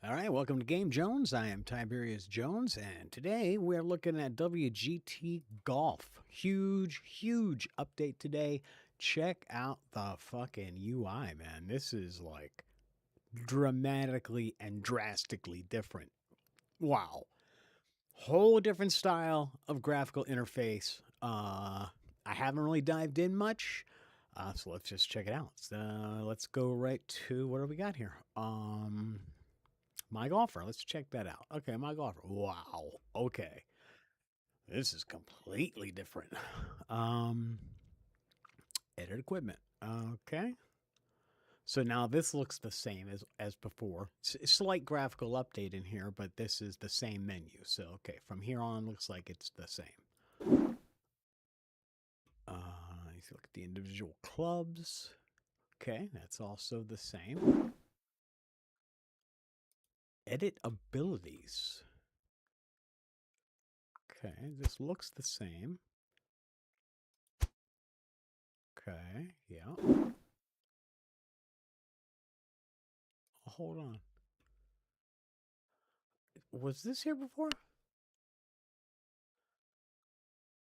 All right, welcome to Game Jones. I am Tiberius Jones, and today we're looking at WGT Golf. Huge update today. Check out the fucking UI, man. This is like dramatically and drastically different. Wow. Whole different style of graphical interface. I haven't really dived in much, so let's just check it out. Let's go right to what do we got here? My golfer. Let's check that out. Okay, my golfer. Wow. Okay. This is completely different. Um, edit equipment. Okay. So now this looks the same as before. Slight graphical update in here, but this is the same menu. So okay, from here on looks like it's the same. If you look at the individual clubs, okay, that's also the same. Edit abilities. Okay, this looks the same. Okay, yeah. Hold on. Was this here before?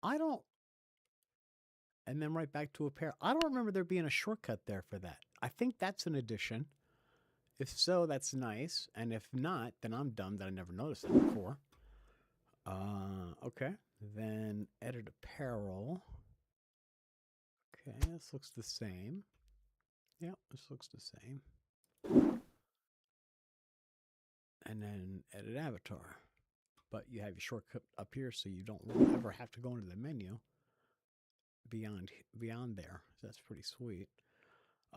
I don't. And then right back to a pair. I don't remember there being a shortcut there for that. I think that's an addition. If so, that's nice. And if not, then I'm dumb that I never noticed that before. Okay. Then edit apparel. Okay, this looks the same. Yep, this looks the same. And then edit avatar. But you have your shortcut up here so you don't really ever have to go into the menu beyond there. That's pretty sweet.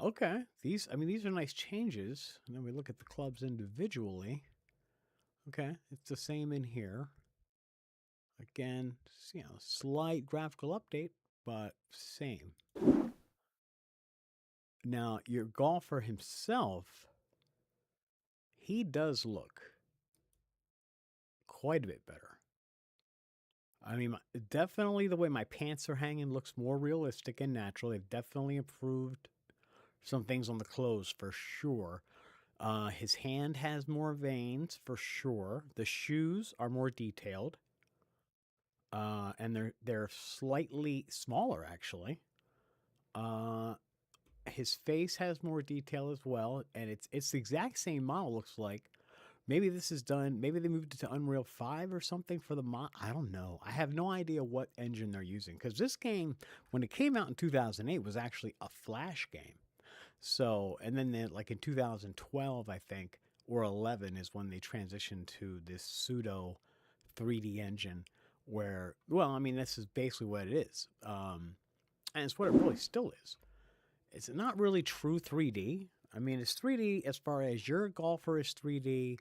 Okay, these are nice changes. And then we look at the clubs individually. Okay, it's the same in here. Again, slight graphical update, but same. Now, your golfer himself, he does look quite a bit better. I mean, definitely the way my pants are hanging looks more realistic and natural. They've definitely improved some things on the clothes for sure. His hand has more veins for sure. The shoes are more detailed, and they're slightly smaller actually. His face has more detail as well, and it's the exact same model. Looks like maybe this is done. Maybe they moved it to Unreal 5 or something for the mod. I don't know. I have no idea what engine they're using because this game, when it came out in 2008, was actually a Flash game. So, and then like in 2012, I think, or 11 is when they transitioned to this pseudo 3D engine where, well, I mean, this is basically what it is. And it's what it really still is. It's not really true 3D. I mean, it's 3D as far as your golfer is 3D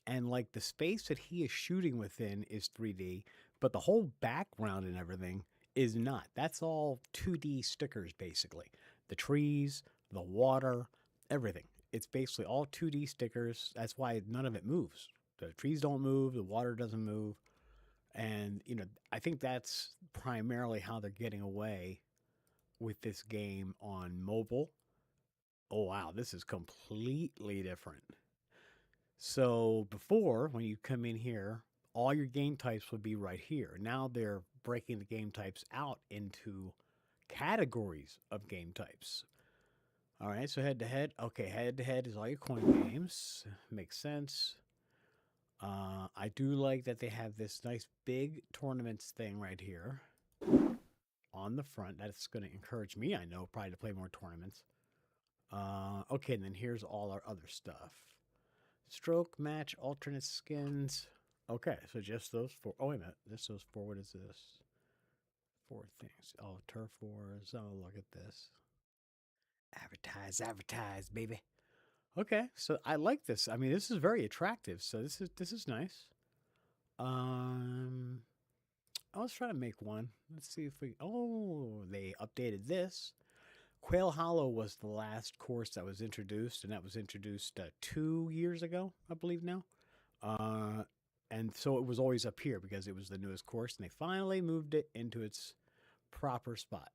and like the space that he is shooting within is 3D, but the whole background and everything is not. That's all 2D stickers basically. The trees, the water, everything. It's basically all 2D stickers. That's why none of it moves. The trees don't move, the water doesn't move. And, I think that's primarily how they're getting away with this game on mobile. Oh, wow, this is completely different. So before, when you come in here, all your game types would be right here. Now they're breaking the game types out into categories of game types. All right, so head to head. Okay, head to head is all your coin games. Makes sense. I do like that they have this nice big tournaments thing right here on the front. That's going to encourage me, I know, probably to play more tournaments. Okay, and then here's all our other stuff. Stroke, match, alternate skins. Okay, so just those four. Oh, wait a minute. Just those four. What is this? Four things. Oh, turf wars. Oh, look at this. Advertise, baby. Okay, so I like this. I mean, this is very attractive. So this is nice. I was trying to make one. Let's see if we. Oh, they updated this. Quail Hollow was the last course that was introduced, and that was introduced 2 years ago, I believe now. Uh, and so it was always up here because it was the newest course, and they finally moved it into its proper spot.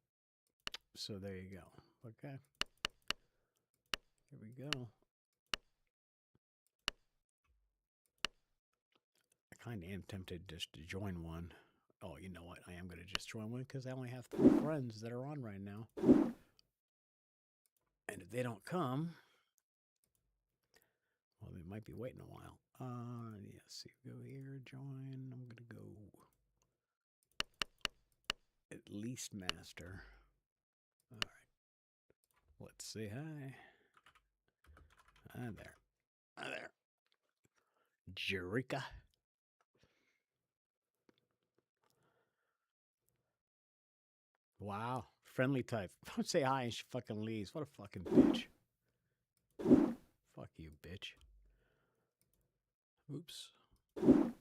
So there you go. Okay. Here we go. kind of am tempted just to join one. Oh, you know what? I am going to just join one because I only have 3 friends that are on right now. And if they don't come, well, they might be waiting a while. Yeah, see, go here, join. I'm going to go at least master. All right. Let's say hi. Hi there. Hi there. Jerika. Wow. Friendly type. Don't say hi and she fucking leaves. What a fucking bitch. Fuck you, bitch. Oops. I'm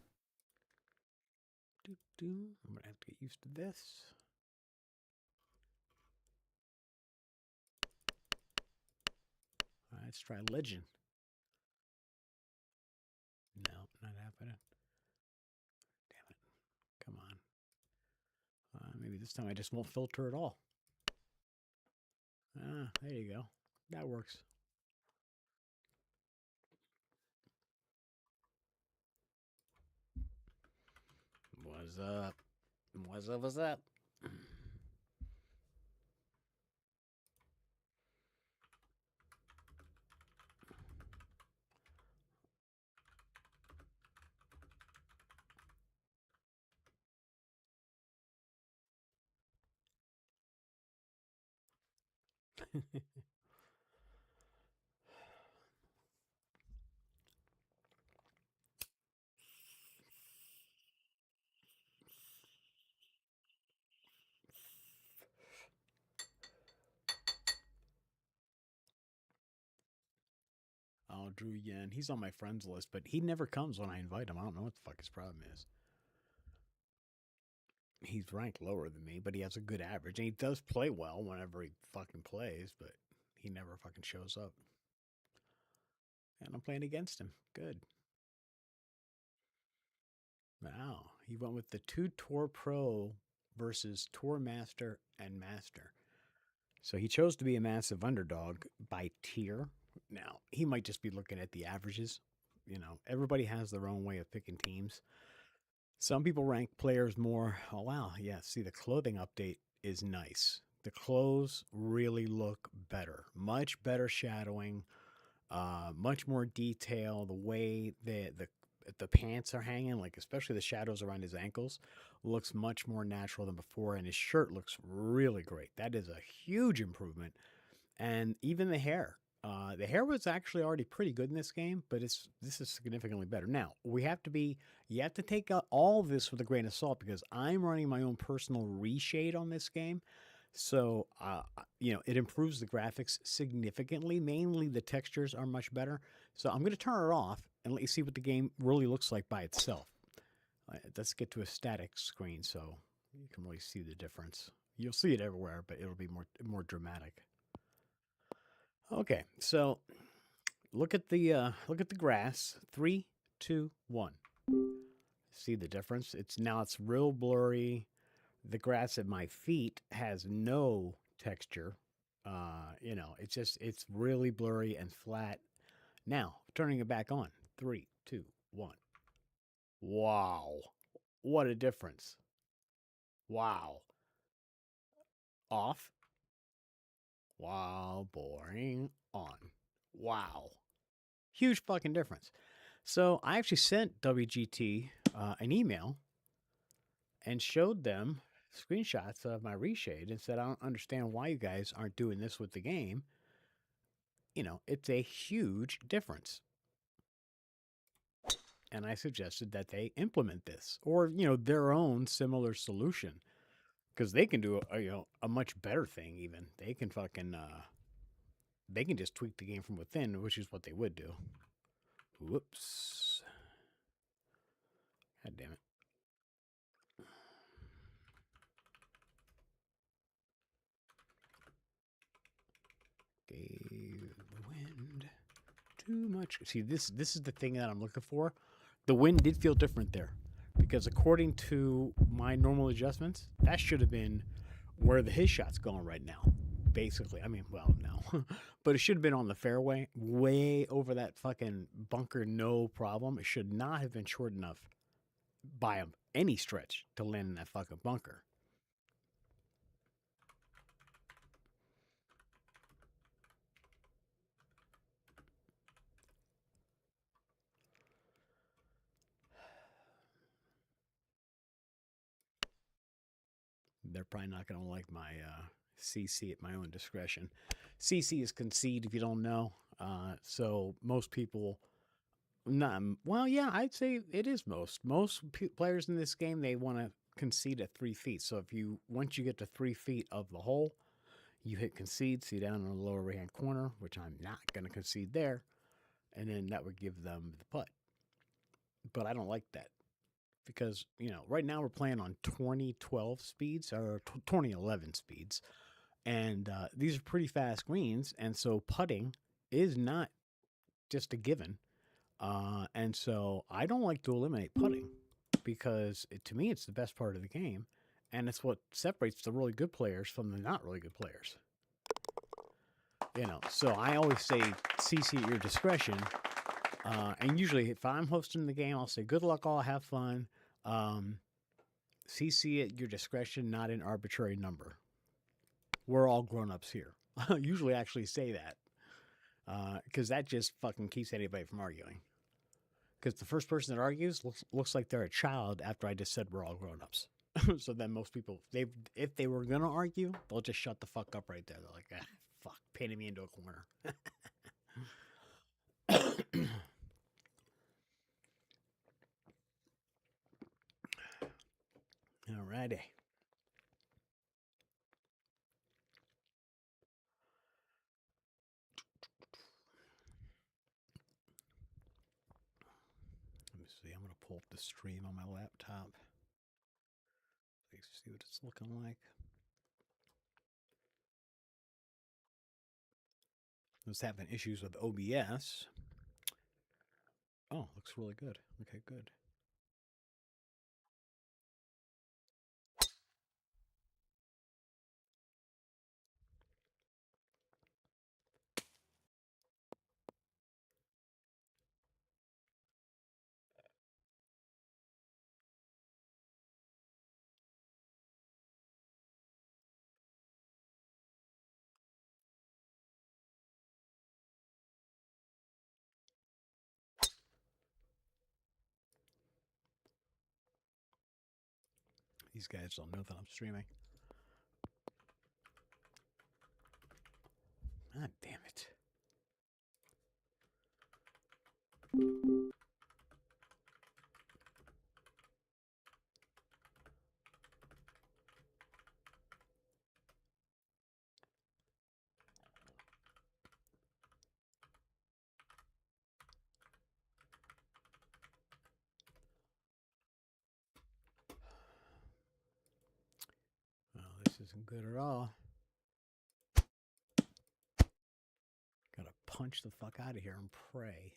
gonna have to get used to this. All right, let's try Legend. No, not happening. Damn it. Come on. Maybe this time I just won't filter at all. Ah, there you go. That works. What's up? What's up? What's up? Oh, Drew Yen. He's on my friends list, but he never comes when I invite him. I don't know what the fuck his problem is. He's ranked lower than me, but he has a good average. And he does play well whenever he fucking plays, but he never fucking shows up. And I'm playing against him. Good. Wow. He went with the 2 Tour Pro versus Tour Master and Master. So he chose to be a massive underdog by tier. Now, he might just be looking at the averages. You know, everybody has their own way of picking teams. Some people rank players more. Oh, wow. Yeah. See, the clothing update is nice. The clothes really look better. Much better shadowing. Much more detail. The way the pants are hanging, like especially the shadows around his ankles, looks much more natural than before. And his shirt looks really great. That is a huge improvement. And even the hair. The hair was actually already pretty good in this game, but this is significantly better. Now, you have to take out all this with a grain of salt because I'm running my own personal reshade on this game. So, it improves the graphics significantly. Mainly the textures are much better. So I'm going to turn it off and let you see what the game really looks like by itself. Let's get to a static screen so you can really see the difference. You'll see it everywhere, but it'll be more dramatic. Okay, so look at the grass. 3, 2, 1. See the difference? It's real blurry. The grass at my feet has no texture. It's really blurry and flat. Now, turning it back on. 3, 2, 1. Wow. What a difference. Wow. Off. Wow, boring. On. Wow. Huge fucking difference. So I actually sent WGT an email and showed them screenshots of my reshade and said, I don't understand why you guys aren't doing this with the game. It's a huge difference. And I suggested that they implement this or, their own similar solution because they can do a much better thing even. They can they can just tweak the game from within, which is what they would do. Whoops. God damn it. Gave the wind too much. See, this is the thing that I'm looking for. The wind did feel different there because according to my normal adjustments, that should have been where his shot's going right now. Basically, I mean, well, no, but it should have been on the fairway, way over that fucking bunker. No problem. It should not have been short enough by any stretch to land in that fucking bunker. They're probably not going to like my CC at my own discretion. CC is concede if you don't know. So most people, not well, yeah, I'd say it is most. Most players in this game, they want to concede at 3 feet. So if you once you get to 3 feet of the hole, you hit concede, see down in the lower right hand corner, which I'm not going to concede there, and then that would give them the putt. But I don't like that because, right now we're playing on 2012 speeds or 2011 speeds, and these are pretty fast greens, and so putting is not just a given. And so I don't like to eliminate putting because to me it's the best part of the game, and it's what separates the really good players from the not really good players. So I always say CC at your discretion. And usually, if I'm hosting the game, I'll say good luck, all have fun. CC at your discretion, not an arbitrary number. We're all grown ups here. I usually actually say that because that just fucking keeps anybody from arguing. Because the first person that argues looks like they're a child after I just said we're all grown ups. So then most people, if they were gonna argue, they'll just shut the fuck up right there. They're like, fuck, painting me into a corner. Alrighty. Let me see. I'm gonna pull up the stream on my laptop. Let's see what it's looking like. I was having issues with OBS. Oh, looks really good. Okay, good. These guys don't know that I'm streaming. Ah, damn it. Well, this isn't good at all. Gotta punch the fuck out of here and pray.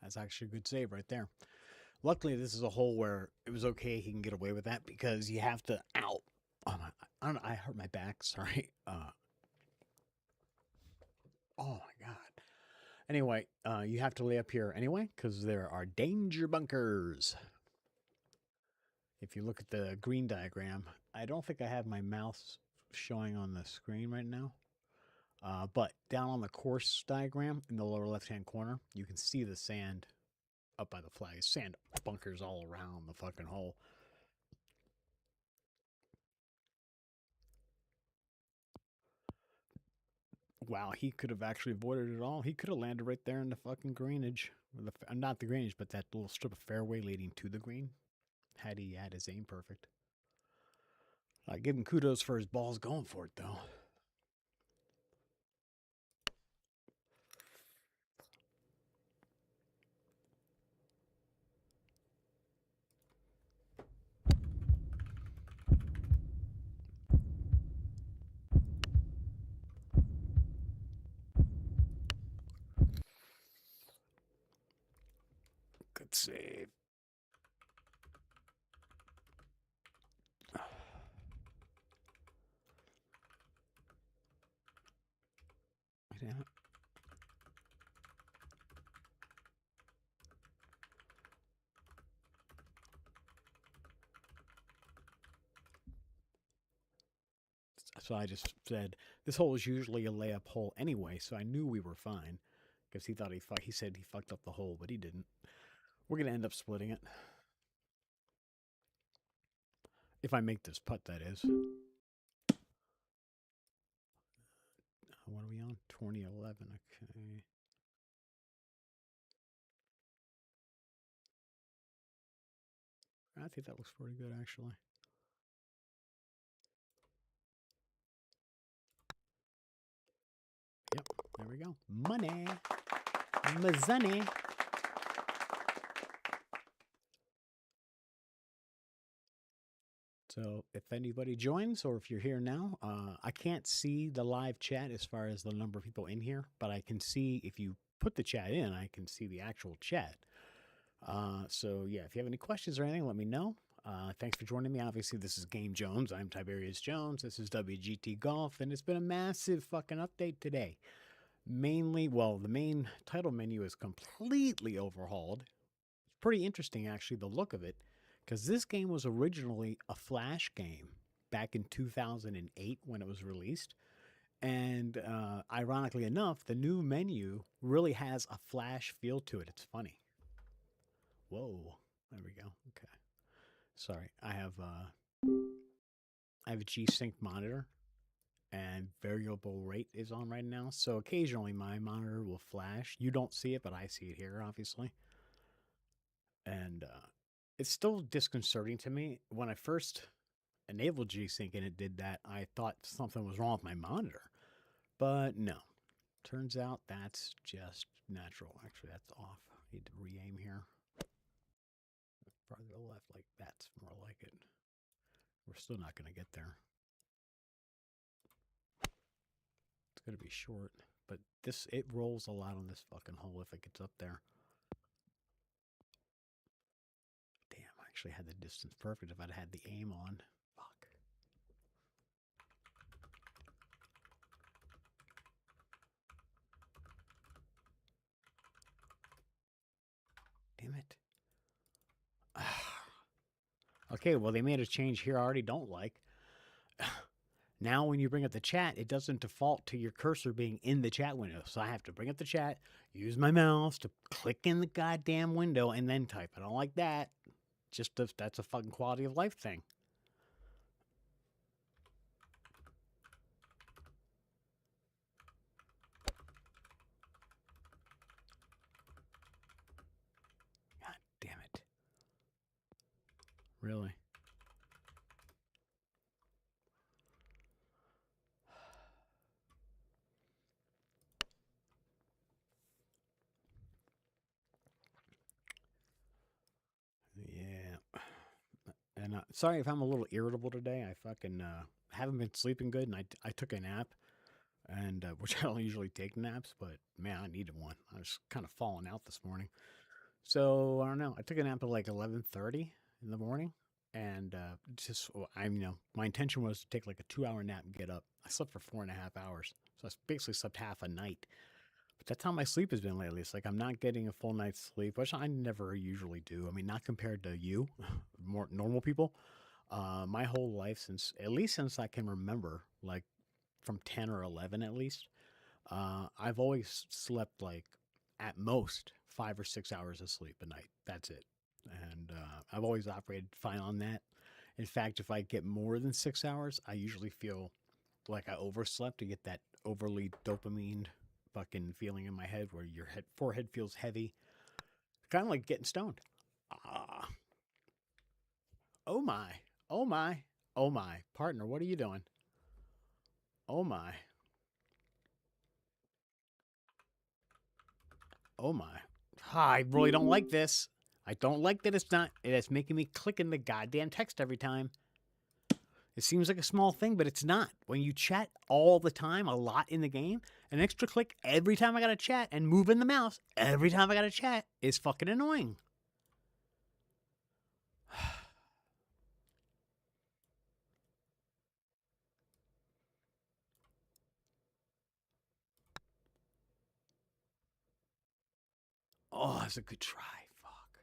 That's actually a good save right there. Luckily, this is a hole where it was okay. He can get away with that because you have to. Ow! Oh my! I don't know. I hurt my back. Sorry. Oh my god. Anyway, you have to lay up here anyway because there are danger bunkers. If you look at the green diagram, I don't think I have my mouse showing on the screen right now. But down on the course diagram in the lower left-hand corner, you can see the sand up by the flag. Sand bunkers all around the fucking hole. Wow, he could have actually avoided it all. He could have landed right there in the fucking greenage. Not the greenage, but that little strip of fairway leading to the green. Had he had his aim perfect. I give him kudos for his balls going for it, though. Good save. So I just said, this hole is usually a layup hole anyway, so I knew we were fine. Because he thought he said he fucked up the hole, but he didn't. We're going to end up splitting it. If I make this putt, that is. What are we on? 2011. Okay. I think that looks pretty good, actually. Yep, there we go. Money. Mazzani. So if anybody joins or if you're here now, I can't see the live chat as far as the number of people in here, but I can see if you put the chat in, I can see the actual chat. So yeah, if you have any questions or anything, let me know. Thanks for joining me. Obviously, this is Game Jones. I'm Tiberius Jones. This is WGT Golf, and it's been a massive fucking update today. Mainly, well, the main title menu is completely overhauled. It's pretty interesting, actually, the look of it, because this game was originally a Flash game back in 2008 when it was released. And ironically enough, the new menu really has a Flash feel to it. It's funny. Whoa, there we go. Okay. Sorry, I have a G-Sync monitor, and variable rate is on right now. So occasionally my monitor will flash. You don't see it, but I see it here, obviously. And it's still disconcerting to me. When I first enabled G-Sync and it did that, I thought something was wrong with my monitor. But no. Turns out that's just natural. Actually, that's off. I need to re-aim here. Farther left, like that's more like it. We're still not going to get there. It's going to be short, but it rolls a lot on this fucking hole if it gets up there. Damn, I actually had the distance perfect if I'd had the aim on. Fuck. Damn it. Okay, well, they made a change here I already don't like. Now, when you bring up the chat, it doesn't default to your cursor being in the chat window. So I have to bring up the chat, use my mouse to click in the goddamn window, and then type. I don't like that. That's a fucking quality of life thing. God damn it. Really? Yeah. And sorry if I'm a little irritable today. I fucking haven't been sleeping good, and I took a nap, and which I don't usually take naps, but man, I needed one. I was kind of falling out this morning. So I don't know. I took a nap at like 11:30 in the morning, and my intention was to take like a 2 hour nap and get up. I slept for 4.5 hours, so I basically slept half a night. But that's how my sleep has been lately. It's like I'm not getting a full night's sleep, which I never usually do. I mean, not compared to you, more normal people. My whole life, at least since I can remember, like from 10 or 11 at least, I've always slept like at most 5 or 6 hours of sleep a night. That's it. And I've always operated fine on that. In fact, if I get more than 6 hours, I usually feel like I overslept to get that overly dopamine fucking feeling in my head where your forehead feels heavy. Kind of like getting stoned. Ah. Oh my. Oh my. Oh my. Partner, what are you doing? Oh my. Oh my. I really don't like this. I don't like that it's making me click in the goddamn text every time. It seems like a small thing, but it's not. When you chat all the time, a lot in the game, an extra click every time I got to chat and moving the mouse every time I got to chat is fucking annoying. Oh, that's a good try. Fuck.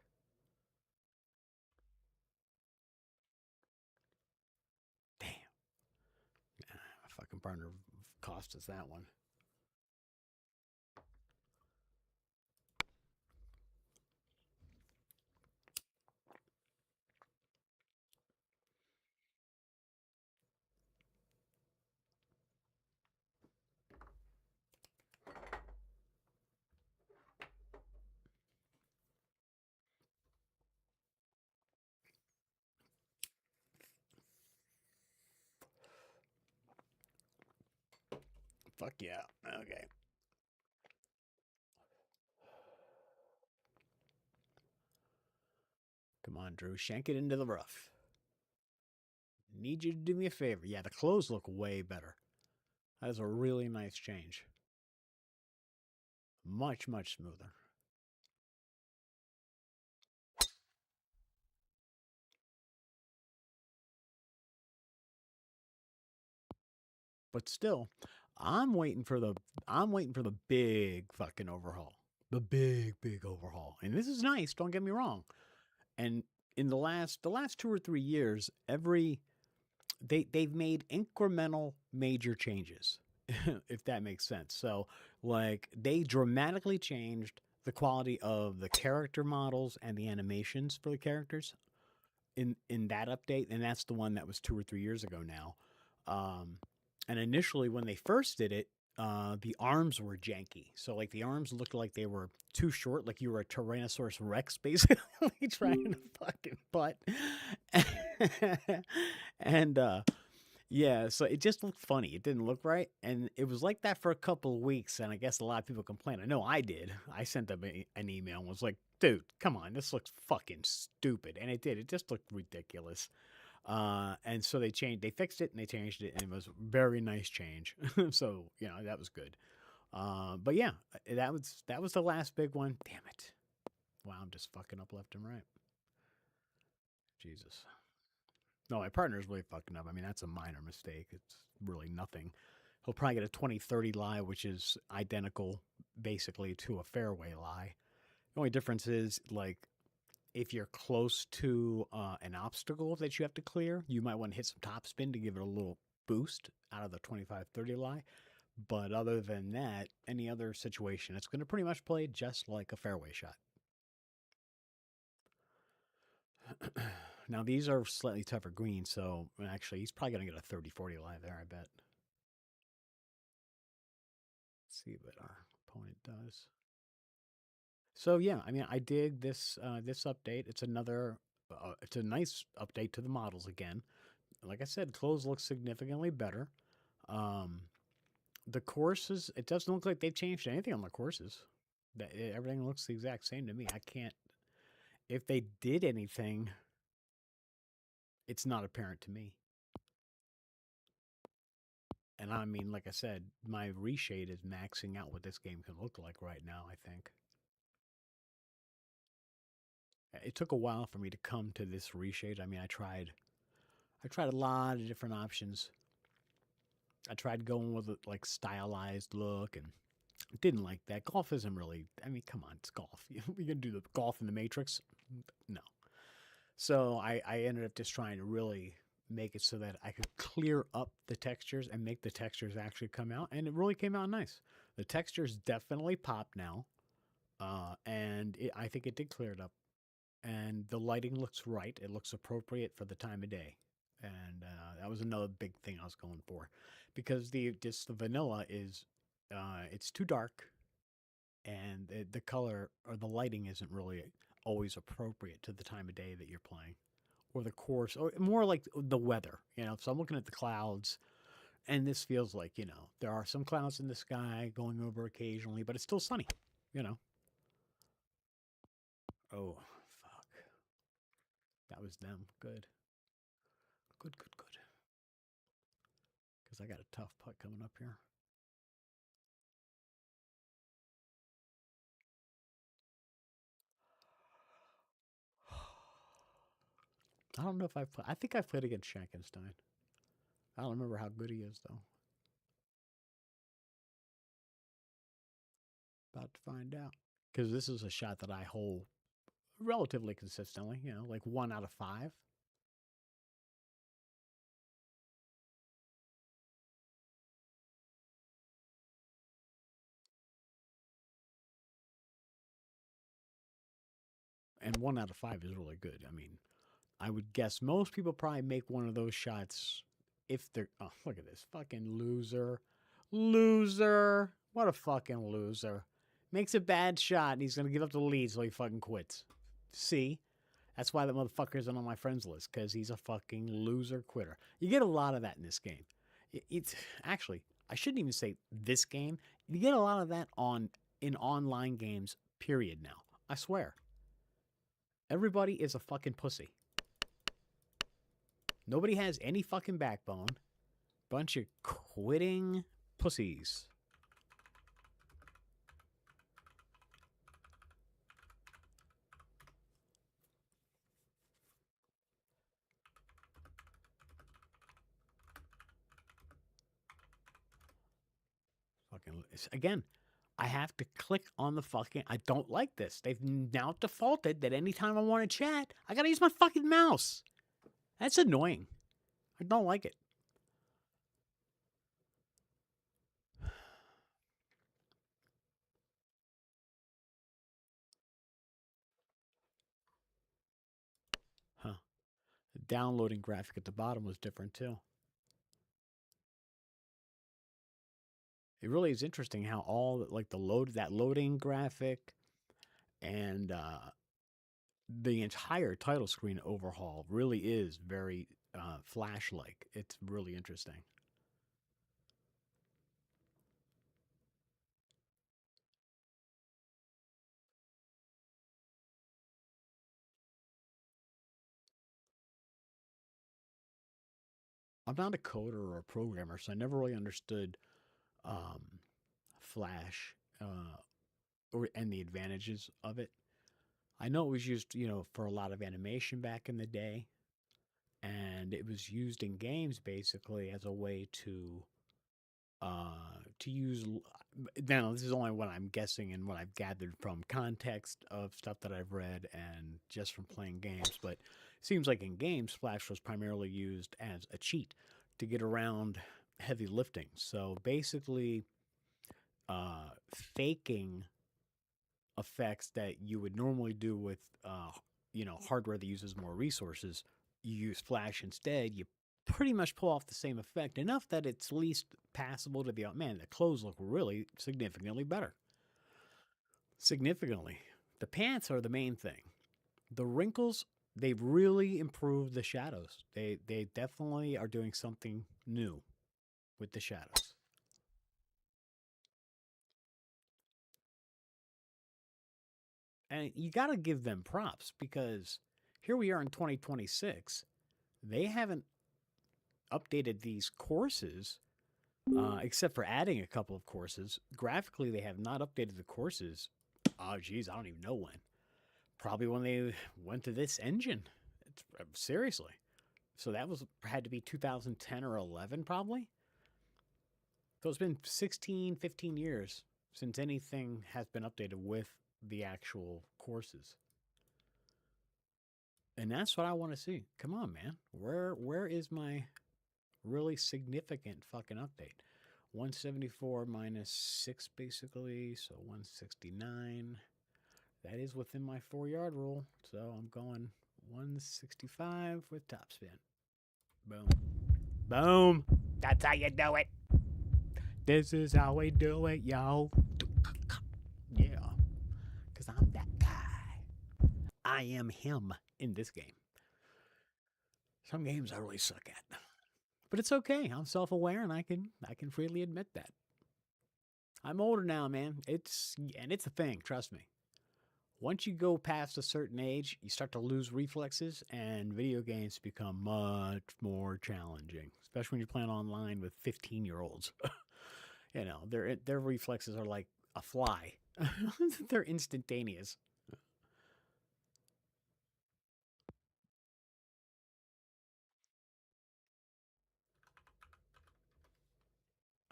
Damn. fucking partner cost us that one. Fuck yeah. Okay. Come on, Drew. Shank it into the rough. Need you to do me a favor. Yeah, the clothes look way better. That is a really nice change. Much, much smoother. But still, I'm waiting for the big fucking overhaul. The big overhaul. And this is nice, don't get me wrong. And in the last 2 or 3 years, they've made incremental major changes, if that makes sense. So like they dramatically changed the quality of the character models and the animations for the characters in that update, and that's the one that was 2 or 3 years ago now. Um, and initially, when they first did it, the arms were janky. So like the arms looked like they were too short, like you were a Tyrannosaurus Rex basically trying to fucking butt. and yeah, so it just looked funny. It didn't look right, and it was like that for a couple of weeks. And I guess a lot of people complained. I know I did. I sent them an email and was like, "Dude, come on, this looks fucking stupid," and it did. It just looked ridiculous. And so they fixed it, and they changed it, and it was a very nice change. So that was good. But yeah, that was the last big one. Damn it! Wow, I'm just fucking up left and right. Jesus. No, my partner's really fucking up. I mean, that's a minor mistake. It's really nothing. He'll probably get a 20-30 lie, which is identical basically to a fairway lie. The only difference is, like, if you're close to an obstacle that you have to clear, you might want to hit some topspin to give it a little boost out of the 25-30 lie. But other than that, any other situation, it's going to pretty much play just like a fairway shot. Now, these are slightly tougher greens, so actually, he's probably going to get a 30-40 lie there, I bet. Let's see what our opponent does. So yeah, I mean, I dig this update. It's a nice update to the models again. Like I said, clothes look significantly better. Um, the courses, it doesn't look like they've changed anything on the courses. Everything looks the exact same to me. I can't. If they did anything, it's not apparent to me. And I mean, like I said, my reshade is maxing out what this game can look like right now. I think it took a while for me to come to this reshade. I mean, I tried a lot of different options. I tried going with a like stylized look and didn't like that. Golf isn't really. I mean, come on, it's golf. You gonna do the golf in the Matrix? No. So I ended up just trying to really make it so that I could clear up the textures and make the textures actually come out, and it really came out nice. The textures definitely pop now, and I think it did clear it up. And the lighting looks right. It looks appropriate for the time of day, and that was another big thing I was going for, because the vanilla is it's too dark, and the color or the lighting isn't really always appropriate to the time of day that you're playing, or the course, or more like the weather. So I'm looking at the clouds, and this feels like there are some clouds in the sky going over occasionally, but it's still sunny. You know. Oh fuck, that was them. Good, good, good, good. Because I got a tough putt coming up here. I don't know if I've played. I think I've played against Shankenstein. I don't remember how good he is though. About to find out. Because this is a shot that I hold relatively consistently. Like 1 out of 5. and 1 out of 5 is really good. I mean, I would guess most people probably make one of those shots if they're. Oh, look at this fucking loser. Loser. What a fucking loser. Makes a bad shot and he's going to give up the lead so he fucking quits. See? That's why that motherfucker isn't on my friends list, because he's a fucking loser quitter. You get a lot of that in this game. It's actually, I shouldn't even say this game. You get a lot of that in online games, period now. I swear. Everybody is a fucking pussy. Nobody has any fucking backbone. Bunch of quitting pussies. Fucking again, I have to click on the fucking. I don't like this. They've now defaulted that anytime I want to chat, I gotta use my fucking mouse. That's annoying. I don't like it. Huh. The downloading graphic at the bottom was different too. It really is interesting how all like that loading graphic and the entire title screen overhaul really is very flash like. It's really interesting. I'm not a coder or a programmer, so I never really understood um, Flash and the advantages of it. I know it was used, for a lot of animation back in the day, and it was used in games basically as a way to use. Now, this is only what I'm guessing and what I've gathered from context of stuff that I've read and just from playing games. But it seems like in games, Flash was primarily used as a cheat to get around heavy lifting. So basically, faking effects that you would normally do with, hardware that uses more resources, you use Flash instead. You pretty much pull off the same effect enough that it's least passable to be out. Man, the clothes look really significantly better. Significantly. The pants are the main thing. The wrinkles, they've really improved the shadows. They definitely are doing something new with the shadows. And you got to give them props because here we are in 2026. They haven't updated these courses, except for adding a couple of courses. Graphically, they have not updated the courses. Oh, geez, I don't even know when. Probably when they went to this engine. Seriously. So that had to be 2010 or 11, probably. So it's been 16, 15 years since anything has been updated with the actual courses. And that's what I want to see. Come on, man. Where is my really significant fucking update? 174 minus 6 basically, so 169. That is within my 4-yard rule. So I'm going 165 with topspin. Boom. Boom. That's how you do it. This is how we do it, yo. Yeah. Because I'm that guy. I am him in this game. Some games I really suck at. But it's okay. I'm self-aware and I can freely admit that. I'm older now, man. It's a thing, trust me. Once you go past a certain age, you start to lose reflexes and video games become much more challenging, especially when you're playing online with 15-year-olds. Their reflexes are like a fly. They're instantaneous.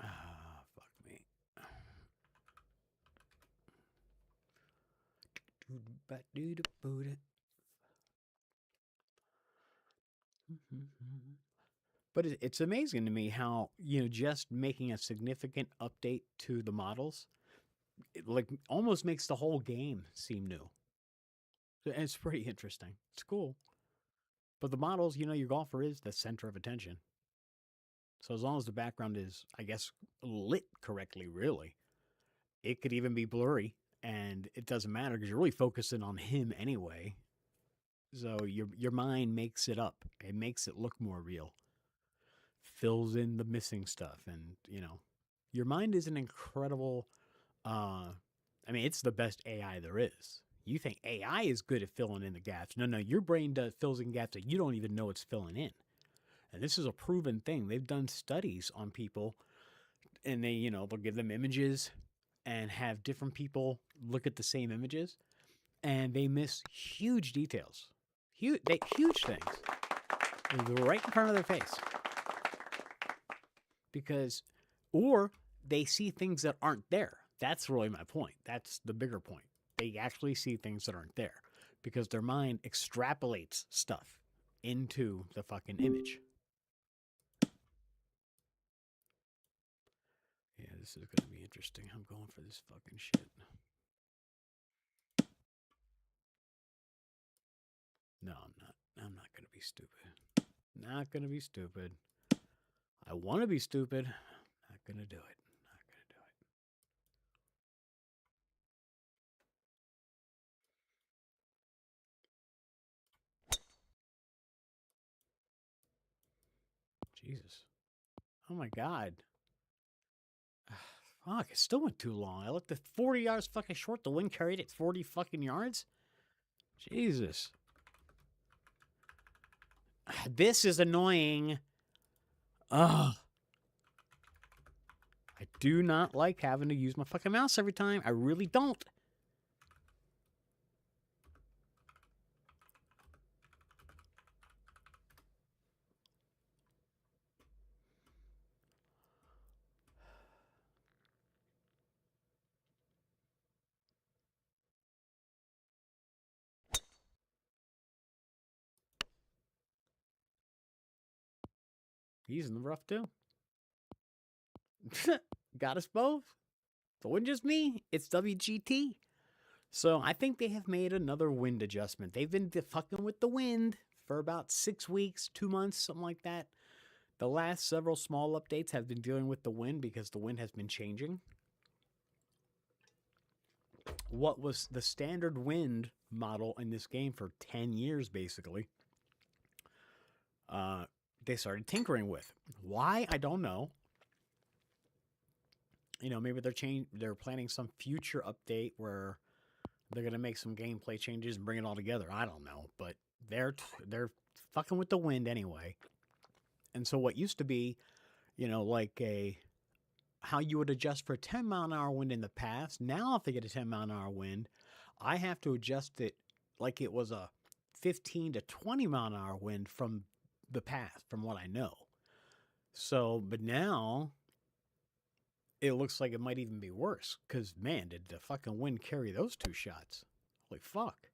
Ah, fuck me. But it's amazing to me how, just making a significant update to the models, it like almost makes the whole game seem new. It's pretty interesting. It's cool. But the models, your golfer is the center of attention. So as long as the background is, I guess, lit correctly, really, it could even be blurry, and it doesn't matter because you're really focusing on him anyway. So your mind makes it up. It makes it look more real. Fills in the missing stuff, and your mind is an incredible. I mean, it's the best AI there is. You think AI is good at filling in the gaps? No, your brain fills in gaps that you don't even know it's filling in. And this is a proven thing. They've done studies on people, and they'll give them images and have different people look at the same images, and they miss huge details, huge things, right in front of their face. Because, or they see things that aren't there. That's really my point. That's the bigger point. They actually see things that aren't there because their mind extrapolates stuff into the fucking image. Yeah, this is going to be interesting. I'm going for this fucking shit. No, I'm not. I'm not going to be stupid. Not going to be stupid. I want to be stupid. Not going to do it. Not going to do it. Jesus. Oh my God. Fuck, it still went too long. I looked at 40 yards fucking short. The wind carried it 40 fucking yards. Jesus. This is annoying. Ugh. I do not like having to use my fucking mouse every time. I really don't. He's in the rough too. Got us both. It wasn't just me. It's WGT. So I think they have made another wind adjustment. They've been fucking with the wind for about 6 weeks, 2 months, something like that. The last several small updates have been dealing with the wind because the wind has been changing. What was the standard wind model in this game for 10 years, basically, they started tinkering with. Why? I don't know. Maybe they're planning some future update where they're going to make some gameplay changes and bring it all together. I don't know, but they're fucking with the wind anyway. And so what used to be, like how you would adjust for a 10-mile-an-hour wind in the past, now if I get a 10-mile-an-hour wind, I have to adjust it like it was a 15 to 20-mile-an-hour wind from the past, from what I know. So, but now it looks like it might even be worse because, man, did the fucking wind carry those 2 shots. Holy fuck.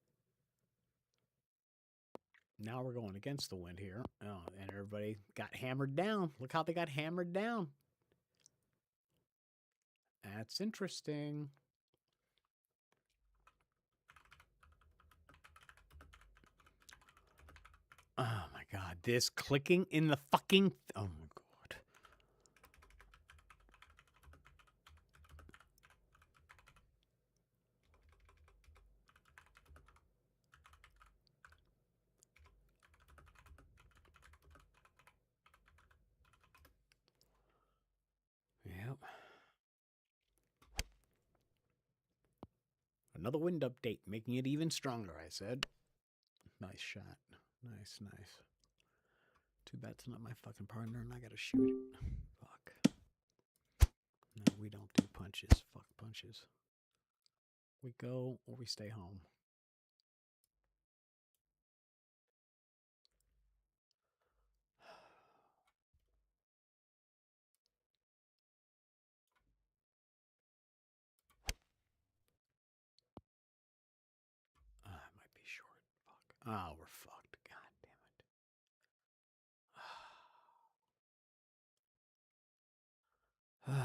Now we're going against the wind here. Oh, and everybody got hammered down. Look how they got hammered down. That's interesting. Oh my God, this clicking in the fucking... Oh my God. Yep. Another wind update, making it even stronger, I said. Nice shot. Nice. Too bad it's not my fucking partner and I gotta shoot it. Fuck. No, we don't do punches. Fuck punches. We go or we stay home. It might be short. Fuck. Oh, we're fucked. God damn it.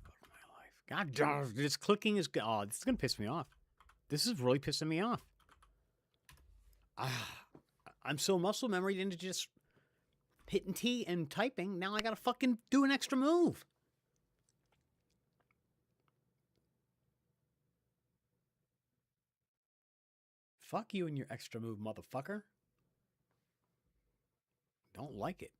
Fuck my life. God damn, this clicking is... Oh, this is gonna piss me off. This is really pissing me off. I'm so muscle memory into just hitting T and typing. Now I gotta fucking do an extra move. Fuck you and your extra move, motherfucker. Don't like it.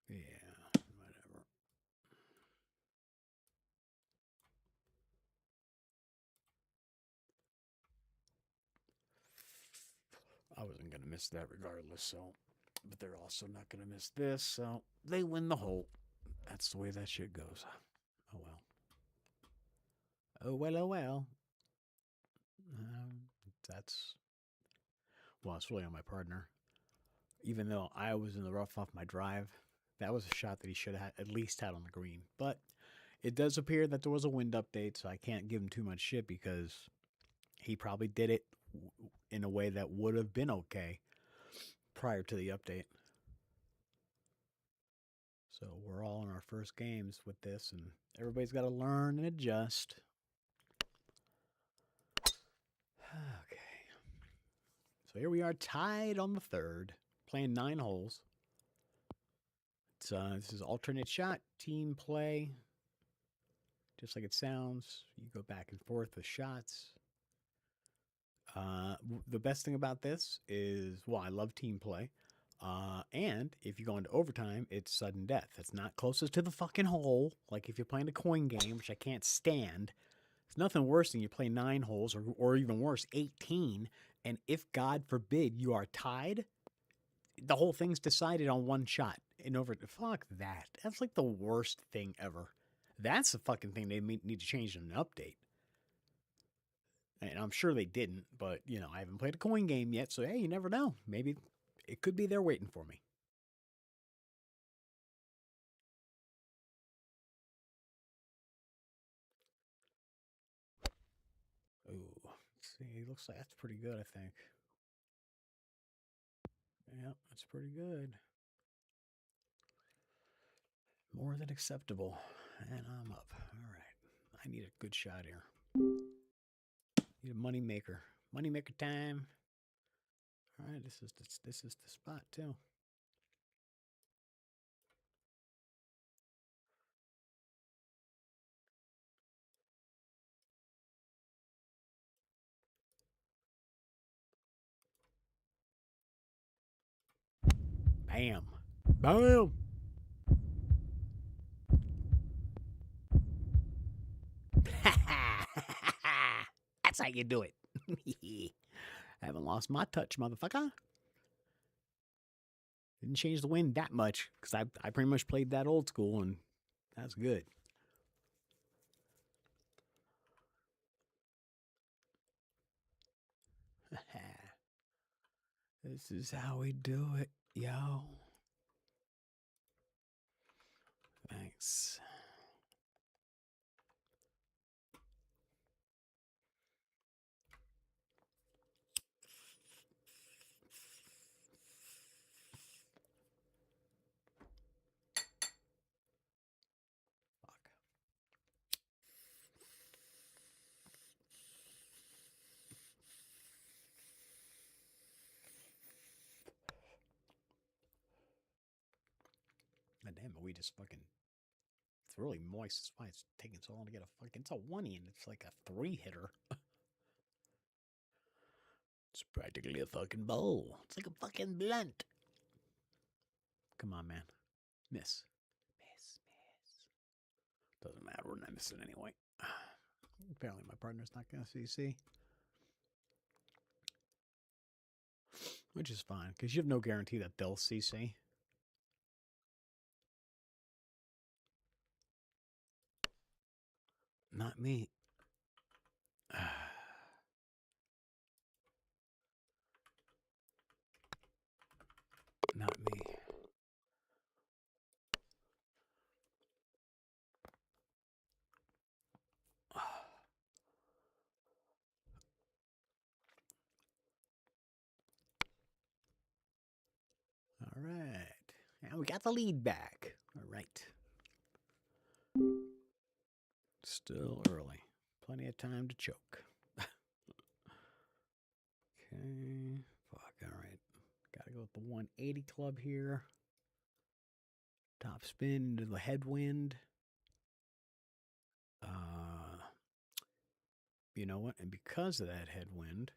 Yeah, whatever. I wasn't gonna miss that regardless, so. But they're also not gonna miss this, so they win the hole. That's the way that shit goes. Oh well. Oh well, oh well. That's well, it's really on my partner. Even though I was in the rough off my drive, that was a shot that he should have at least had on the green. But it does appear that there was a wind update, so I can't give him too much shit because he probably did it in a way that would have been okay prior to the update. So we're all in our first games with this, and everybody's got to learn and adjust. Okay. So here we are, tied on the third, playing 9 holes. This is alternate shot, team play. Just like it sounds, you go back and forth with shots. The best thing about this is, well, I love team play. And if you go into overtime, it's sudden death. It's not closest to the fucking hole. Like if you're playing a coin game, which I can't stand. It's nothing worse than you play 9 holes, or even worse, 18. And if, God forbid, you are tied, the whole thing's decided on one shot. And over, fuck that. That's like the worst thing ever. That's the fucking thing they need to change in an update. And I'm sure they didn't, but, you know, I haven't played a coin game yet, so hey, you never know. Maybe it could be there waiting for me. Ooh, see, looks like that's pretty good, I think. Yep, that's pretty good. More than acceptable. And I'm up. All right. I need a good shot here. Need a money maker. Money maker time. All right, this is the spot too. Bam. Bam. That's how you do it. I haven't lost my touch, motherfucker. Didn't change the wind that much because I pretty much played that old school, and that's good. This is how we do it, yo. Thanks. Fuck. God damn it, we just fucking. It's really moist. That's why it's taking so long to get a fucking. It's a 1-y and it's like a 3-hitter. It's practically a fucking bowl. It's like a fucking blunt. Come on, man. Miss. Miss. Doesn't matter when I miss it anyway. Apparently my partner's not going to CC. Which is fine, because you have no guarantee that they'll CC. Not me. Not me. All right. And we got the lead back. All right. Still early. Plenty of time to choke. Okay. Fuck. All right. Got to go with the 180 club here. Top spin into the headwind. You know what? And because of that headwind,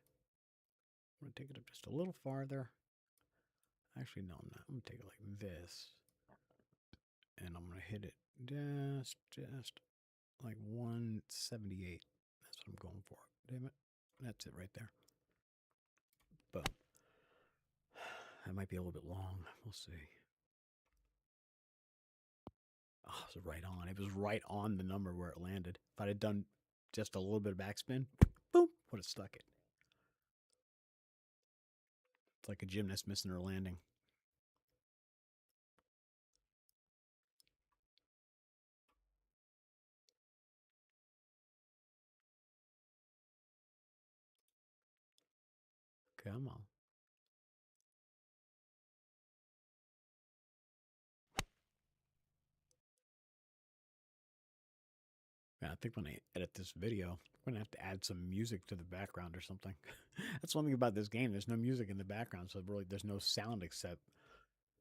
I'm going to take it up just a little farther. Actually, no, I'm not. I'm going to take it like this. And I'm going to hit it just like 178. That's what I'm going for. Damn it. That's it right there. Boom. That might be a little bit long. We'll see. Oh, it was right on. It was right on the number where it landed. If I'd have done just a little bit of backspin, boom, would have stuck it. It's like a gymnast missing her landing. Come on. Yeah, I think when I edit this video, I'm going to have to add some music to the background or something. That's one thing about this game. There's no music in the background, so really there's no sound except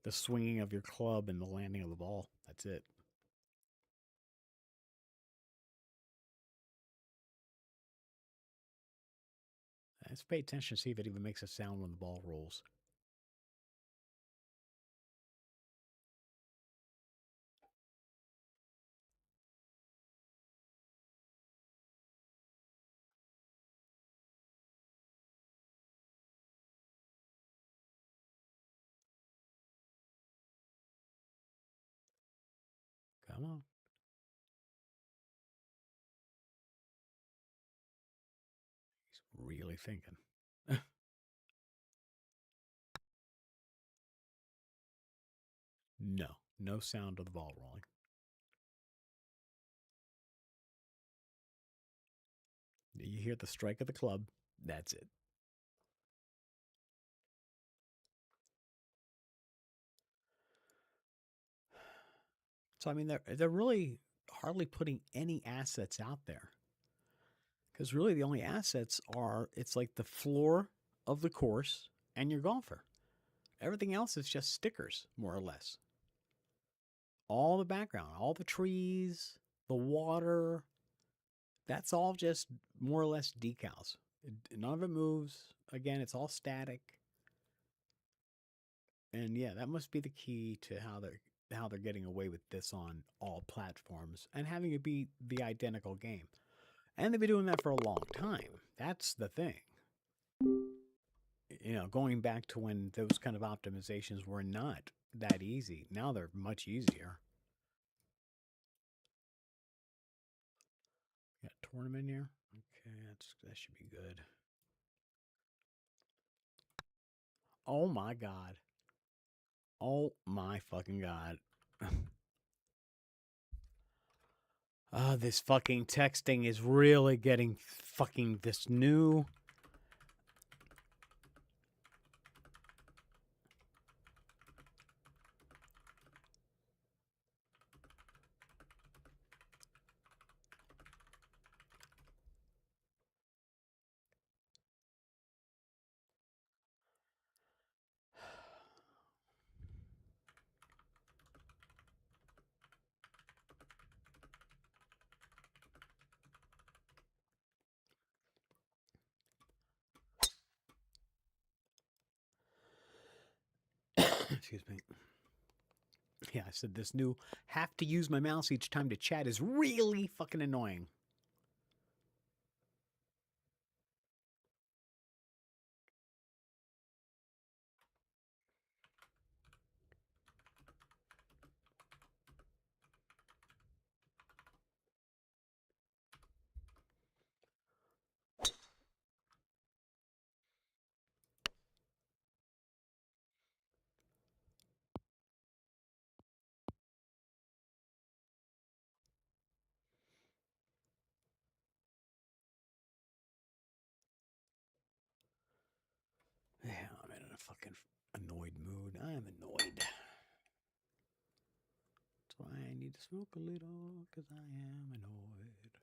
the swinging of your club and the landing of the ball. That's it. Let's pay attention to see if it even makes a sound when the ball rolls. Come on. He's really thinking. No, no sound of the ball rolling. You hear the strike of the club. That's it. So I mean, they're really hardly putting any assets out there, because really the only assets are it's like the floor of the course and your golfer. Everything else is just stickers, more or less. All the background, all the trees, the water, that's all just more or less decals. None of it moves. Again, it's all static. And yeah, that must be the key to how they're getting away with this on all platforms and having it be the identical game. And they've been doing that for a long time. That's the thing. Going back to when those kind of optimizations were not that easy. Now they're much easier. Got a tournament here. Okay, that should be good. Oh my god. Oh my fucking god. This fucking texting is really getting fucking this new. Excuse me. Yeah, I said this new have to use my mouse each time to chat is really fucking annoying. Yeah, I'm in a fucking annoyed mood. I am annoyed. to smoke a little, 'cause I am annoyed.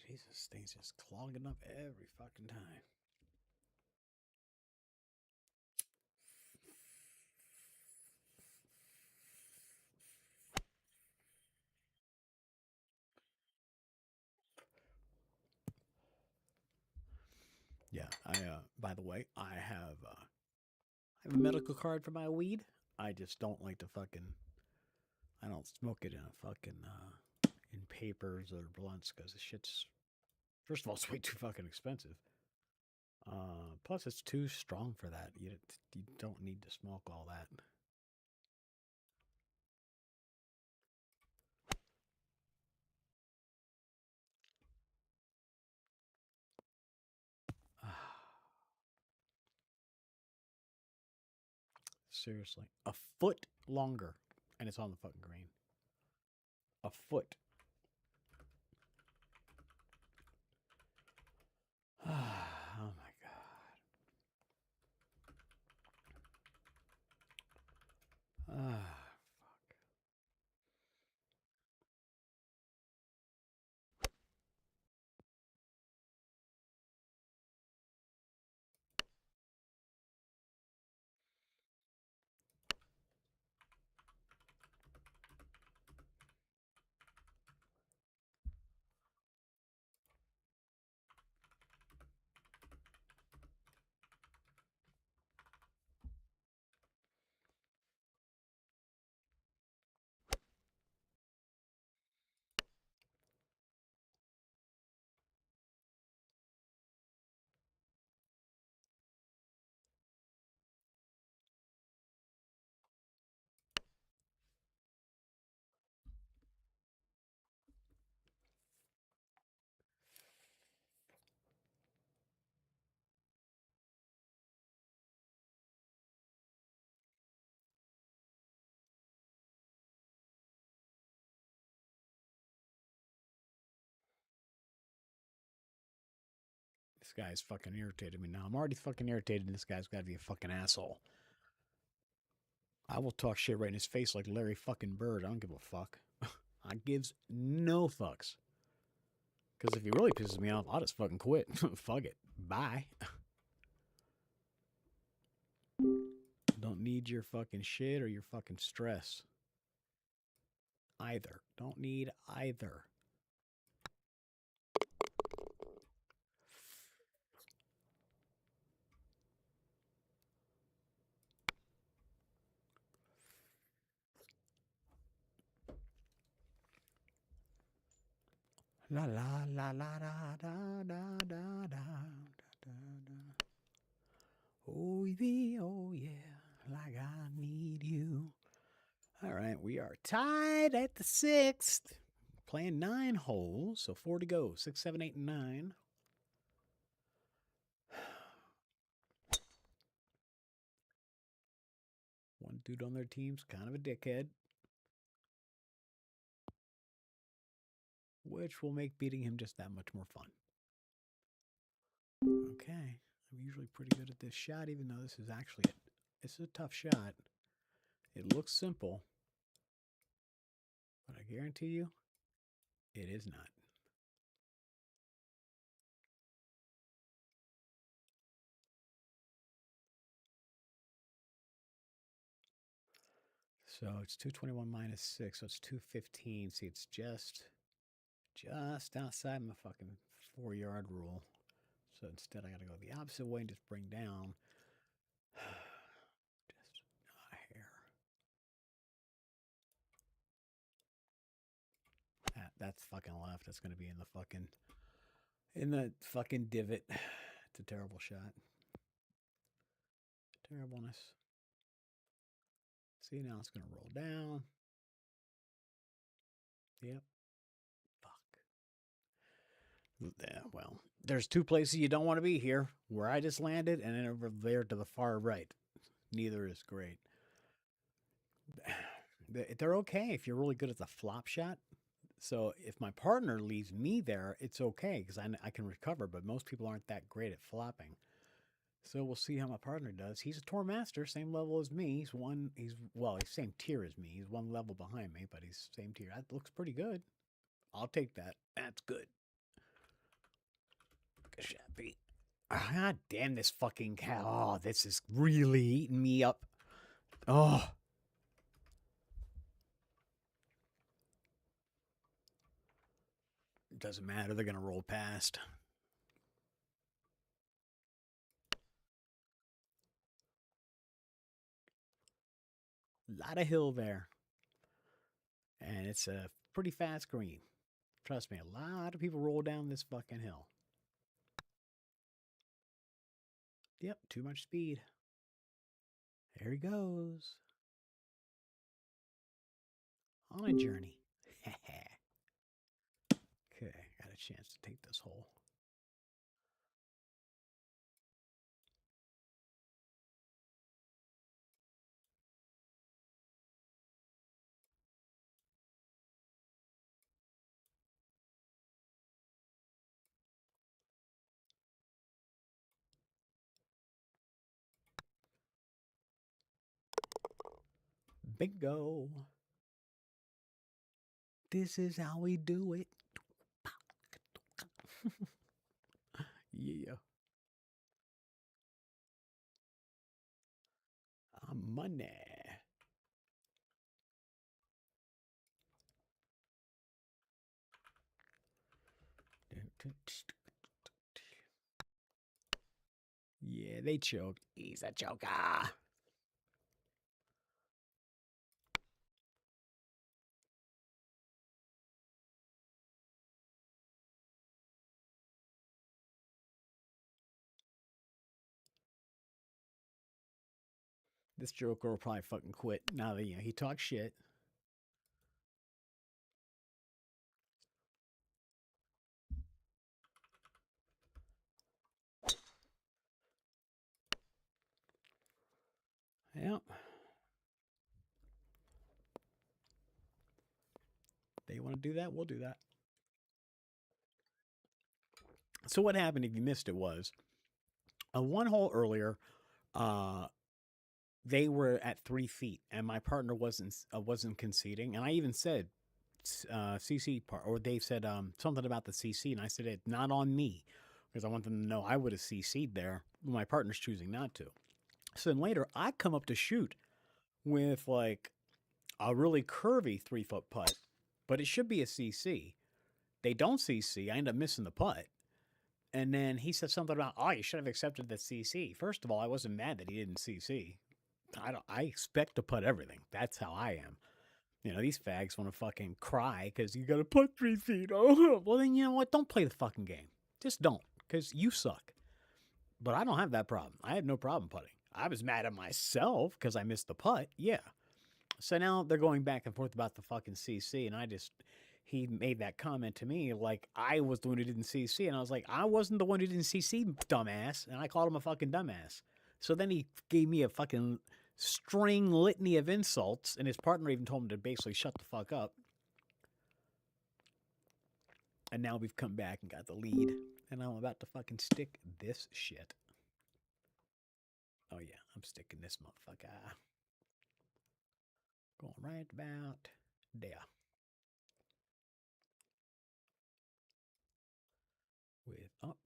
Jesus, things just clogging up every fucking time. Yeah, by the way, I have a medical card for my weed. I just don't like to I don't smoke it in a in papers or blunts because the shit's, first of all, it's way too fucking expensive. Plus, it's too strong for that. You don't need to smoke all that. Seriously, a foot longer, and it's on the fucking green. A foot. Oh my god. This guy's fucking irritated me now. I'm already fucking irritated, and this guy's got to be a fucking asshole. I will talk shit right in his face like Larry fucking Bird. I don't give a fuck. I gives no fucks. Because if he really pisses me off, I'll just fucking quit. Fuck it. Bye. Don't need your fucking shit or your fucking stress. Either. Don't need either. La la la la da da da da da da. Oh yeah, like I need you. All right, we are tied at the sixth. Playing 9 holes, so 4 to go. 6, 7, 8, and 9. One dude on their team's kind of a dickhead, which will make beating him just that much more fun. Okay, I'm usually pretty good at this shot, even though this is a tough shot. It looks simple, but I guarantee you, it is not. So it's 221 minus 6, so it's 215. See, it's just outside my fucking 4-yard rule. So instead, I got to go the opposite way and just bring down just a hair. That's fucking left. That's going to be in the fucking divot. It's a terrible shot. Terribleness. See, now it's going to roll down. Yep. Fuck. Yeah, well, there's 2 places you don't want to be here. Where I just landed and then over there to the far right. Neither is great. They're okay if you're really good at the flop shot. So if my partner leaves me there, it's okay because I can recover. But most people aren't that great at flopping. So we'll see how my partner does. He's a tour master, same level as me. He's one. He's well, he's same tier as me. He's one level behind me, but he's same tier. That looks pretty good. I'll take that. That's good. Shappy. God damn this fucking cow. Oh, this is really eating me up. Oh. It doesn't matter. They're going to roll past. A lot of hill there. And it's a pretty fast green. Trust me, a lot of people roll down this fucking hill. Yep, too much speed. There he goes. On a journey. Okay, got a chance to take this hole. Bingo. This is how we do it. Yeah. Money. Yeah, they choked. He's a joker. This joker will probably fucking quit now that he talks shit. Yep. They want to do that, we'll do that. So what happened if you missed it was one hole earlier, uh, they were at 3 feet, and my partner wasn't conceding, and I even said CC part, or they said something about the CC, and I said it's not on me because I want them to know I would have CC'd there. My partner's choosing not to. So then later, I come up to shoot with like a really curvy 3 foot putt, but it should be a CC. They don't CC. I end up missing the putt. And then he said something about, oh, you should have accepted the CC. First of all, I wasn't mad that he didn't CC. I expect to putt everything. That's how I am. You know, these fags want to fucking cry because you got to putt 3 feet. Oh, well, then you know what? Don't play the fucking game. Just don't, because you suck. But I don't have that problem. I had no problem putting. I was mad at myself because I missed the putt. Yeah. So now they're going back and forth about the fucking CC, and he made that comment to me like I was the one who didn't CC, and I was like, I wasn't the one who didn't CC, dumbass, and I called him a fucking dumbass. So then he gave me a fucking string litany of insults, and his partner even told him to basically shut the fuck up. And now we've come back and got the lead, and I'm about to fucking stick this shit. Oh yeah, I'm sticking this motherfucker. Going right about there. With up.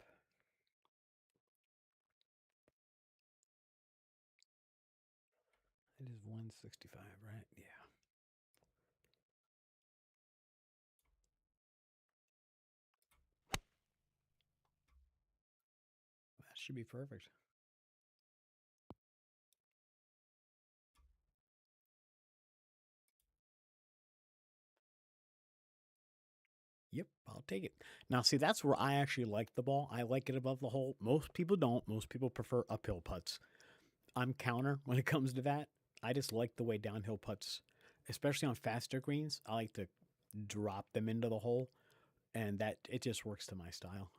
It is 165, right? Yeah. That should be perfect. Yep, I'll take it. Now, see, that's where I actually like the ball. I like it above the hole. Most people don't. Most people prefer uphill putts. I'm counter when it comes to that. I just like the way downhill putts, especially on faster greens. I like to drop them into the hole, and that it just works to my style.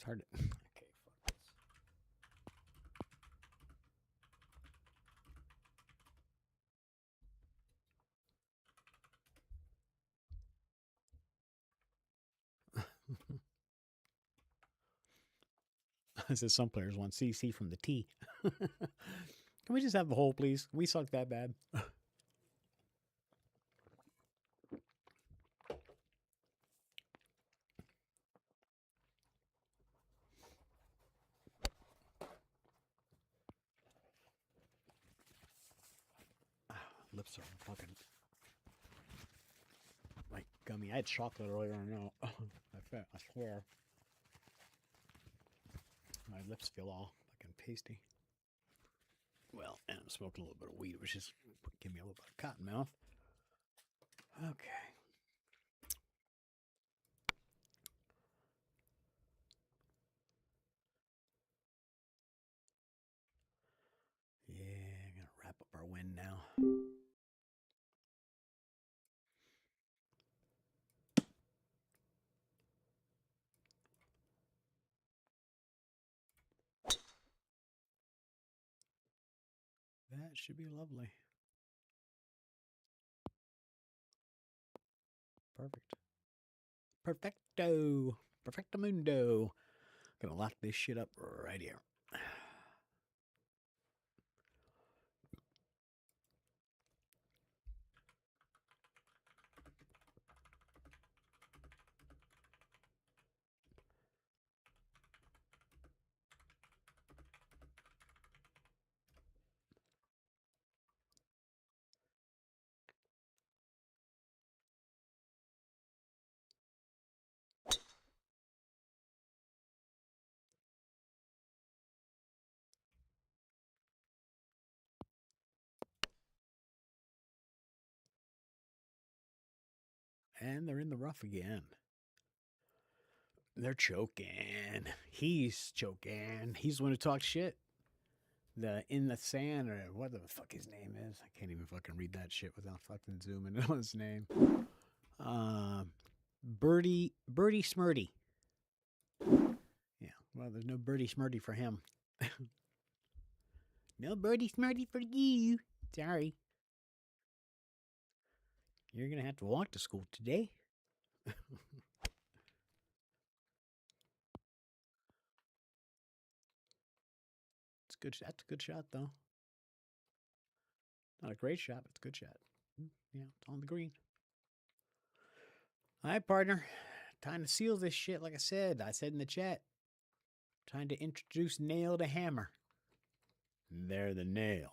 It's hard to. Okay, fuck this. It says some players want CC from the T. Can we just have the hole, please? We suck that bad. Lips are fucking like gummy. I had chocolate earlier. I know. I swear. My lips feel all fucking pasty. Well, and I'm smoking a little bit of weed, which is giving me a little bit of cotton mouth. Okay. Yeah, I'm gonna wrap up our win now. That should be lovely. Perfect. Perfecto. Perfectamundo. Gonna lock this shit up right here. And they're in the rough again. They're choking. He's choking. He's the one who talks shit. The in the sand or what the fuck his name is. I can't even fucking read that shit without fucking zooming in on his name. Birdie Smirty. Yeah. Well, there's no Birdie Smirty for him. No Birdie Smirty for you. Sorry. You're gonna have to walk to school today. It's good. That's a good shot, though. Not a great shot, but it's a good shot. Yeah, it's on the green. All right, partner. Time to seal this shit. Like I said in the chat. Time to introduce nail to hammer. They're the nail.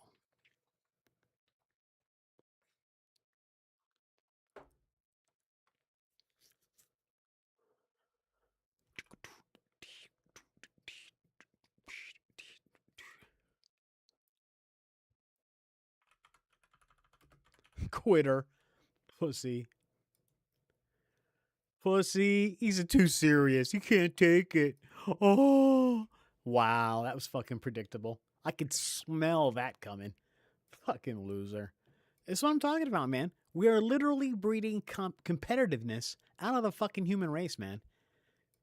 Quitter. Pussy. Pussy. He's too serious. He can't take it. Oh. Wow. That was fucking predictable. I could smell that coming. Fucking loser. That's what I'm talking about, man. We are literally breeding competitiveness out of the fucking human race, man.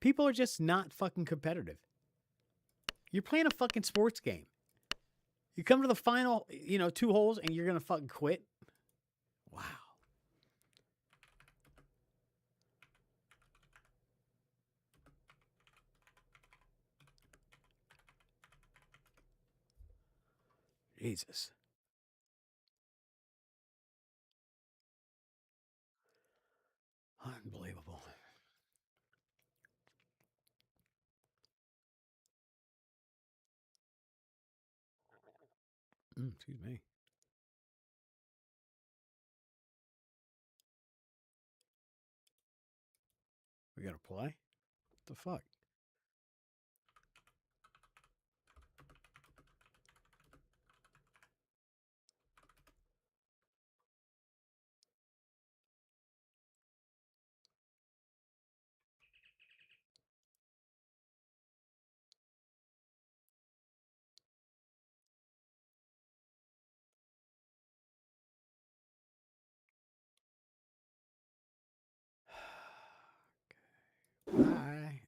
People are just not fucking competitive. You're playing a fucking sports game. You come to the final, 2 holes and you're going to fucking quit. Wow. Jesus. Unbelievable. Excuse me. We got to play? What the fuck? Bye.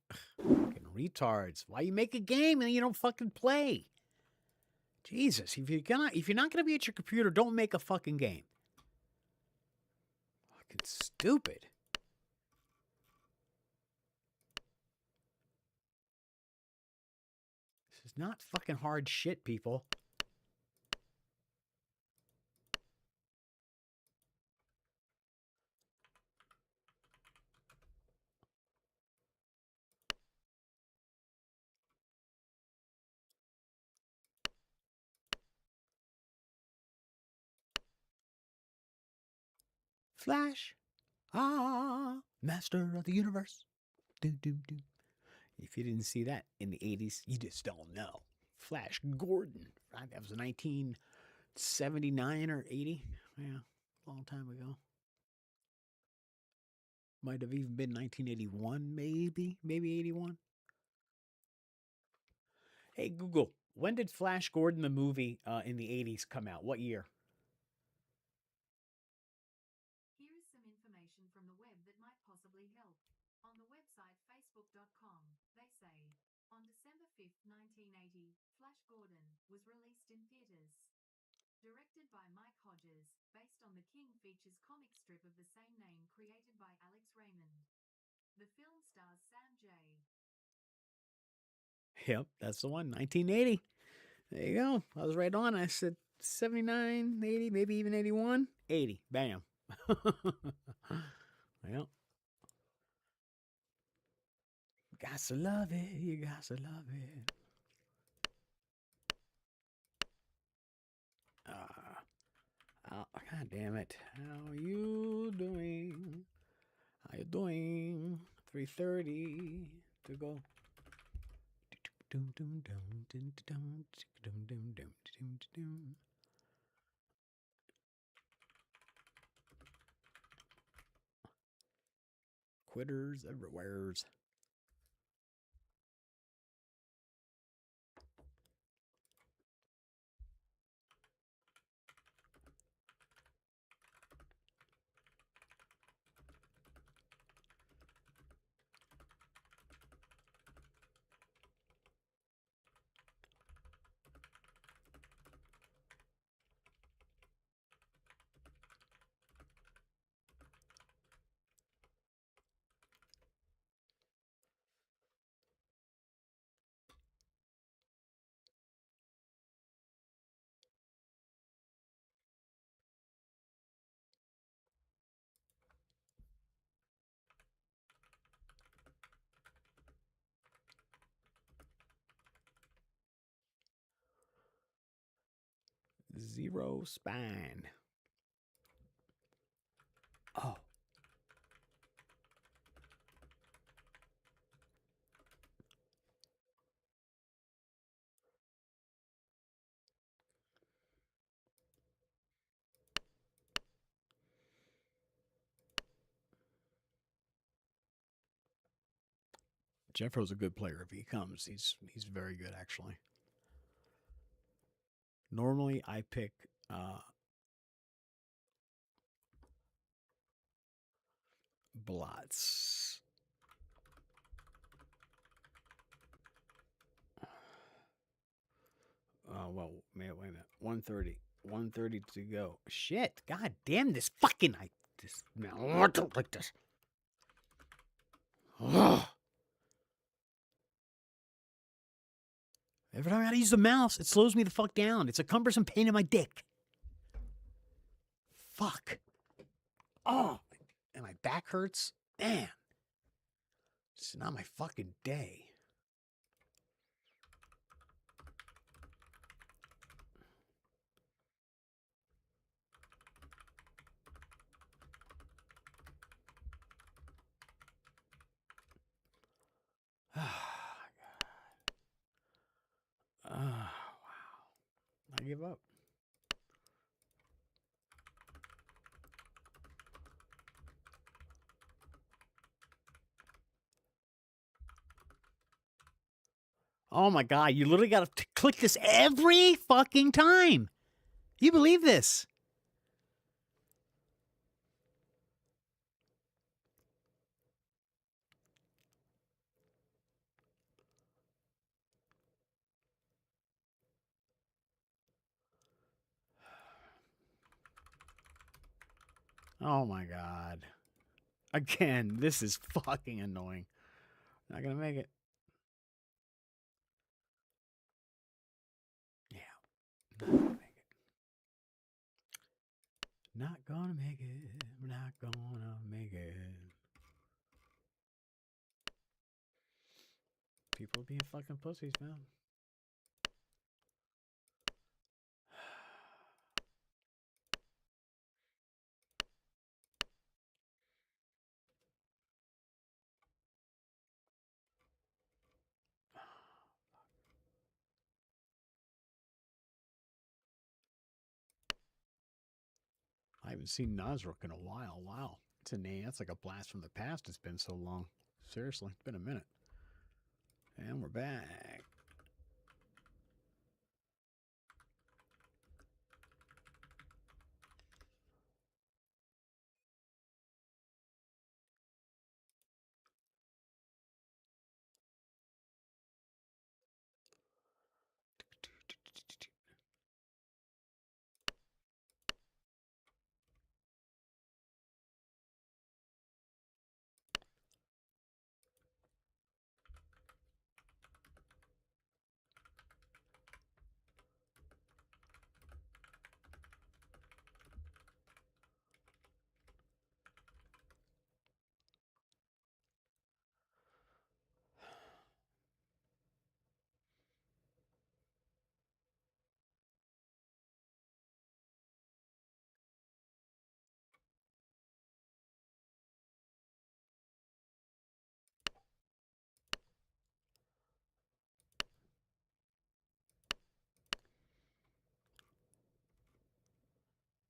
Retards. Why you make a game and you don't fucking play? Jesus, if you're not gonna be at your computer, don't make a fucking game. Fucking stupid. This is not fucking hard shit, people. Flash. Master of the universe. Do, do, do. If you didn't see that in the 80s, you just don't know. Flash Gordon. Right? That was 1979 or 80. Yeah, a long time ago. Might have even been 1981, maybe. Maybe 81. Hey, Google, when did Flash Gordon, the movie in the 80s, come out? What year? Here is some information from the web that might possibly help. On the website facebook.com, they say, on December 5th, 1980, Flash Gordon was released in theaters. Directed by Mike Hodges, based on the King Features comic strip of the same name created by Alex Raymond. The film stars Sam J. Yep, that's the one. 1980. There you go. I was right on. I said 79, 80, maybe even 81. 80. Bam. Well, got to love it. You got to love it. God damn it. How you doing? How you doing? 3:30 to go. Quitters everywheres. Zero spine. Oh. Jeffro's a good player if he comes. He's very good actually. Normally I pick Blotz. Well, wait a minute. 1:30. 1:30 to go. Shit. God damn this fucking I don't like this. Ugh. Every time I gotta use the mouse, it slows me the fuck down. It's a cumbersome pain in my dick. Fuck. Oh, and my back hurts. Man, it's not my fucking day. Wow. I give up. Oh my God, you literally got to click this every fucking time. You believe this? Oh my god. Again, this is fucking annoying. Not gonna make it. Yeah. Not gonna make it. Not gonna make it. We're not gonna make it. People being fucking pussies, man. I haven't seen Nasruk in a while. Wow. It's a name. That's like a blast from the past. It's been so long. Seriously, it's been a minute. And we're back.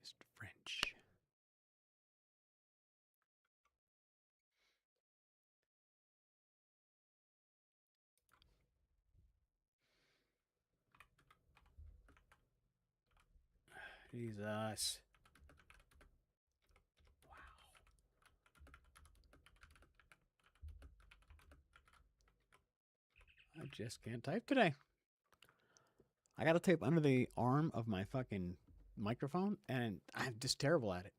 Mr. French. Jesus. I just can't type today. I gotta type under the arm of my fucking microphone, and I'm just terrible at it.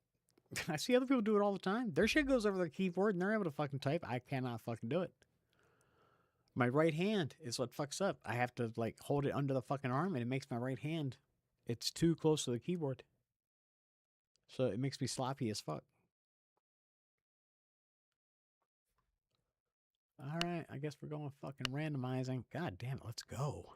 I see other people do it all the time. Their shit goes over their keyboard, and they're able to fucking type. I cannot fucking do it. My right hand is what fucks up. I have to like hold it under the fucking arm, and it makes my right hand. It's too close to the keyboard, so it makes me sloppy as fuck. All right, I guess we're going fucking randomizing. God damn it, let's go.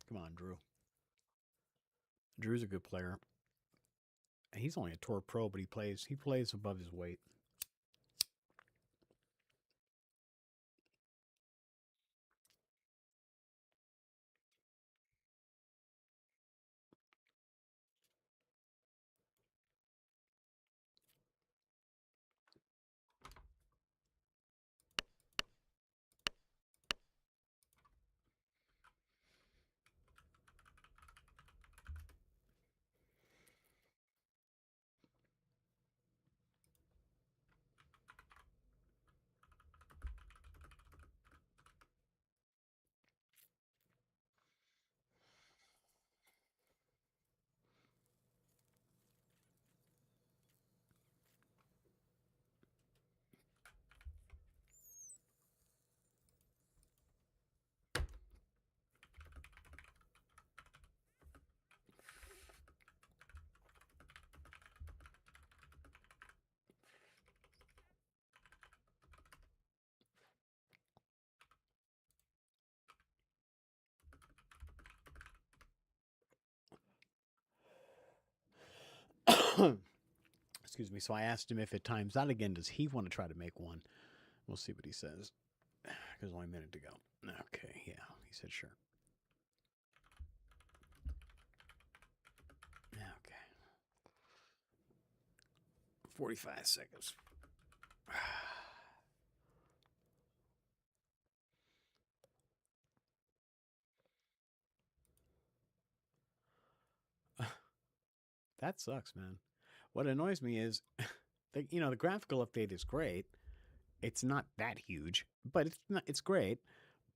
Come on, Drew. Drew's a good player. He's only a tour pro, but he plays above his weight. Excuse me. So I asked him if it times out again, does he want to try to make one? We'll see what he says. There's only a minute to go. Okay, yeah. He said sure. Okay. 45 seconds. That sucks, man. What annoys me is The graphical update is great. It's not that huge, but it's great.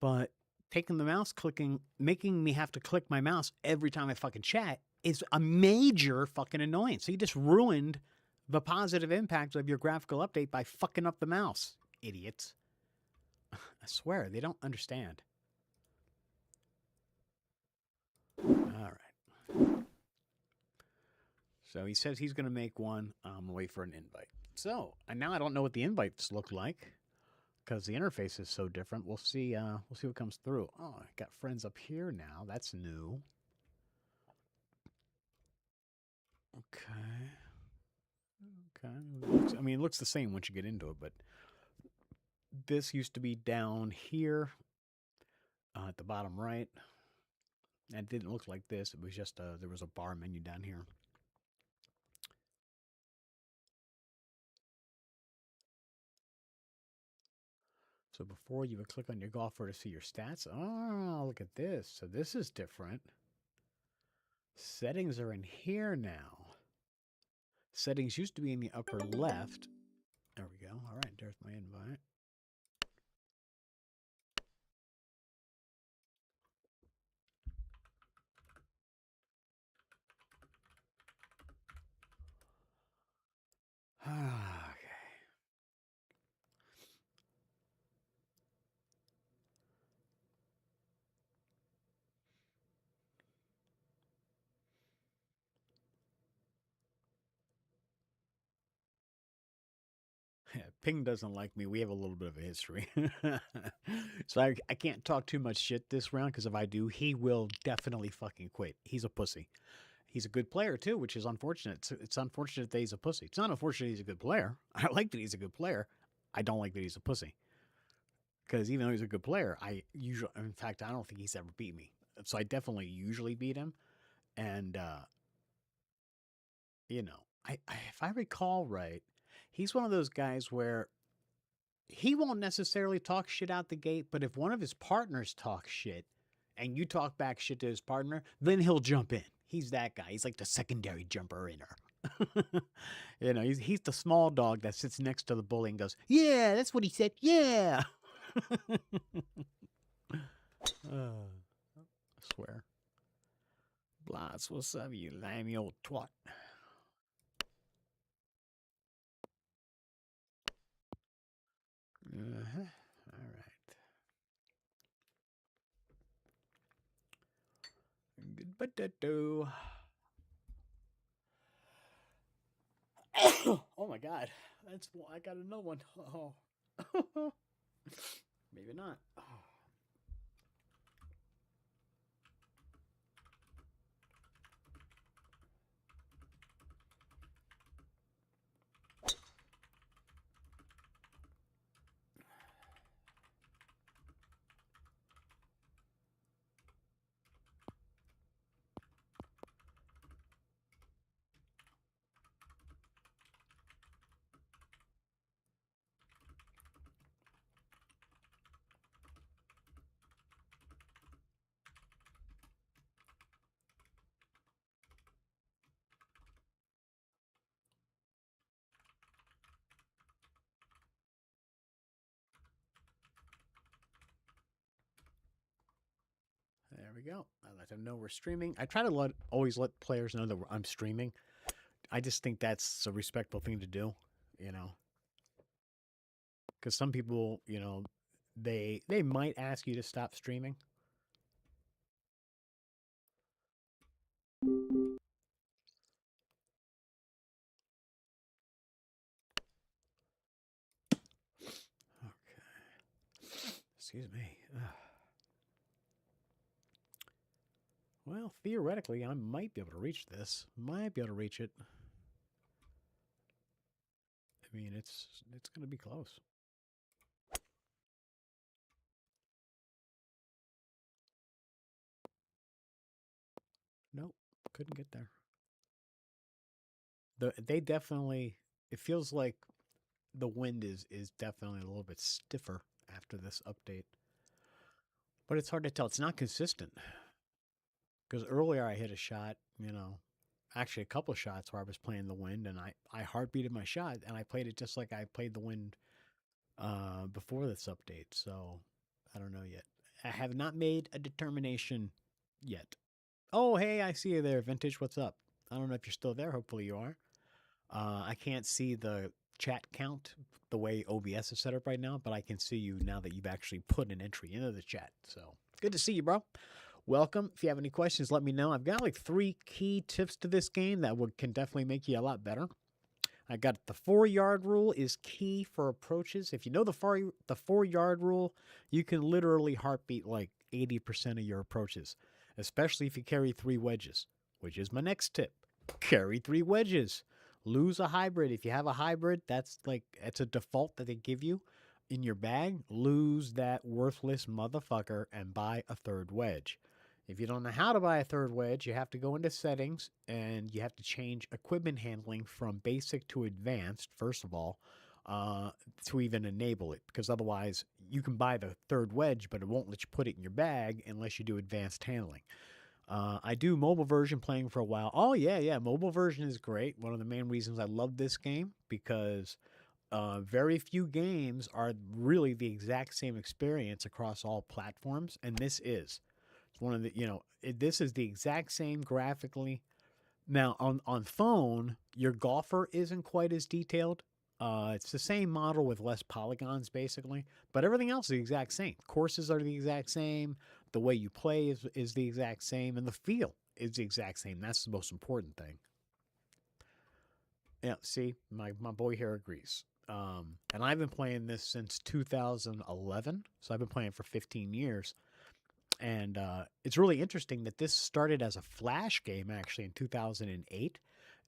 But taking the mouse clicking, making me have to click my mouse every time I fucking chat is a major fucking annoyance. So you just ruined the positive impact of your graphical update by fucking up the mouse, idiots. I swear, they don't understand. All right. So he says he's going to make one. I'm going to wait for an invite. So, and now I don't know what the invites look like because the interface is so different. We'll see. We'll see what comes through. Oh, I got friends up here now. That's new. Okay. Okay. It looks the same once you get into it, but this used to be down here at the bottom right. And it didn't look like this. It was just there was a bar menu down here. So before you would click on your golfer to see your stats. Oh, look at this. So this is different. Settings are in here now. Settings used to be in the upper left. There we go. All right, there's my invite. Okay. Ping doesn't like me. We have a little bit of a history. So I can't talk too much shit this round because if I do, he will definitely fucking quit. He's a pussy. He's a good player too, which is unfortunate. It's unfortunate that he's a pussy. It's not unfortunate he's a good player. I like that he's a good player. I don't like that he's a pussy. Because even though he's a good player, in fact, I don't think he's ever beat me. So I definitely usually beat him. And, if I recall right, he's one of those guys where he won't necessarily talk shit out the gate, but if one of his partners talks shit and you talk back shit to his partner, then he'll jump in. He's that guy. He's like the secondary jumper inner. He's the small dog that sits next to the bully and goes, "Yeah, that's what he said. Yeah." I swear. Blas, what's up, you limey old twat? Uh-huh. All right. Good potato. Oh my god. I got another one. Oh. Maybe not. Oh. There we go. I let them know we're streaming. I try to always let players know that I'm streaming. I just think that's a respectful thing to do, you know. Because some people, they might ask you to stop streaming. Okay. Excuse me. Ugh. Well, theoretically, I might be able to reach this. Might be able to reach it. I mean, it's going to be close. Nope, couldn't get there. They definitely. It feels like the wind is definitely a little bit stiffer after this update, but it's hard to tell. It's not consistent because earlier I hit a shot, actually a couple of shots where I was playing the wind, and I heartbeated my shot, and I played it just like I played the wind before this update. So I don't know yet. I have not made a determination yet. Oh, hey, I see you there, Vintage. What's up? I don't know if you're still there. Hopefully you are. I can't see the chat count the way OBS is set up right now, but I can see you now that you've actually put an entry into the chat. So good to see you, bro. Welcome. If you have any questions, let me know. I've got like 3 key tips to this game that can definitely make you a lot better. I got the 4-yard rule is key for approaches. If you know the 4-yard rule, you can literally heartbeat like 80% of your approaches, especially if you carry 3 wedges, which is my next tip. Carry 3 wedges. Lose a hybrid. If you have a hybrid, that's a default that they give you in your bag. Lose that worthless motherfucker and buy a 3rd wedge. If you don't know how to buy a 3rd wedge, you have to go into settings and you have to change equipment handling from basic to advanced, first of all, to even enable it. Because otherwise, you can buy the 3rd wedge, but it won't let you put it in your bag unless you do advanced handling. I do mobile version playing for a while. Oh, yeah. Mobile version is great. One of the main reasons I love this game because very few games are really the exact same experience across all platforms, and this is. It's one of the, this is the exact same graphically. Now, on phone, your golfer isn't quite as detailed. It's the same model with less polygons, basically, but everything else is the exact same. Courses are the exact same. The way you play is the exact same, and the feel is the exact same. That's the most important thing. Yeah, see, my boy here agrees. And I've been playing this since 2011, so I've been playing for 15 years. And it's really interesting that this started as a Flash game actually in 2008.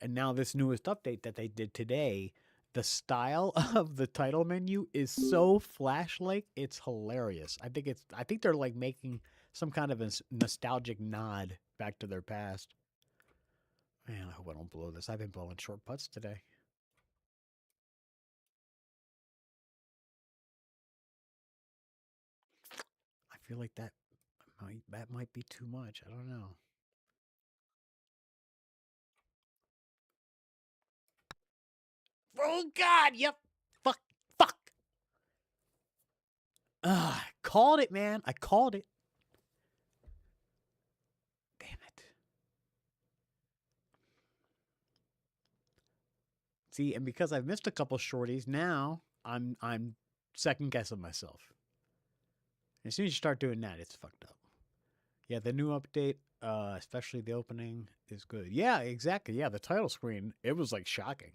And now this newest update that they did today, the style of the title menu is so Flash-like, it's hilarious. I think they're like making some kind of a nostalgic nod back to their past. Man, I hope I don't blow this. I've been blowing short putts today. I feel like that might be too much. I don't know. Oh God! Yep. Fuck. Fuck. I called it, man. I called it. Damn it. See, and because I've missed a couple shorties, now I'm second guessing myself. As soon as you start doing that, it's fucked up. Yeah, the new update, especially the opening, is good. Yeah, exactly. Yeah, the title screen, it was like shocking.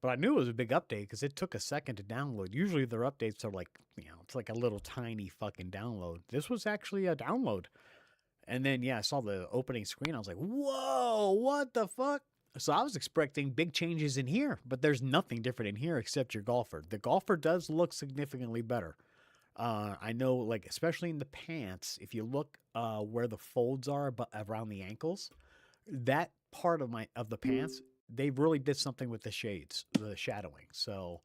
But I knew it was a big update because it took a second to download. Usually their updates are like, it's like a little tiny fucking download. This was actually a download. And then, yeah, I saw the opening screen. I was like, whoa, what the fuck? So I was expecting big changes in here, but there's nothing different in here except your golfer. The golfer does look significantly better. I know, like, especially in the pants, if you look where the folds are but around the ankles, that part of the pants, they really did something with the shades, the shadowing. So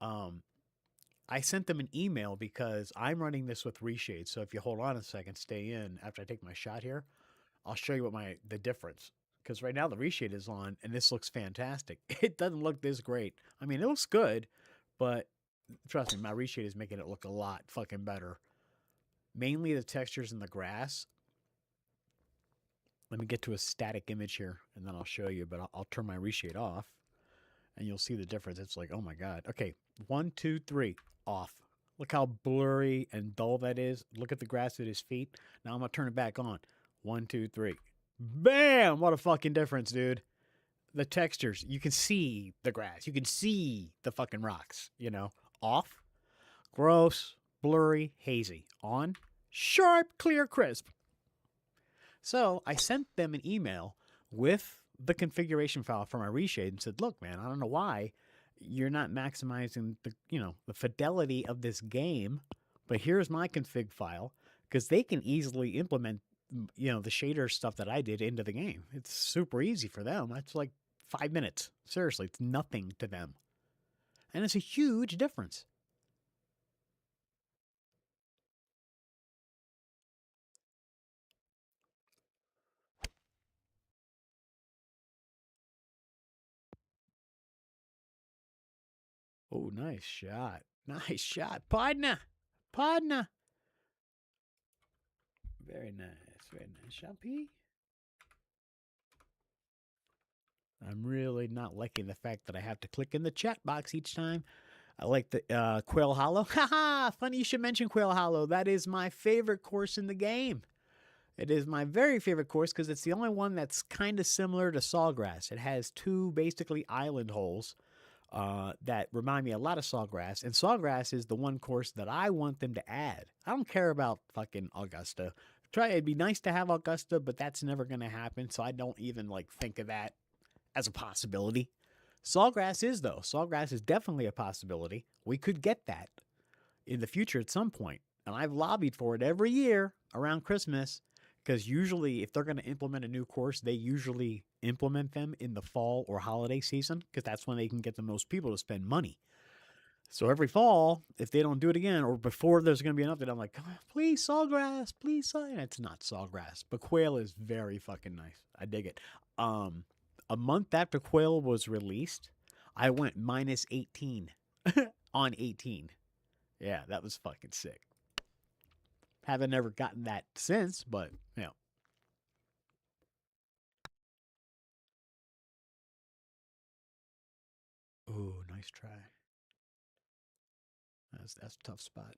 I sent them an email because I'm running this with reshades. So if you hold on a second, stay in after I take my shot here, I'll show you what the difference. Because right now the reshade is on and this looks fantastic. It doesn't look this great. I mean, it looks good, but trust me, my reshade is making it look a lot fucking better. Mainly the textures in the grass. Let me get to a static image here and then I'll show you, but I'll turn my reshade off and you'll see the difference. It's like, oh my God. Okay, 1, 2, 3, off. Look how blurry and dull that is. Look at the grass at his feet. Now I'm gonna turn it back on. 1, 2, 3. Bam! What a fucking difference, dude. The textures. You can see the grass. You can see the fucking rocks, Off. Gross, blurry, hazy. On. Sharp, clear, crisp. So I sent them an email with the configuration file for my reshade and said, look, man, I don't know why you're not maximizing the fidelity of this game, but here's my config file because they can easily implement the shader stuff that I did into the game. It's super easy for them. It's like 5 minutes. Seriously, it's nothing to them. And it's a huge difference. Oh, nice shot. Nice shot. Partner. Partner. Very nice. Very nice shot, P. I'm really not liking the fact that I have to click in the chat box each time. I like the Quail Hollow. Haha! Funny you should mention Quail Hollow. That is my favorite course in the game. It is my very favorite course because it's the only one that's kind of similar to Sawgrass. It has two basically island holes that remind me a lot of Sawgrass. And Sawgrass is the one course that I want them to add. I don't care about fucking Augusta. It'd be nice to have Augusta, but that's never going to happen. So I don't even like think of that as a possibility. Sawgrass is, though. Sawgrass is definitely a possibility. We could get that in the future at some point. And I've lobbied for it every year around Christmas because usually if they're going to implement a new course, they usually implement them in the fall or holiday season because that's when they can get the most people to spend money. So every fall, if they don't do it again or before there's going to be an update, I'm like, oh, please, Sawgrass, please. And it's not Sawgrass, but Quail is very fucking nice. I dig it. A month after Quail was released, I went minus 18 on 18. Yeah, that was fucking sick. Haven't ever gotten that since, but yeah. Ooh, nice try. That's a tough spot.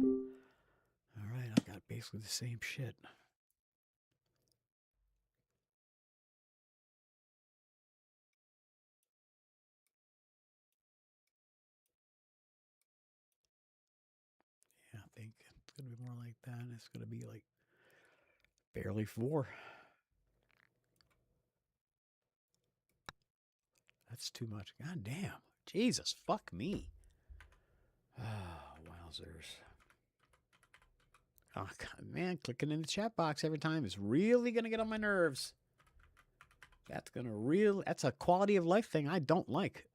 All right, I got basically the same shit. Yeah, I think it's gonna be more like that. It's gonna be like barely 4. That's too much. God damn. Jesus, fuck me. Oh, wowzers. Oh, God, man, clicking in the chat box every time is really going to get on my nerves. That's a quality of life thing I don't like.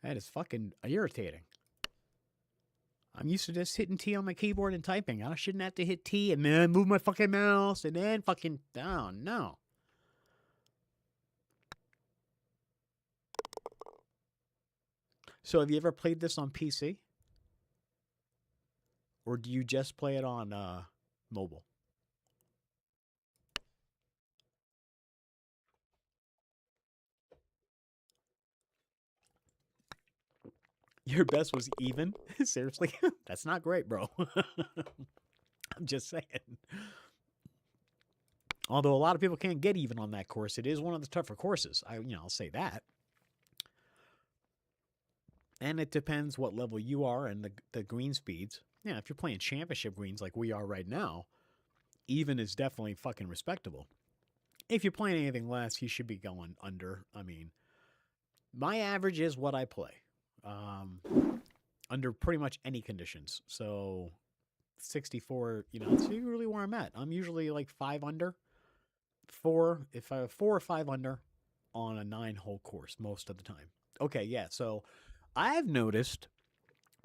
That is fucking irritating. I'm used to just hitting T on my keyboard and typing. I shouldn't have to hit T and then move my fucking mouse and then fucking, oh, no. So have you ever played this on PC? Or do you just play it on mobile? Your best was even? Seriously? That's not great, bro. I'm just saying. Although a lot of people can't get even on that course, it is one of the tougher courses. I'll say that. And it depends what level you are and the green speeds. Yeah, if you're playing championship greens like we are right now, even is definitely fucking respectable. If you're playing anything less, you should be going under. I mean, my average is what I play. Under pretty much any conditions. So 64, that's really where I'm at. I'm usually like 5 under. 4, if I have 4 or 5 under on a 9-hole course most of the time. Okay, yeah. So I've noticed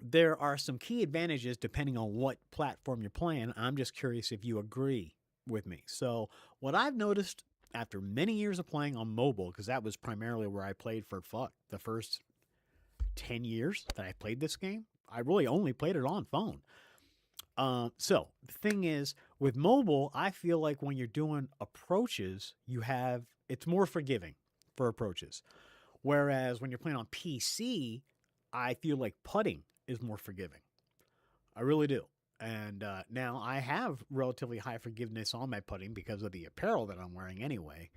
there are some key advantages depending on what platform you're playing. I'm just curious if you agree with me. So what I've noticed after many years of playing on mobile, because that was primarily where I played for the first 10 years that I played this game. I really only played it on phone. So the thing is, with mobile, I feel like when you're doing approaches, it's more forgiving for approaches. Whereas when you're playing on PC, I feel like putting is more forgiving. I really do. And now I have relatively high forgiveness on my putting because of the apparel that I'm wearing anyway.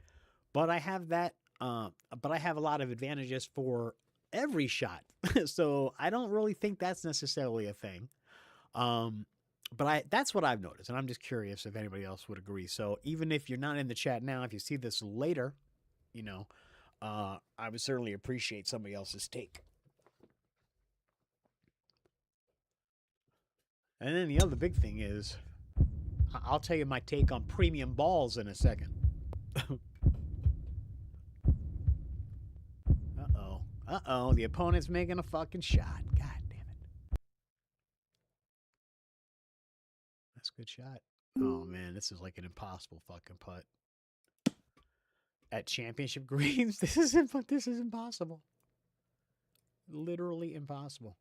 But I have that. But I have a lot of advantages for every shot. So I don't really think that's necessarily a thing. But that's what I've noticed, and I'm just curious if anybody else would agree. So even if you're not in the chat now, if you see this later, I would certainly appreciate somebody else's take. And then the other big thing is, I'll tell you my take on premium balls in a second. Uh-oh, the opponent's making a fucking shot. God damn it. That's a good shot. Oh, man, this is like an impossible fucking putt. At championship greens, this is impossible. Literally impossible.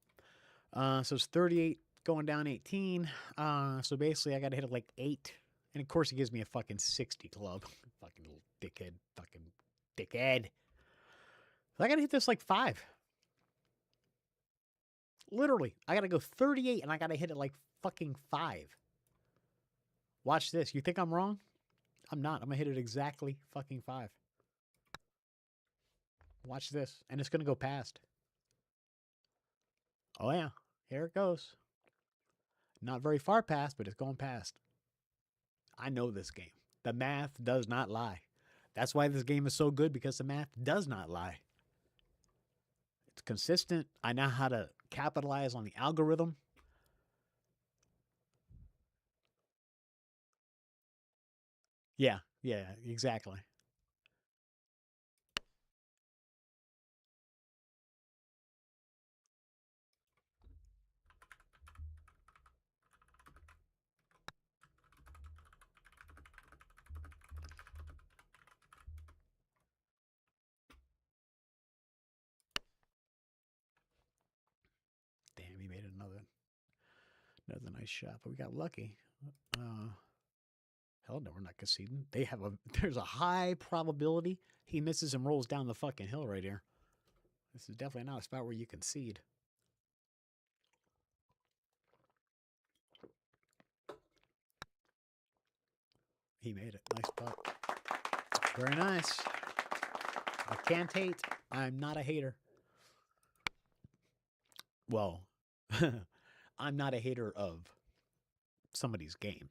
So it's 38 going down 18. So basically, I got to hit it like 8. And of course, he gives me a fucking 60 club. Fucking little dickhead. Fucking dickhead. So I got to hit this like 5. Literally, I got to go 38 and I got to hit it like fucking 5. Watch this. You think I'm wrong? I'm not. I'm going to hit it exactly fucking 5. Watch this. And it's going to go past. Oh, yeah. Here it goes. Not very far past, but it's going past. I know this game. The math does not lie. That's why this game is so good, because the math does not lie. It's consistent. I know how to capitalize on the algorithm. Yeah, exactly. Damn, he made another nice shot, but we got lucky. Hell no, we're not conceding. There's a high probability he misses and rolls down the fucking hill right here. This is definitely not a spot where you concede. He made it. Nice putt. Very nice. I can't hate. I'm not a hater. Well, I'm not a hater of somebody's game.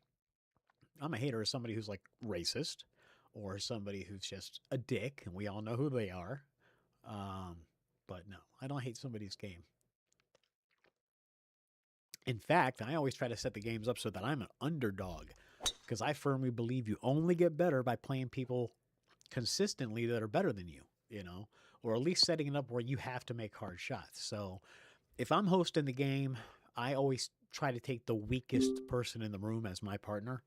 I'm a hater of somebody who's like racist or somebody who's just a dick, and we all know who they are. But no, I don't hate somebody's game. In fact, I always try to set the games up so that I'm an underdog, because I firmly believe you only get better by playing people consistently that are better than you know, or at least setting it up where you have to make hard shots. So if I'm hosting the game, I always try to take the weakest person in the room as my partner.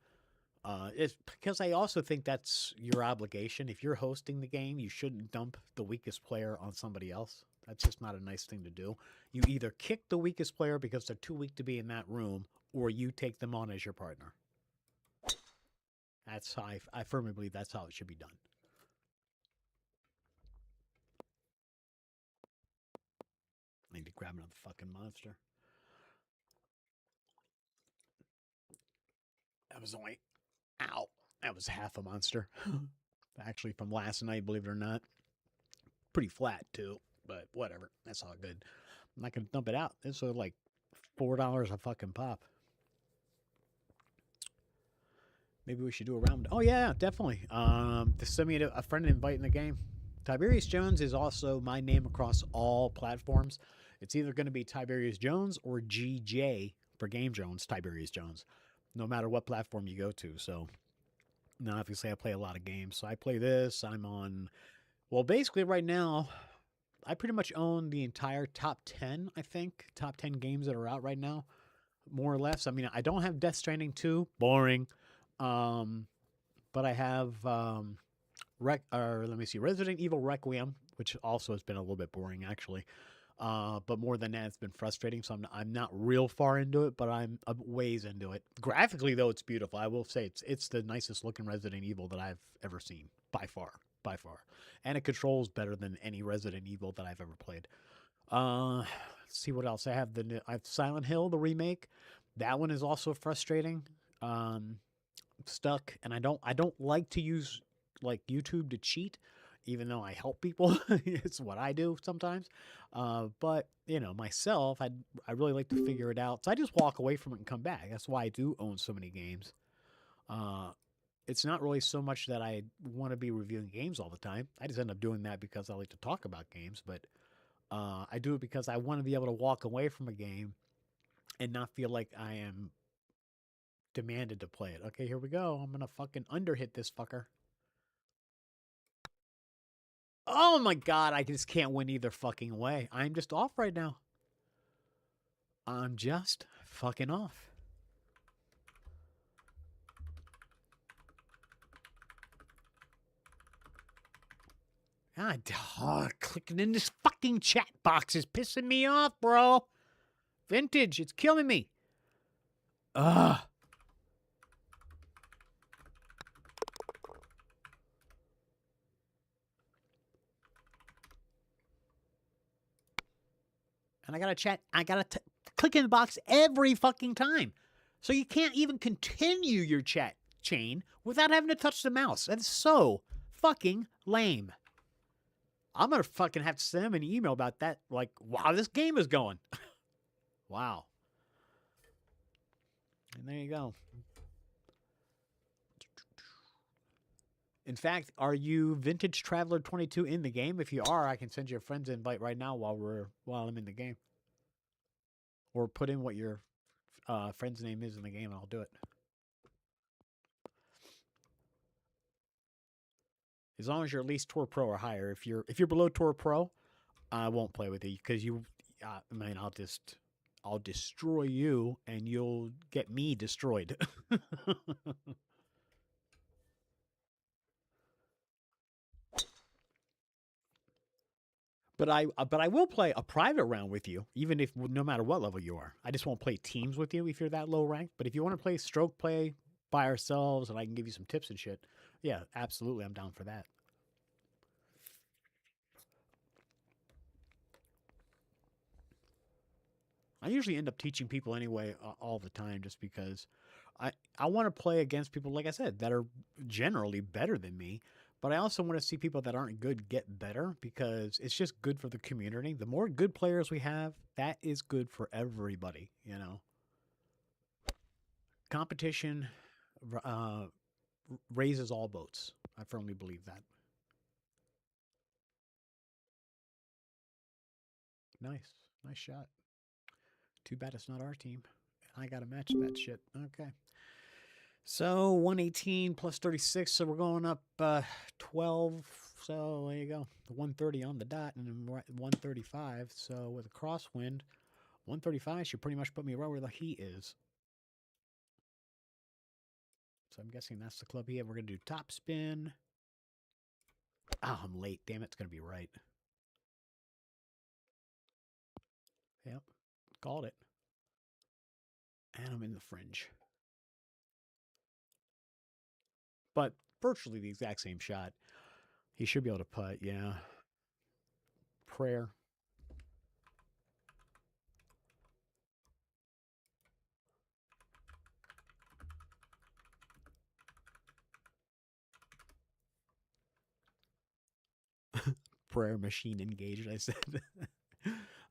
It's because I also think that's your obligation. If you're hosting the game, you shouldn't dump the weakest player on somebody else. That's just not a nice thing to do. You either kick the weakest player because they're too weak to be in that room, or you take them on as your partner. That's how I firmly believe that's how it should be done. I need to grab another fucking monster. That was only, ow, that was half a monster. Actually, from last night, believe it or not. Pretty flat, too, but whatever. That's all good. I'm not going to dump it out. This was like $4 a fucking pop. Maybe we should do a round. Oh, yeah, definitely. Just send me a friend invite in the game. Tiberius Jones is also my name across all platforms. It's either going to be Tiberius Jones or GJ for Game Jones, Tiberius Jones, no matter what platform you go to. So, now obviously, I play a lot of games. So, I play this. I'm on, well, basically, right now, I pretty much own the entire top 10, I think, top 10 games that are out right now, more or less. I mean, I don't have Death Stranding 2, boring. But I have let me see, Resident Evil Requiem, which also has been a little bit boring actually. But more than that, it's been frustrating. So I'm not real far into it, but I'm a ways into it. Graphically, though, it's beautiful. I will say it's the nicest looking Resident Evil that I've ever seen by far, and it controls better than any Resident Evil that I've ever played. Let's see what else I have. I have Silent Hill, the remake. That one is also frustrating. Stuck, and I don't like to use like YouTube to cheat, even though I help people. It's what I do sometimes. But you know, myself, I really like to figure it out. So I just walk away from it and come back. That's why I do own so many games. Uh, it's not really so much that I want to be reviewing games all the time. I just end up doing that because I like to talk about games. But I do it because I want to be able to walk away from a game and not feel like I am demanded to play it. Okay, here we go. I'm gonna fucking underhit this fucker. Oh my god, I just can't win either fucking way. I'm just off right now. I'm just fucking off. God, clicking in this fucking chat box is pissing me off, bro. Vintage, it's killing me. Ugh. And I gotta chat. I gotta click in the box every fucking time. So you can't even continue your chat chain without having to touch the mouse. That's so fucking lame. I'm gonna fucking have to send them an email about that. Like, wow, this game is going. Wow. And there you go. In fact, are you Vintage Traveler 22 in the game? If you are, I can send you a friend's invite right now while I'm in the game. Or put in what your friend's name is in the game, and I'll do it. As long as you're at least Tour Pro or higher. If you're below Tour Pro, I won't play with you because I'll destroy you and you'll get me destroyed. But I will play a private round with you, even if no matter what level you are. I just won't play teams with you if you're that low ranked. But if you want to play stroke play by ourselves and I can give you some tips and shit, yeah, absolutely, I'm down for that. I usually end up teaching people anyway all the time, just because I want to play against people, like I said, that are generally better than me. But I also want to see people that aren't good get better because it's just good for the community. The more good players we have, that is good for everybody, you know. Competition raises all boats. I firmly believe that. Nice. Nice shot. Too bad it's not our team. I got to match that shit. Okay. So 118 plus 36. So we're going up 12. So there you go. The 130 on the dot and then 135. So with a crosswind, 135 should pretty much put me right where the heat is. So I'm guessing that's the club here. We're going to do top spin. Oh, I'm late. Damn it. It's going to be right. Yep. Called it. And I'm in the fringe. But virtually the exact same shot. He should be able to putt, yeah. Prayer. Prayer machine engaged, I said.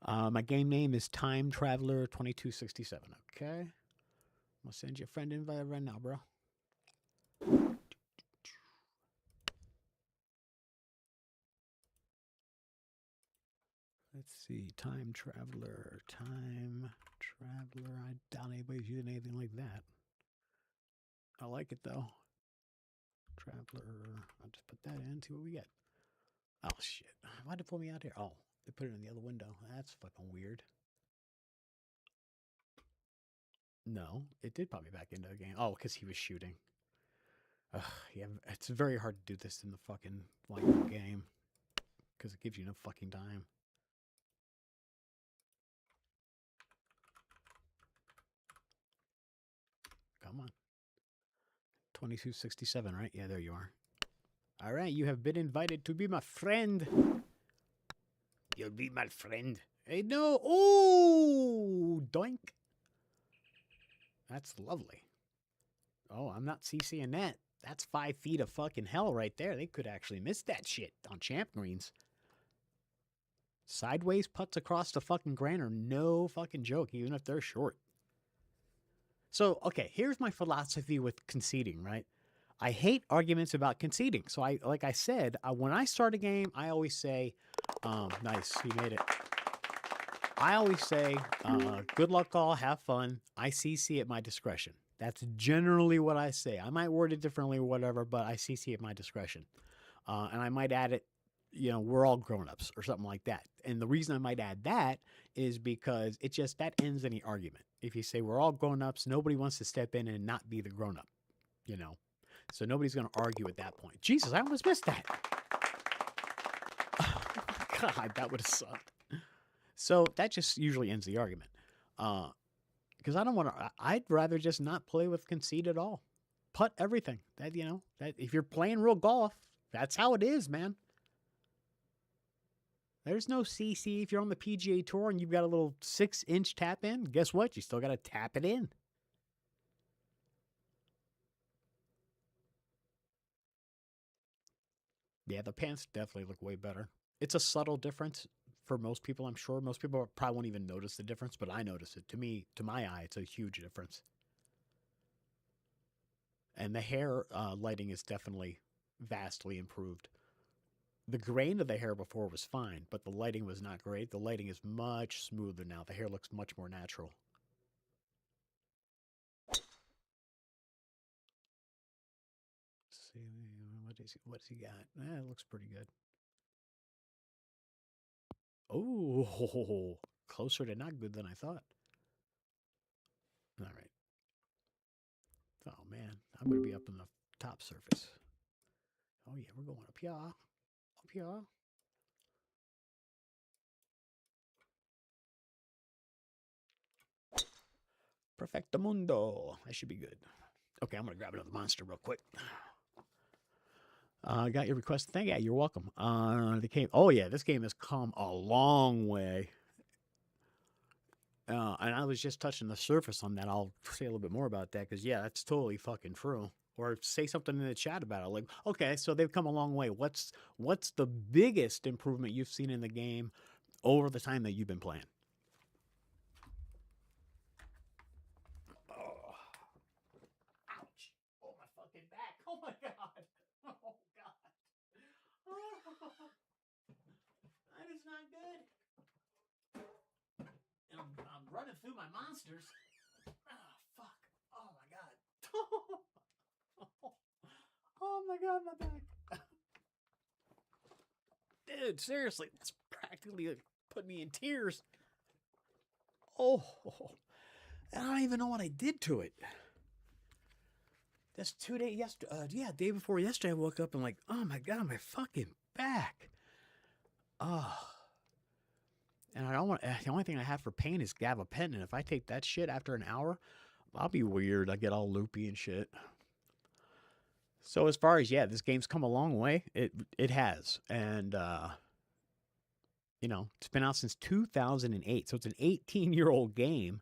My game name is Time Traveler 2267. Okay. I'm going to send you a friend invite right now, bro. Let's see. Time Traveler. Time Traveler. I doubt anybody's using anything like that. I like it, though. Traveler. I'll just put that in, see what we get. Oh, shit. Why'd it pull me out here? Oh, they put it in the other window. That's fucking weird. No, it did pop me back into the game. Oh, because he was shooting. Ugh, yeah, it's very hard to do this in the fucking line game because it gives you no fucking time. Come on. 2267, right? Yeah, there you are. All right, you have been invited to be my friend. You'll be my friend. Hey, no. Oh, doink. That's lovely. Oh, I'm not CCing that. That's 5 feet of fucking hell right there. They could actually miss that shit on champ greens. Sideways putts across the fucking green are no fucking joke, even if they're short. So, okay, here's my philosophy with conceding, right? I hate arguments about conceding. So, like I said, when I start a game, I always say, nice, he made it. I always say, good luck all, have fun. I CC at my discretion. That's generally what I say. I might word it differently or whatever, but I CC at my discretion. And I might add it, we're all grown-ups or something like that. And the reason I might add that is because that ends any argument. If you say we're all grown-ups, nobody wants to step in and not be the grown-up, So nobody's going to argue at that point. Jesus, I almost missed that. That would have sucked. So that just usually ends the argument. Because I don't want to. I'd rather just not play with conceit at all. Putt everything. That if you're playing real golf, that's how it is, man. There's no CC if you're on the PGA Tour and you've got a little 6-inch tap in. Guess what? You still got to tap it in. Yeah, the pants definitely look way better. It's a subtle difference for most people, I'm sure. Most people probably won't even notice the difference, but I notice it. To me, to my eye, it's a huge difference. And the hair lighting is definitely vastly improved. The grain of the hair before was fine, but the lighting was not great. The lighting is much smoother now. The hair looks much more natural. Let's see, what's he got? It looks pretty good. Oh, closer to not good than I thought. All right. Oh man, I'm gonna be up in the top surface. Oh yeah, we're going up here. Up here. Perfectamundo. That should be good. Okay, I'm gonna grab another monster real quick. Got your request. Thank you. Yeah, you're welcome. The game. Oh yeah, this game has come a long way. And I was just touching the surface on that. I'll say a little bit more about that because yeah, that's totally fucking true. Or say something in the chat about it. Like, okay, so they've come a long way. What's the biggest improvement you've seen in the game over the time that you've been playing? Oh, ouch! Oh my fucking back! Oh my god! Oh god! Oh, that is not good. And I'm running through my monsters. Oh fuck! Oh my god! Oh my god, my back! Dude, seriously, that's practically put me in tears. Oh, I don't even know what I did to it. That's 2 days yesterday. Yeah, day before yesterday, I woke up and like, oh my god, my fucking back. Oh, and I don't want. The only thing I have for pain is gabapentin, and if I take that shit after an hour, I'll be weird. I get all loopy and shit. So as far as yeah, this game's come a long way. It has, and it's been out since 2008, so it's an 18-year-old game,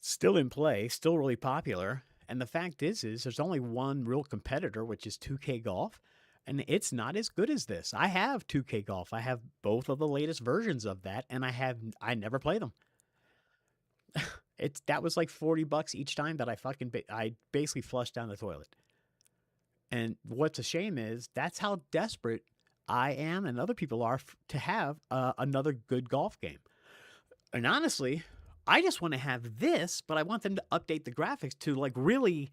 still in play, still really popular. And the fact is there's only one real competitor, which is 2K Golf, and it's not as good as this. I have 2K Golf. I have both of the latest versions of that, and I never play them. That was like $40 each time that I basically flushed down the toilet. And what's a shame is that's how desperate I am and other people are to have another good golf game. And honestly, I just want to have this, but I want them to update the graphics to like really,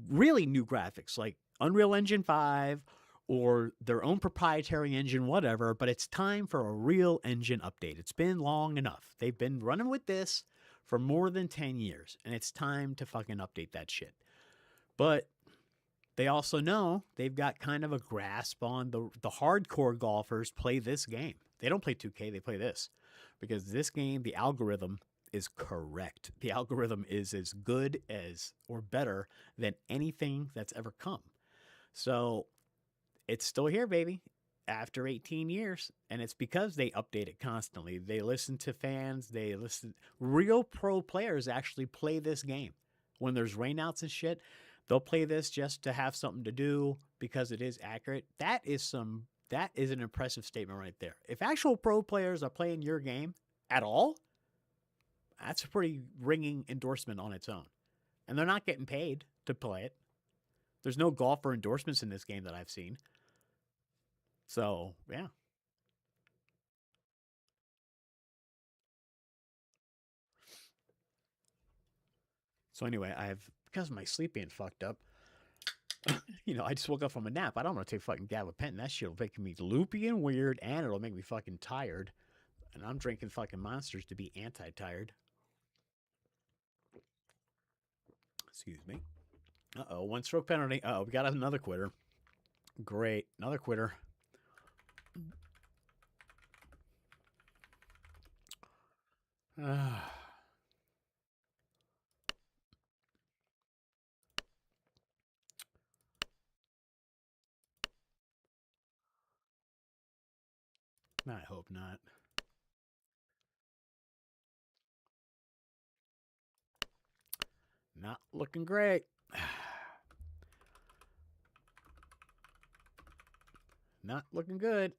really new graphics, like Unreal Engine 5 or their own proprietary engine, whatever. But it's time for a real engine update. It's been long enough. They've been running with this for more than 10 years, and it's time to fucking update that shit. But they also know they've got kind of a grasp on the hardcore golfers play this game. They don't play 2K, they play this. Because this game, the algorithm is correct. The algorithm is as good as or better than anything that's ever come. So it's still here, baby, after 18 years. And it's because they update it constantly. They listen to fans. Real pro players actually play this game. When there's rainouts and shit, they'll play this just to have something to do because it is accurate. That is an impressive statement right there. If actual pro players are playing your game at all, that's a pretty ringing endorsement on its own. And they're not getting paid to play it. There's no golfer endorsements in this game that I've seen. So, yeah. So anyway, because of my sleep being fucked up, I just woke up from a nap. I don't want to take fucking gabapentin. That shit'll make me loopy and weird, and it'll make me fucking tired. And I'm drinking fucking monsters to be anti-tired. Excuse me. Uh-oh, 1-stroke penalty. Uh-oh, we got another quitter. Great, another quitter. I hope not. Not looking great. Not looking good.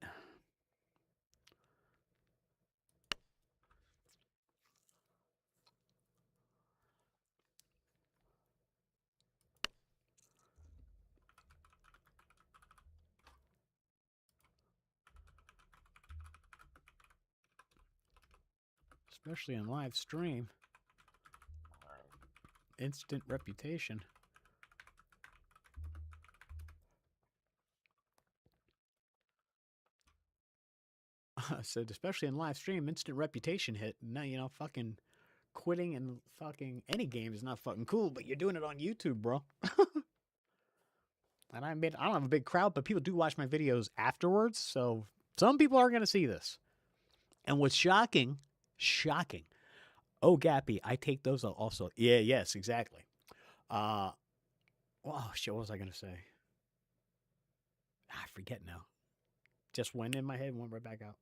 Especially on live stream. Instant reputation. I said, especially in live stream, instant reputation hit. Now, you know, fucking quitting and fucking any game is not fucking cool, but you're doing it on YouTube, bro. And I don't have a big crowd, but people do watch my videos afterwards. So some people are going to see this. And what's shocking, oh, Gappy, I take those also. Yeah, yes, exactly. Oh, shit, what was I going to say? I forget now. Just went in my head and went right back out.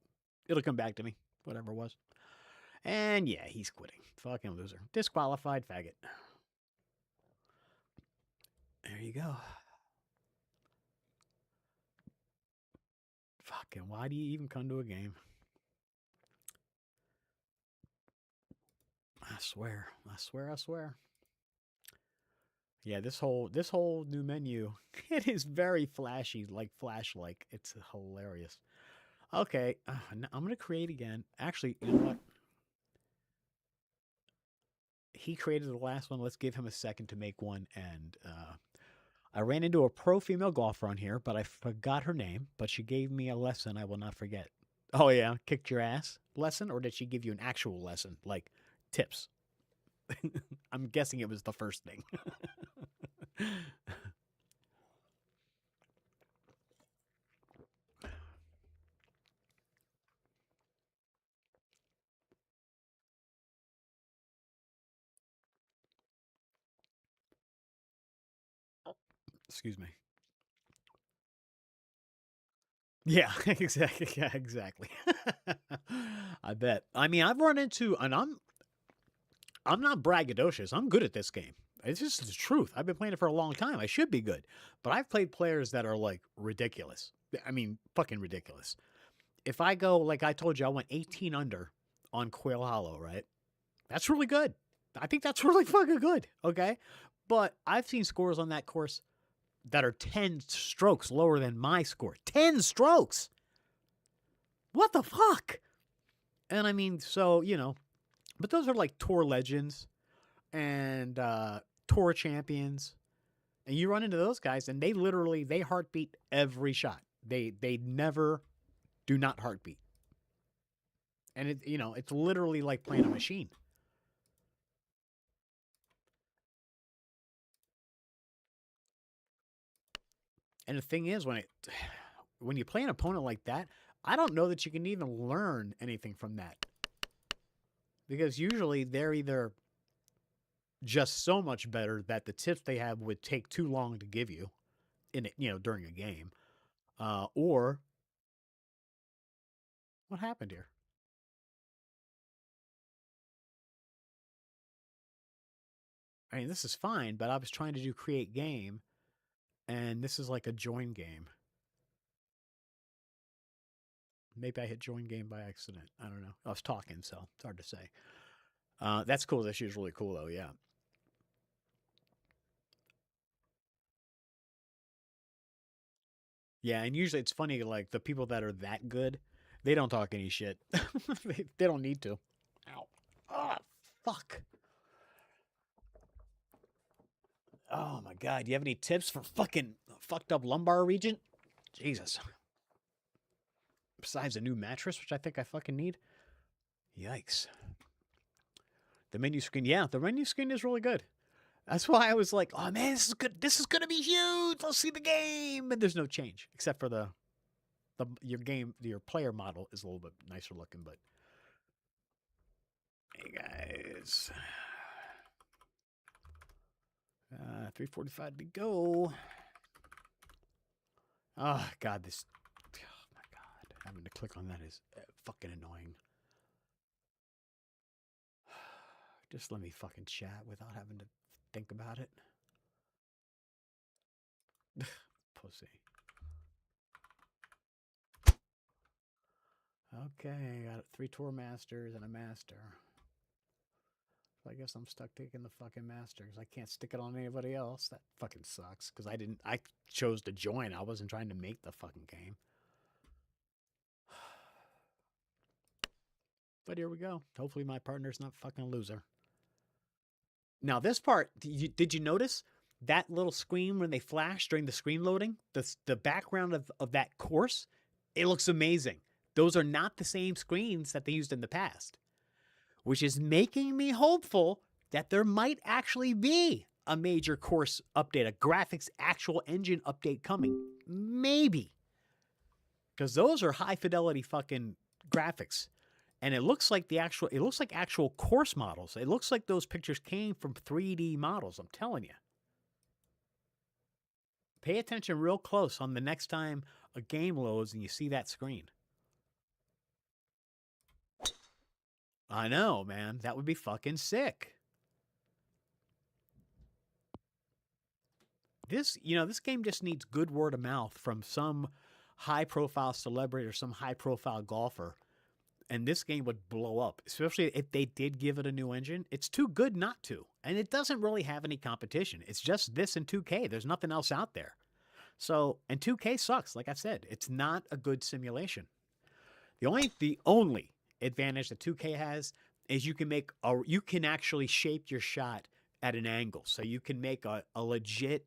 It'll come back to me, whatever it was. And yeah, he's quitting. Fucking loser. Disqualified faggot. There you go. Fucking, why do you even come to a game? I swear. Yeah, this whole new menu, it is very flashy, like Flash-like. It's hilarious. Okay, I'm gonna create again. Actually, you know what? He created the last one. Let's give him a second to make one. And I ran into a pro female golfer on here, but I forgot her name. But she gave me a lesson I will not forget. Oh yeah, kicked your ass lesson, or did she give you an actual lesson, like tips? I'm guessing it was the first thing. Excuse me. Yeah, exactly. Yeah, exactly. I bet. I mean, I've run into, and I'm not braggadocious. I'm good at this game. It's just the truth. I've been playing it for a long time. I should be good, but I've played players that are like ridiculous. I mean, fucking ridiculous. If I go, like I told you, I went 18 under on Quail Hollow, right? That's really good. I think that's really fucking good. Okay, but I've seen scores on that course that are 10 strokes lower than my score. 10 strokes. What the fuck? And I mean, so, you know, but those are like tour legends and tour champions. And you run into those guys and they literally they heartbeat every shot. They never do not heartbeat. And it, you know, it's literally like playing a machine. And the thing is when you play an opponent like that, I don't know that you can even learn anything from that. Because usually they're either just so much better that the tips they have would take too long to give you in it, you know, during a game. Or what happened here? I mean, this is fine, but I was trying to do create game, and this is like a join game. Maybe I hit join game by accident. I don't know. I was talking, so it's hard to say. That's cool. This is really cool, though. Yeah. Yeah, and usually it's funny, like the people that are that good, they don't talk any shit. They don't need to. Ow. Ah, fuck. Oh my god. Do you have any tips for fucking fucked up lumbar region? Jesus. Besides a new mattress, which I think I fucking need. Yikes. The menu screen, yeah, the menu screen is really good. That's why I was like, oh man, this is good. This is gonna be huge. I'll see the game. And there's no change. Except for the your player model is a little bit nicer looking, but Hey, guys. 3:45 to go. Oh, God, this... Oh, my God. Having to click on that is fucking annoying. Just let me fucking chat without having to think about it. Pussy. Okay, got 3 tour masters and a master. So I guess I'm stuck taking the fucking master because I can't stick it on anybody else. That fucking sucks because I chose to join. I wasn't trying to make the fucking game. But here we go. Hopefully my partner's not fucking a loser. Now this part, did you notice that little screen when they flash during the screen loading? The background of that course, it looks amazing. Those are not the same screens that they used in the past, which is making me hopeful that there might actually be a major course update, a graphics actual engine update coming. Maybe. Because those are high fidelity fucking graphics. And it looks like actual course models. It looks like those pictures came from 3D models, I'm telling you. Pay attention real close on the next time a game loads and you see that screen. I know, man. That would be fucking sick. This game just needs good word of mouth from some high-profile celebrity or some high-profile golfer, and this game would blow up, especially if they did give it a new engine. It's too good not to, and it doesn't really have any competition. It's just this and 2K. There's nothing else out there. So, and 2K sucks, like I said. It's not a good simulation. The only advantage that 2K has is you can actually shape your shot at an angle. So you can make a legit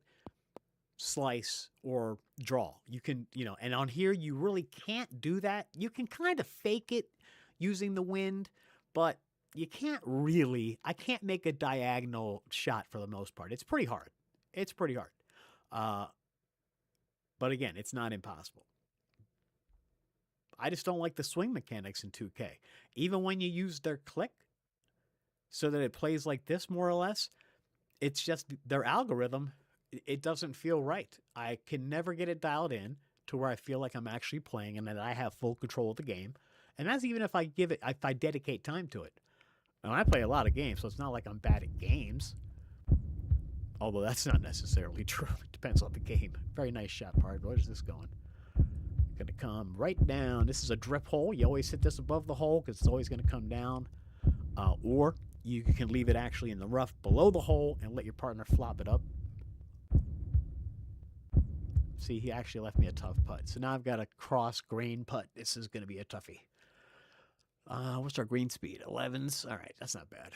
slice or draw. You can, and on here you really can't do that. You can kind of fake it using the wind, but you can't really. I can't make a diagonal shot for the most part. It's pretty hard. But again, it's not impossible. I just don't like the swing mechanics in 2K. Even when you use their click so that it plays like this more or less, it's just their algorithm. It doesn't feel right. I can never get it dialed in to where I feel like I'm actually playing and that I have full control of the game. And that's even if I dedicate time to it. And I play a lot of games, so it's not like I'm bad at games. Although that's not necessarily true. It depends on the game. Very nice shot, part. Where's this going? Going to come right down. This is a drip hole. You always hit this above the hole because it's always going to come down. Or you can leave it actually in the rough below the hole and let your partner flop it up. See, he actually left me a tough putt. So now I've got a cross grain putt. This is going to be a toughie. What's our green speed? 11s. All right, that's not bad.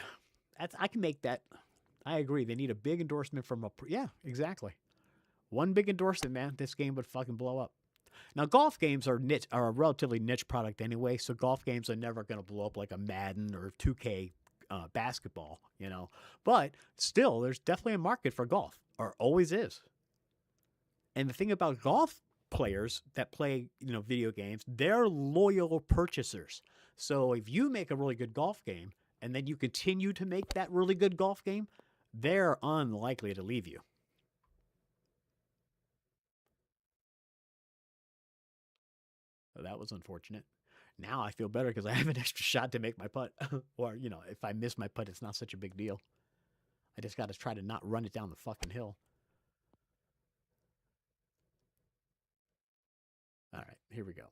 I can make that. I agree. They need a big endorsement from a... Yeah, exactly. One big endorsement, man. This game would fucking blow up. Now, golf games are a relatively niche product anyway, so golf games are never going to blow up like a Madden or 2K basketball, But still, there's definitely a market for golf, or always is. And the thing about golf players that play, video games, they're loyal purchasers. So if you make a really good golf game and then you continue to make that really good golf game, they're unlikely to leave you. So that was unfortunate. Now I feel better because I have an extra shot to make my putt. Or, if I miss my putt, it's not such a big deal. I just got to try to not run it down the fucking hill. All right, here we go.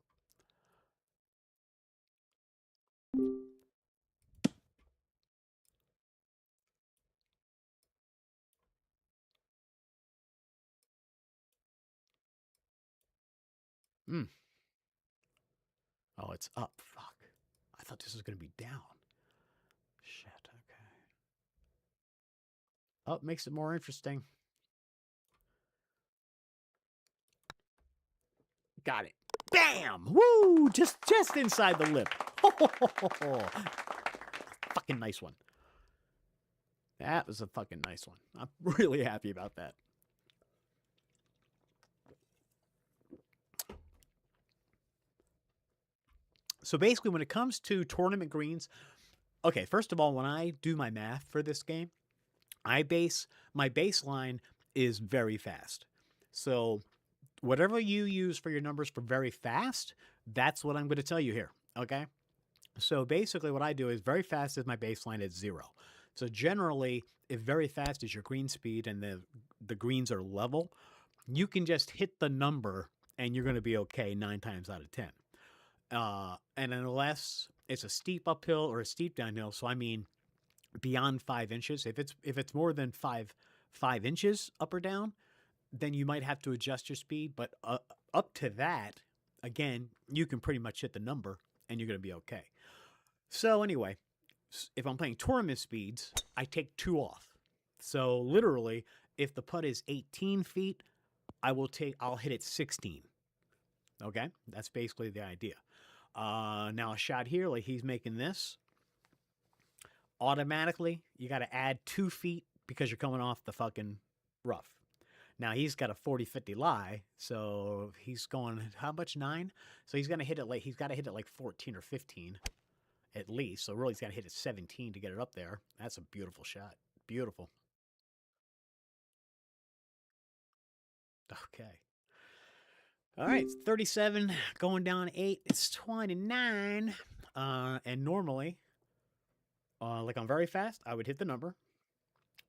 Oh, it's up. Fuck. I thought this was going to be down. Shit, okay. Oh, makes it more interesting. Got it. Bam! Woo! Just inside the lip. Fucking nice one. That was a fucking nice one. I'm really happy about that. So basically, when it comes to tournament greens, Okay, first of all, when I do my math for this game, my baseline is very fast. So whatever you use for your numbers for very fast, that's what I'm going to tell you here. Okay. So basically, what I do is very fast is my baseline at 0. So generally, if very fast is your green speed and the greens are level, you can just hit the number and you're going to be okay 9 times out of 10. And unless it's a steep uphill or a steep downhill, so I mean beyond 5 inches, if it's more than 5 inches up or down, then you might have to adjust your speed. But up to that, again, you can pretty much hit the number and you're going to be okay. So anyway, if I'm playing tournament speeds, I take 2 off. So literally, if the putt is 18 feet, I'll hit it 16. Okay, that's basically the idea. Now a shot here, like he's making this, automatically you got to add 2 feet because you're coming off the fucking rough. Now he's got a 40-50 lie, so he's going how much 9? So he's got to hit it like 14 or 15 at least. So really he's got to hit it 17 to get it up there. That's a beautiful shot. Beautiful. Okay. All right, it's 37 going down 8. It's 29. And normally, like I'm very fast, I would hit the number.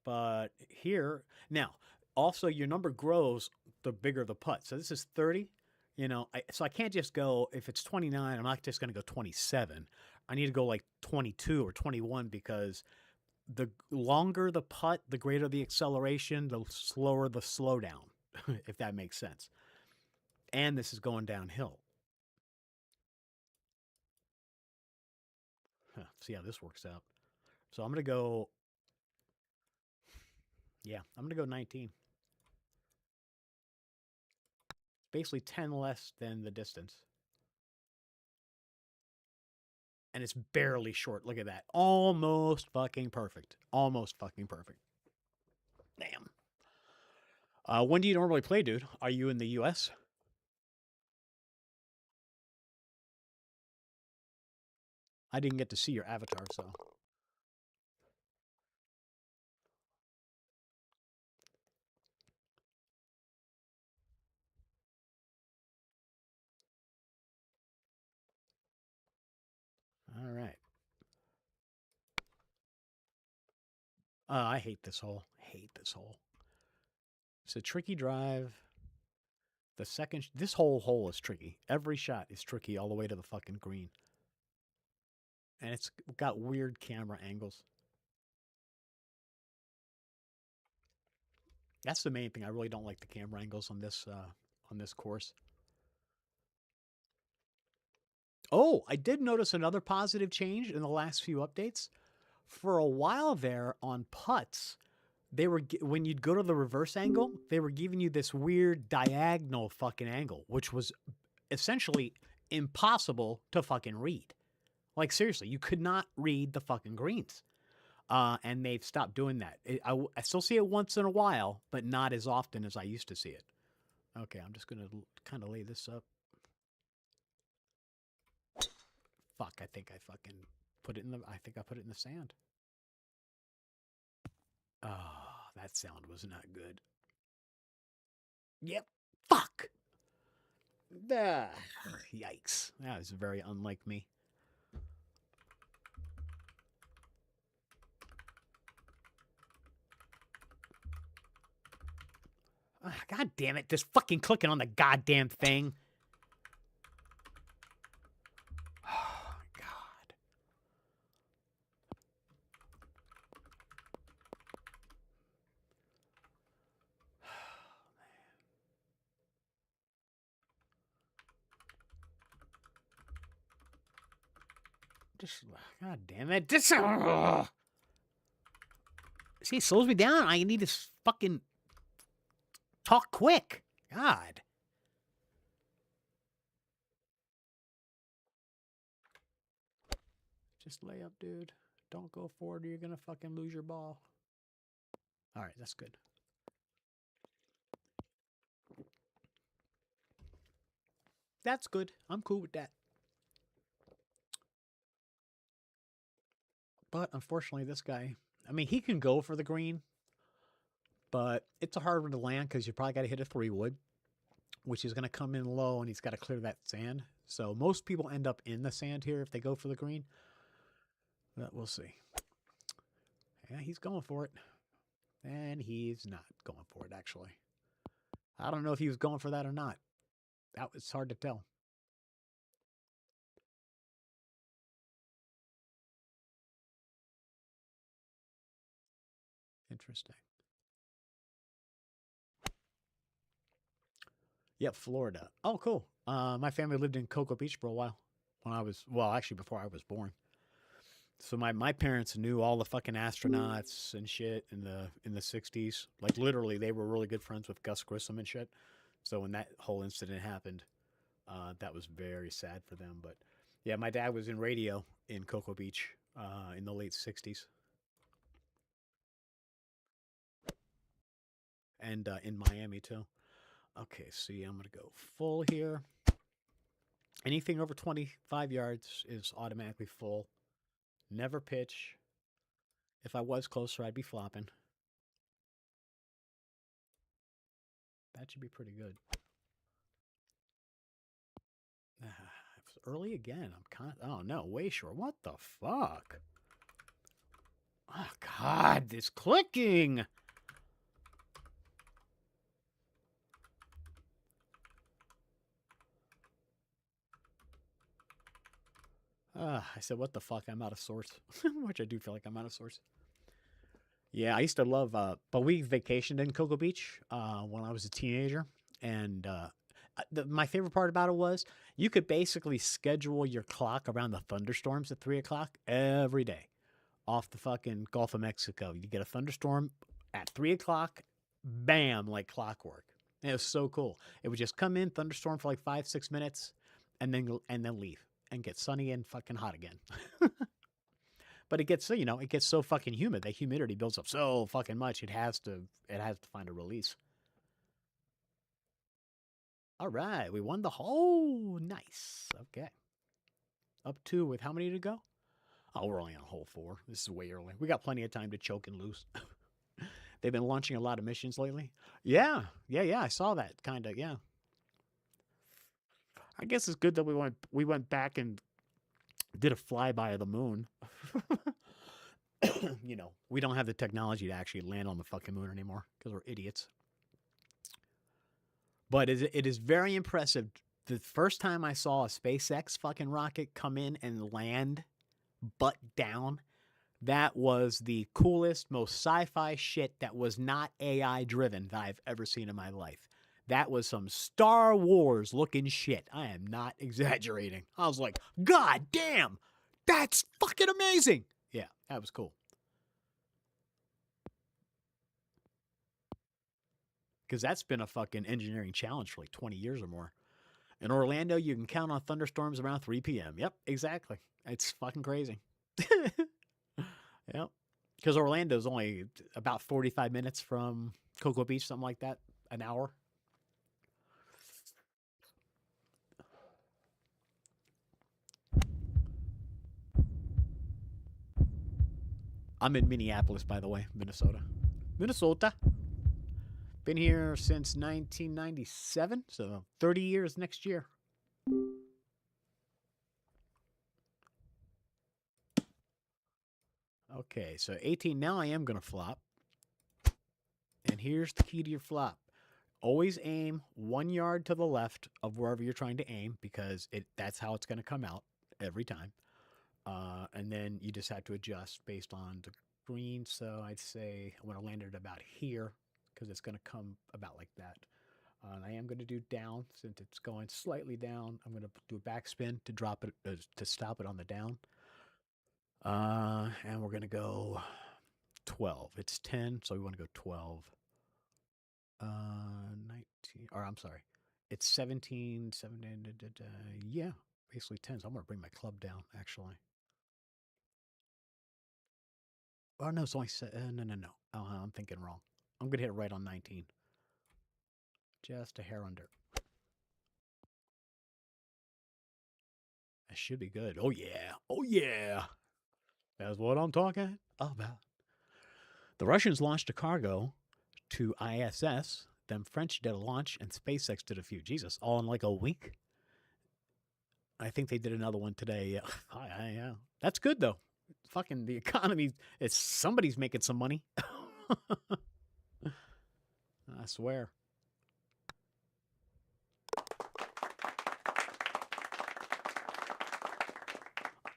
But here, now, also your number grows the bigger the putt. So this is 30. So I can't just go, if it's 29, I'm not just going to go 27. I need to go like 22 or 21 because the longer the putt, the greater the acceleration, the slower the slowdown, if that makes sense. And this is going downhill. See how this works out. So I'm going to go, I'm going to go 19. Basically 10 less than the distance. And it's barely short. Look at that. Almost fucking perfect. Almost fucking perfect. Damn. When do you normally play, dude? Are you in the US? I didn't get to see your avatar, so. All right. I hate this hole. Hate this hole. It's a tricky drive. This whole hole is tricky. Every shot is tricky all the way to the fucking green. And it's got weird camera angles. That's the main thing. I really don't like the camera angles on this course. Oh, I did notice another positive change in the last few updates. For a while there on putts, when you'd go to the reverse angle, they were giving you this weird diagonal fucking angle, which was essentially impossible to fucking read. Like seriously, you could not read the fucking greens. And they've stopped doing that. I still see it once in a while, but not as often as I used to see it. Okay, I'm just gonna kind of lay this up. Fuck, I think I fucking put it in the. I think I put it in the sand. Oh, that sound was not good. Yep. Fuck. Ah, yikes. That was very unlike me. God damn it. Just fucking clicking on the goddamn thing. Oh, my God. Just, God damn it. Just, see, it slows me down. I need to fucking talk quick. God. Just lay up, dude. Don't go forward or you're going to fucking lose your ball. All right, that's good. That's good. I'm cool with that. But unfortunately, this guy, I mean, he can go for the green, but it's a hard one to land because you probably got to hit a 3 wood, which is going to come in low and he's got to clear that sand. So most people end up in the sand here if they go for the green. But we'll see. Yeah, he's going for it. And he's not going for it, actually. I don't know if he was going for that or not. That was hard to tell. Interesting. Yep, Florida. Oh, cool. My family lived in Cocoa Beach for a while when I was, well, actually before I was born. So my parents knew all the fucking astronauts and shit in the 60s. Like literally, they were really good friends with Gus Grissom and shit. So when that whole incident happened, that was very sad for them. But yeah, my dad was in radio in Cocoa Beach in the late 60s and in Miami too. Okay, see, I'm gonna go full here. Anything over 25 yards is automatically full. Never pitch. If I was closer, I'd be flopping. That should be pretty good. It's early again. I'm kind of, oh no, way short. What the fuck? Oh god, this clicking. I said, what the fuck? I'm out of sorts. Which I do feel like I'm out of sorts. Yeah, I used to love, but we vacationed in Cocoa Beach when I was a teenager. And my favorite part about it was you could basically schedule your clock around the thunderstorms at 3 o'clock every day off the fucking Gulf of Mexico. You get a thunderstorm at 3 o'clock, bam, like clockwork. And it was so cool. It would just come in, thunderstorm for like 5, 6 minutes, and then leave and get sunny and fucking hot again. But it gets it gets so fucking humid. The humidity builds up so fucking much. It has to find a release. All right, we won the hole. Nice. Okay, up two with how many to go? Oh, we're only on hole four. This is way early. We got plenty of time to choke and lose. They've been launching a lot of missions lately. Yeah, yeah. I saw that kind of. Yeah, I guess it's good that we went back and did a flyby of the moon. We don't have the technology to actually land on the fucking moon anymore because we're idiots. But it is very impressive. The first time I saw a SpaceX fucking rocket come in and land butt down, that was the coolest, most sci-fi shit that was not AI driven that I've ever seen in my life. That was some Star Wars looking shit. I am not exaggerating. I was like, God damn, that's fucking amazing. Yeah, that was cool. Because that's been a fucking engineering challenge for like 20 years or more. In Orlando, you can count on thunderstorms around 3 p.m. Yep, exactly. It's fucking crazy. Yep. Because Orlando's only about 45 minutes from Cocoa Beach, something like that, an hour. I'm in Minneapolis, by the way, Minnesota. Minnesota. Been here since 1997, so 30 years next year. Okay, so 18. Now I am going to flop. And here's the key to your flop. Always aim 1 yard to the left of wherever you're trying to aim because that's how it's going to come out every time. And then you just have to adjust based on the green. So I'd say I'm going to land it about here because it's going to come about like that. And I am going to do down since it's going slightly down. I'm going to do a backspin to drop it to stop it on the down. And we're going to go 12. It's 10, so we want to go 12. 19, or I'm sorry, it's 17, 17, yeah, basically 10. So I'm going to bring my club down, actually. Oh, no, it's only, no, no, no. Oh, I'm thinking wrong. I'm going to hit it right on 19. Just a hair under. That should be good. Oh, yeah. Oh, yeah. That's what I'm talking about. The Russians launched a cargo to ISS. Then French did a launch, and SpaceX did a few. Jesus, all in like a week. I think they did another one today. Yeah, yeah. That's good though. Fucking the economy. It's somebody's making some money. I swear.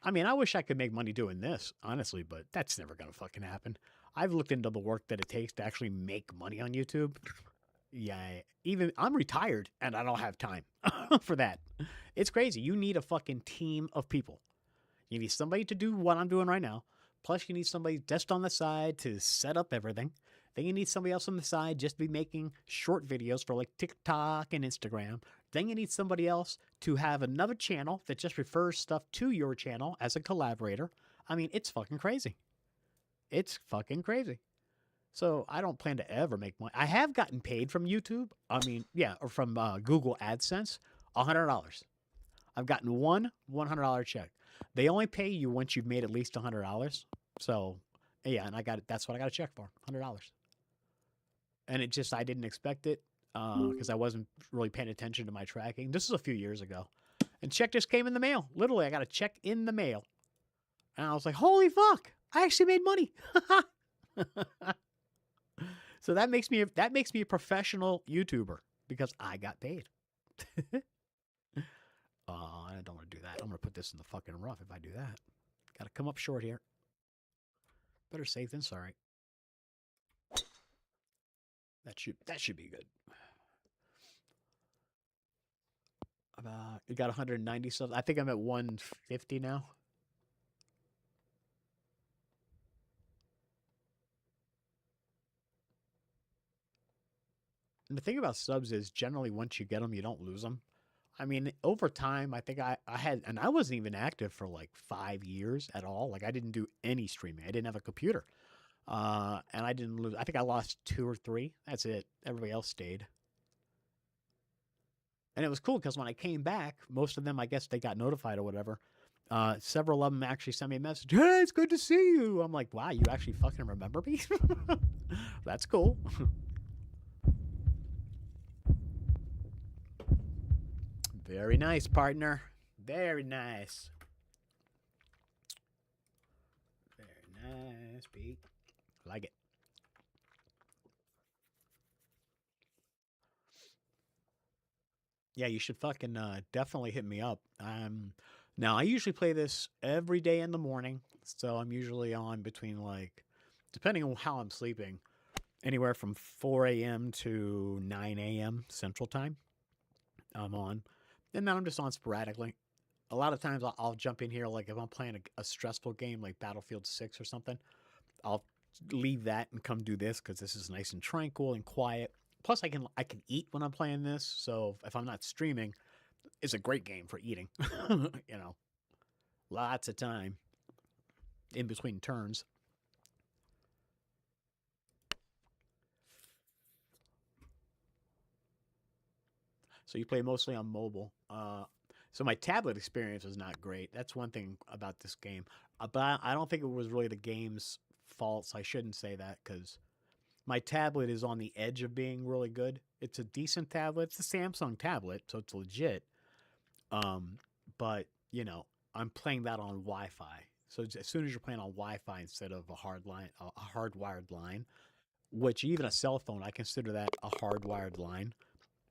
I mean, I wish I could make money doing this, honestly, but that's never gonna fucking happen. I've looked into the work that it takes to actually make money on YouTube. Yeah, even I'm retired and I don't have time for that. It's crazy. You need a fucking team of people. You need somebody to do what I'm doing right now. Plus, you need somebody just on the side to set up everything. Then you need somebody else on the side just to be making short videos for like TikTok and Instagram. Then you need somebody else to have another channel that just refers stuff to your channel as a collaborator. I mean, it's fucking crazy. It's fucking crazy. So I don't plan to ever make money. I have gotten paid from YouTube. I mean, yeah, or from Google AdSense, $100. I've gotten one $100 check. They only pay you once you've made at least $100. So yeah, and I got it. That's what I got a check for, $100. And it just I didn't expect it because I wasn't really paying attention to my tracking. This is a few years ago, and check just came in the mail. Literally, I got a check in the mail, and I was like, "Holy fuck! I actually made money." So that makes me a professional YouTuber because I got paid. I don't want to do that. I'm gonna put this in the fucking rough if I do that. Gotta come up short here. Better safe than sorry. That should be good. About you got 190 something. I think I'm at 150 now. And the thing about subs is generally once you get them, you don't lose them. I mean, over time, I think I had, and I wasn't even active for like 5 years at all. Like I didn't do any streaming. I didn't have a computer. And I didn't lose. I think I lost two or three. That's it. Everybody else stayed. And it was cool because when I came back, most of them, I guess they got notified or whatever. Several of them actually sent me a message. Hey, it's good to see you. I'm like, wow, you actually fucking remember me? That's cool. Very nice, partner. Very nice. Very nice, Pete. Like it. Yeah, you should fucking definitely hit me up. Now I usually play this every day in the morning, so I'm usually on between like, depending on how I'm sleeping, anywhere from 4 a.m. to 9 a.m. Central Time. I'm on, and then I'm just on sporadically. A lot of times I'll jump in here like if I'm playing a stressful game like Battlefield 6 or something. I'll leave that and come do this because this is nice and tranquil and quiet. Plus, I can eat when I'm playing this, so if I'm not streaming, it's a great game for eating. You know, lots of time in between turns. So you play mostly on mobile. So my tablet experience was not great. That's one thing about this game. But I don't think it was really the game's faults. I shouldn't say that because my tablet is on the edge of being really good. It's a decent tablet. It's a Samsung tablet, so it's legit. Um, but you know, I'm playing that on Wi-Fi. So as soon as you're playing on Wi-Fi instead of a hard line, a hardwired line, which even a cell phone, I consider that a hardwired line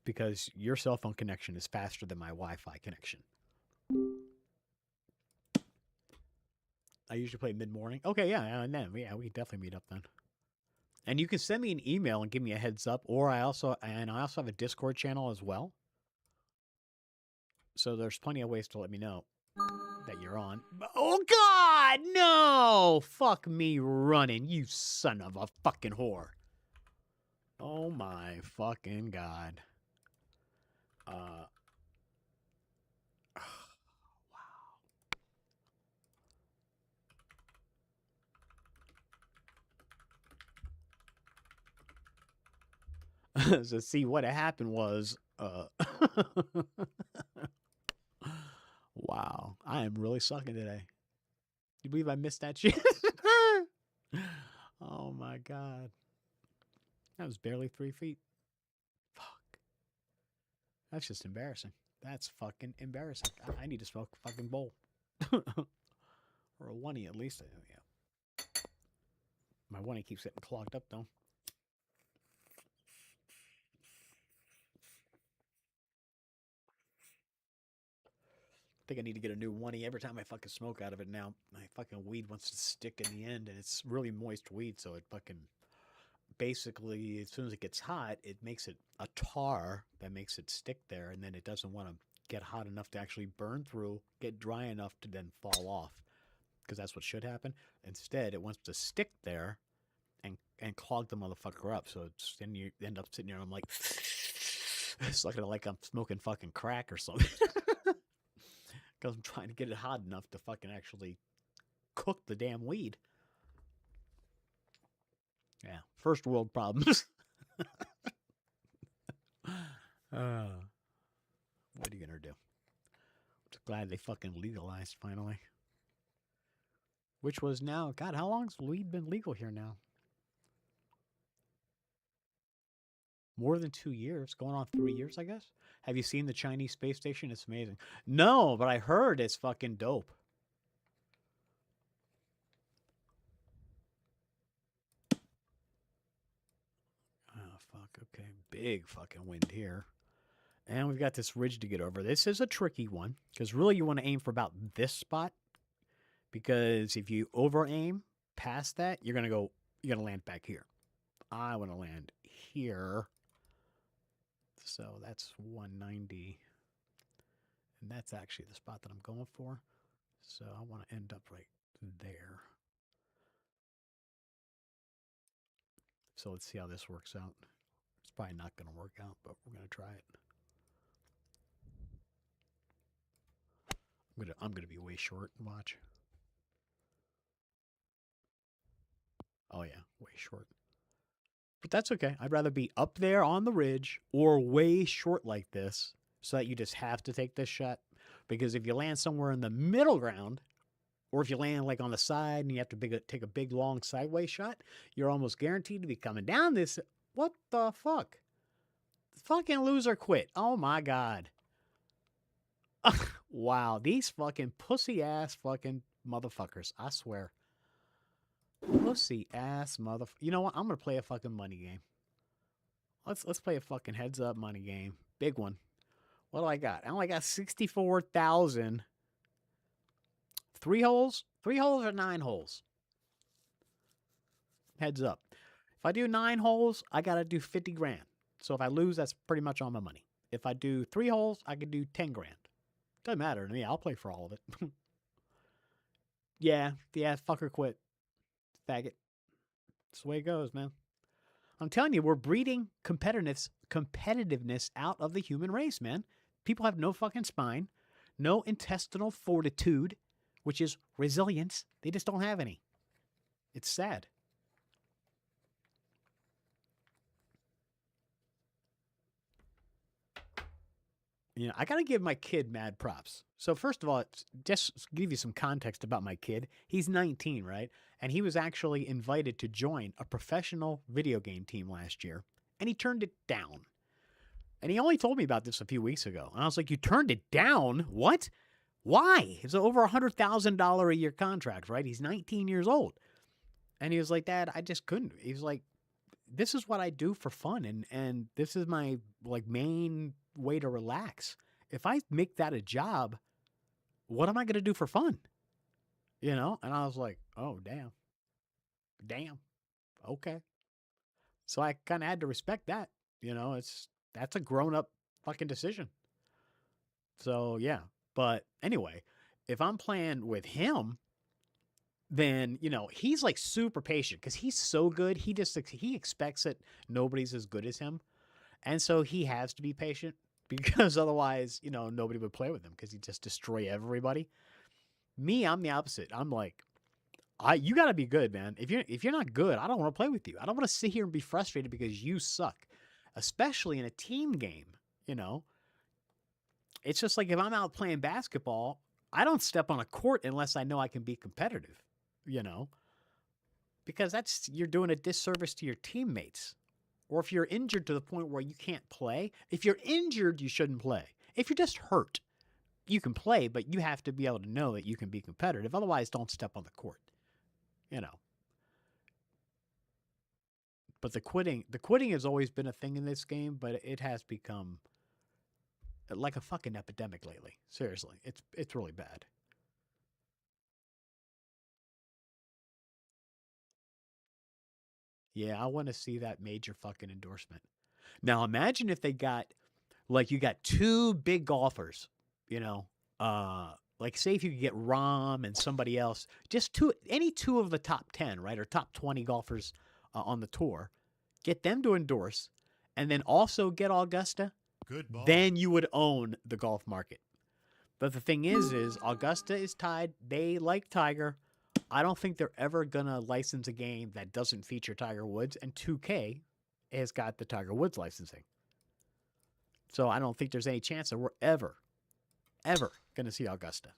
because your cell phone connection is faster than my Wi-Fi connection. I usually play mid morning. Okay, yeah, and then yeah, we can definitely meet up then. And you can send me an email and give me a heads up, or I also have a Discord channel as well. So there's plenty of ways to let me know that you're on. Oh God, no! Fuck me running, you son of a fucking whore. Oh my fucking God. Uh, wow. So see what happened was, wow, I am really sucking today. You believe I missed that shit? Oh my god. That was barely 3 feet. Fuck. That's just embarrassing. That's fucking embarrassing. I need to smoke a fucking bowl. Or a oney at least. Yeah. My oney keeps getting clogged up though. I think I need to get a new oney every time I fucking smoke out of it now. My fucking weed wants to stick in the end, and it's really moist weed, so it fucking basically, as soon as it gets hot, it makes it a tar that makes it stick there, and then it doesn't want to get hot enough to actually burn through, get dry enough to then fall off, because that's what should happen. Instead, it wants to stick there and clog the motherfucker up. So it's, then you end up sitting there and I'm like, it's like I'm smoking fucking crack or something. Because I'm trying to get it hot enough to fucking actually cook the damn weed. Yeah, first world problems. What are you gonna do? Just glad they fucking legalized finally. Which was now, God, how long's weed been legal here now? More than 2 years, going on 3 years, I guess. Have you seen the Chinese space station? It's amazing. No, but I heard it's fucking dope. Oh, fuck. Okay. Big fucking wind here. And we've got this ridge to get over. This is a tricky one because really you want to aim for about this spot, because if you over aim past that, you're going to land back here. I want to land here. So that's 190. And that's actually the spot that I'm going for. So I want to end up right there. So let's see how this works out. It's probably not going to work out, but we're going to try it. I'm gonna be way short. Watch. Oh yeah, way short. But that's okay. I'd rather be up there on the ridge or way short like this, so that you just have to take this shot. Because if you land somewhere in the middle ground, or if you land like on the side and you have to take a big long sideways shot, you're almost guaranteed to be coming down this. What the fuck? Fucking loser quit. Oh my god. Wow, these fucking pussy ass fucking motherfuckers. I swear. Pussy ass motherfucker. You know what? I'm gonna play a fucking money game. Let's play a fucking heads up money game. Big one. What do I got? I only got 64,000. 3 holes? 3 holes or 9 holes? Heads up. If I do 9 holes, I gotta do 50 grand. So if I lose, that's pretty much all my money. If I do 3 holes, I could do 10 grand. Doesn't matter to me. I'll play for all of it. yeah, fucker quit. Faggot. That's the way it goes, man. I'm telling you, we're breeding competitiveness out of the human race, man. People have no fucking spine, no intestinal fortitude, which is resilience. They just don't have any. It's sad. You know, I got to give my kid mad props. So first of all, just give you some context about my kid. He's 19, right? And he was actually invited to join a professional video game team last year, and he turned it down. And he only told me about this a few weeks ago. And I was like, you turned it down? What? Why? It's over $100,000 a year contract, right? He's 19 years old. And he was like, Dad, I just couldn't. He was like, this is what I do for fun, and this is my like main way to relax. If I make that a job, what am I going to do for fun? You know? And I was like, oh, damn. Okay. So I kind of had to respect that. You know, that's a grown up fucking decision. So yeah. But anyway, if I'm playing with him, then, you know, he's like super patient because he's so good. He expects that nobody's as good as him. And so he has to be patient because otherwise, you know, nobody would play with him because he'd just destroy everybody. Me, I'm the opposite. I'm like, you got to be good, man. If you're not good, I don't want to play with you. I don't want to sit here and be frustrated because you suck, especially in a team game, you know. It's just like if I'm out playing basketball I don't step on a court unless I know I can be competitive, you know, because that's you're doing a disservice to your teammates. Or if you're injured to the point where you can't play, if you're injured, you shouldn't play. If you're just hurt, you can play, but you have to be able to know that you can be competitive. Otherwise, don't step on the court, you know. But the quitting has always been a thing in this game, but it has become like a fucking epidemic lately. Seriously, it's really bad. Yeah, I want to see that major fucking endorsement. Now imagine if they got like you got two big golfers, you know, like say if you could get Rom and somebody else, just two, any two of the top 10, right, or top 20 golfers on the tour, get them to endorse, and then also get Augusta, Good ball. then you would own the golf market. But the thing is Augusta is tied. They like Tiger. I don't think they're ever gonna license a game that doesn't feature Tiger Woods, and 2K has got the Tiger Woods licensing. So I don't think there's any chance that we're ever gonna see Augusta.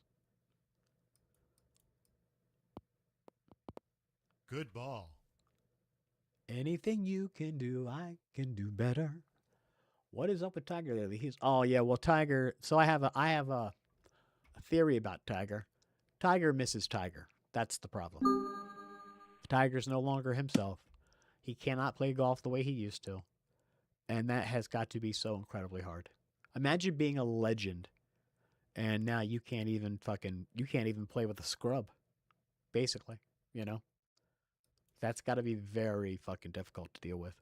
Good ball. Anything you can do, I can do better. What is up with Tiger lately? He's oh yeah, well Tiger. So I have a theory about Tiger. Tiger misses Tiger. That's the problem. Tiger's no longer himself. He cannot play golf the way he used to. And that has got to be so incredibly hard. Imagine being a legend and now you can't even play with a scrub, basically, you know? That's got to be very fucking difficult to deal with.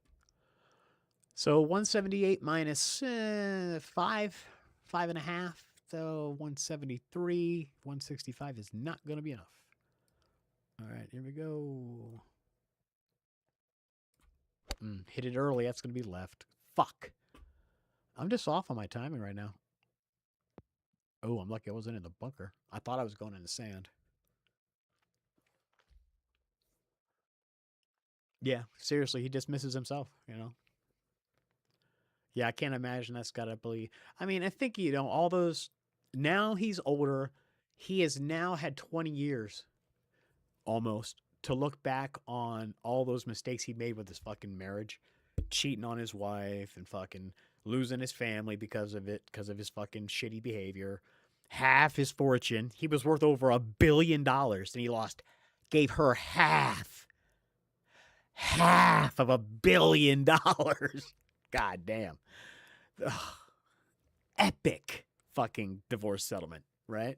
So 178 minus 5.5. So 173, 165 is not going to be enough. All right, here we go. Hit it early. That's going to be left. Fuck. I'm just off on my timing right now. Oh, I'm lucky I wasn't in the bunker. I thought I was going in the sand. Yeah, seriously, he just misses himself, you know? Yeah, I can't imagine that's got to be. I mean, I think, all those. Now he's older. He has now had 20 years almost to look back on all those mistakes he made with his fucking marriage, cheating on his wife and fucking losing his family because of it, because of his fucking shitty behavior. Half his fortune. He was worth over $1 billion and he gave her half of $1 billion. God damn. Ugh. Epic fucking divorce settlement, right?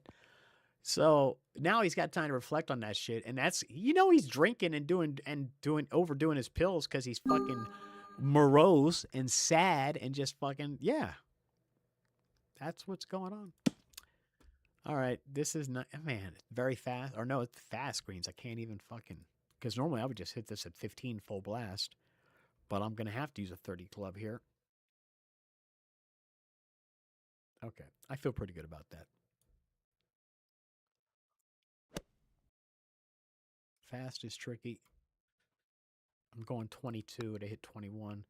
So now he's got time to reflect on that shit, and that's he's drinking and doing overdoing his pills because he's fucking morose and sad and just fucking yeah. That's what's going on. All right, this is not man. It's very fast, or no, it's fast screens. I can't even fucking because normally I would just hit this at 15 full blast, but I'm gonna have to use a 30 club here. Okay, I feel pretty good about that. Fast is tricky. I'm going 22 to hit 21.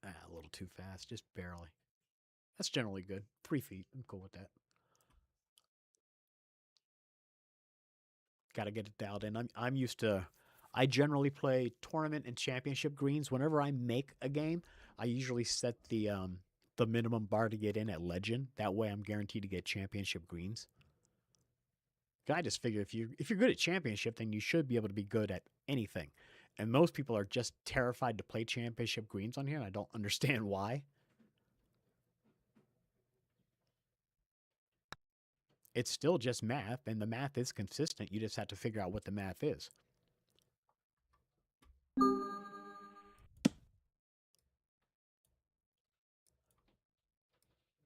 A little too fast, just barely. That's generally good. 3 feet. I'm cool with that. Got to get it dialed in. I'm used to. I generally play tournament and championship greens. Whenever I make a game, I usually set the minimum bar to get in at legend. That way, I'm guaranteed to get championship greens. I just figure if you're good at championship, then you should be able to be good at anything. And most people are just terrified to play championship greens on here. And I don't understand why. It's still just math, and the math is consistent. You just have to figure out what the math is.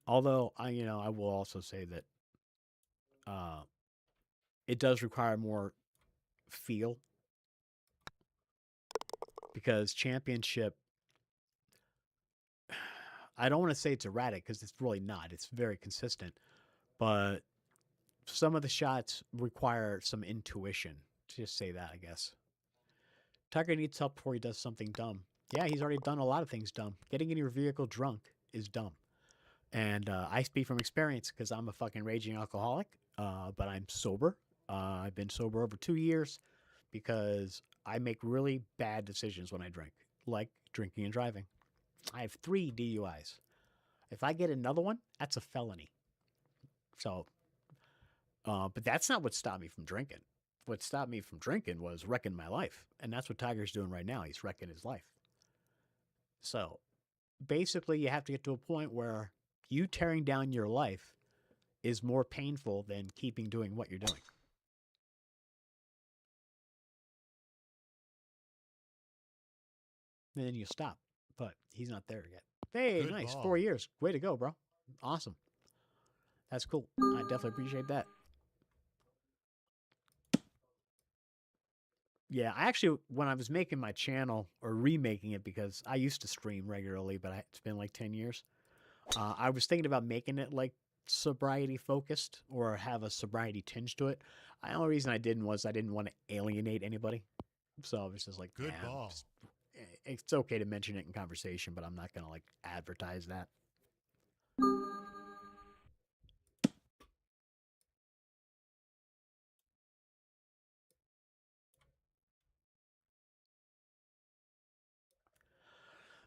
Although I will also say that uh, it does require more feel because championship. I don't want to say it's erratic because it's really not. It's very consistent, but some of the shots require some intuition. Just say that, I guess. Tucker needs help before he does something dumb. Yeah, he's already done a lot of things dumb. Getting in your vehicle drunk is dumb. And I speak from experience because I'm a fucking raging alcoholic, but I'm sober. I've been sober over 2 years because I make really bad decisions when I drink, like drinking and driving. I have 3 DUIs. If I get another one, that's a felony. So, but that's not what stopped me from drinking. What stopped me from drinking was wrecking my life. And that's what Tiger's doing right now. He's wrecking his life. So basically, you have to get to a point where you tearing down your life is more painful than keeping doing what you're doing. And then you stop. But he's not there yet. Hey, Good nice. ball. 4 years. Way to go, bro. Awesome. That's cool. I definitely appreciate that. Yeah, I actually, when I was making my channel or remaking it, because I used to stream regularly, but it's been like 10 years, I was thinking about making it like sobriety focused or have a sobriety tinge to it. The only reason I didn't was I didn't want to alienate anybody. So I was just like, Good ball. it's okay to mention it in conversation, but I'm not going to like advertise that.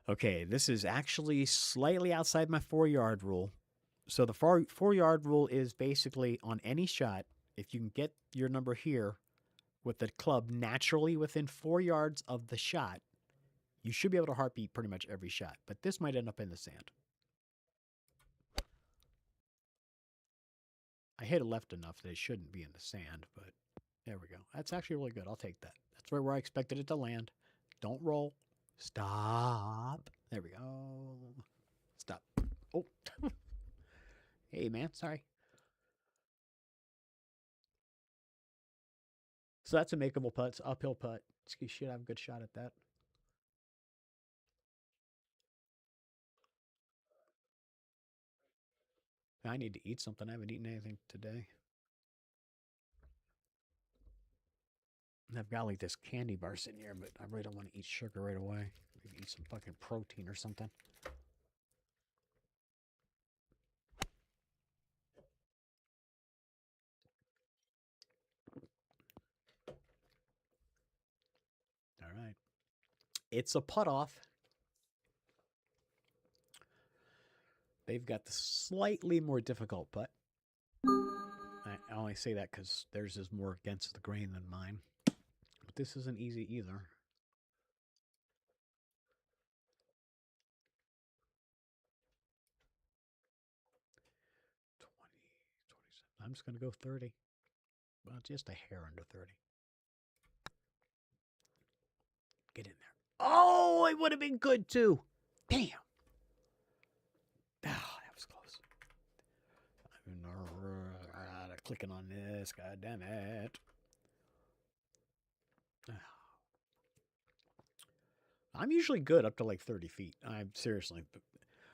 Okay, this is actually slightly outside my 4 yard rule. So the 4 yard rule is basically on any shot, if you can get your number here with the club naturally within 4 yards of the shot, you should be able to heartbeat pretty much every shot. But this might end up in the sand. I hit it left enough that it shouldn't be in the sand, but there we go. That's actually really good. I'll take that. That's right where I expected it to land. Don't roll. Stop. There we go. Stop. Oh. Hey, man. Sorry. So that's a makeable putt. It's an uphill putt. You should have a good shot at that. I need to eat something. I haven't eaten anything today. I've got like this candy bar sitting here, but I really don't want to eat sugar right away. Maybe eat some fucking protein or something. All right. It's a putt off. They've got the slightly more difficult putt. I only say that because theirs is more against the grain than mine. But this isn't easy either. 20, 27. I'm just going to go 30. Well, just a hair under 30. Get in there. Oh, it would have been good too. Damn. Oh, that was close. I'm clicking on this. God damn it. I'm usually good up to like 30 feet. I'm seriously.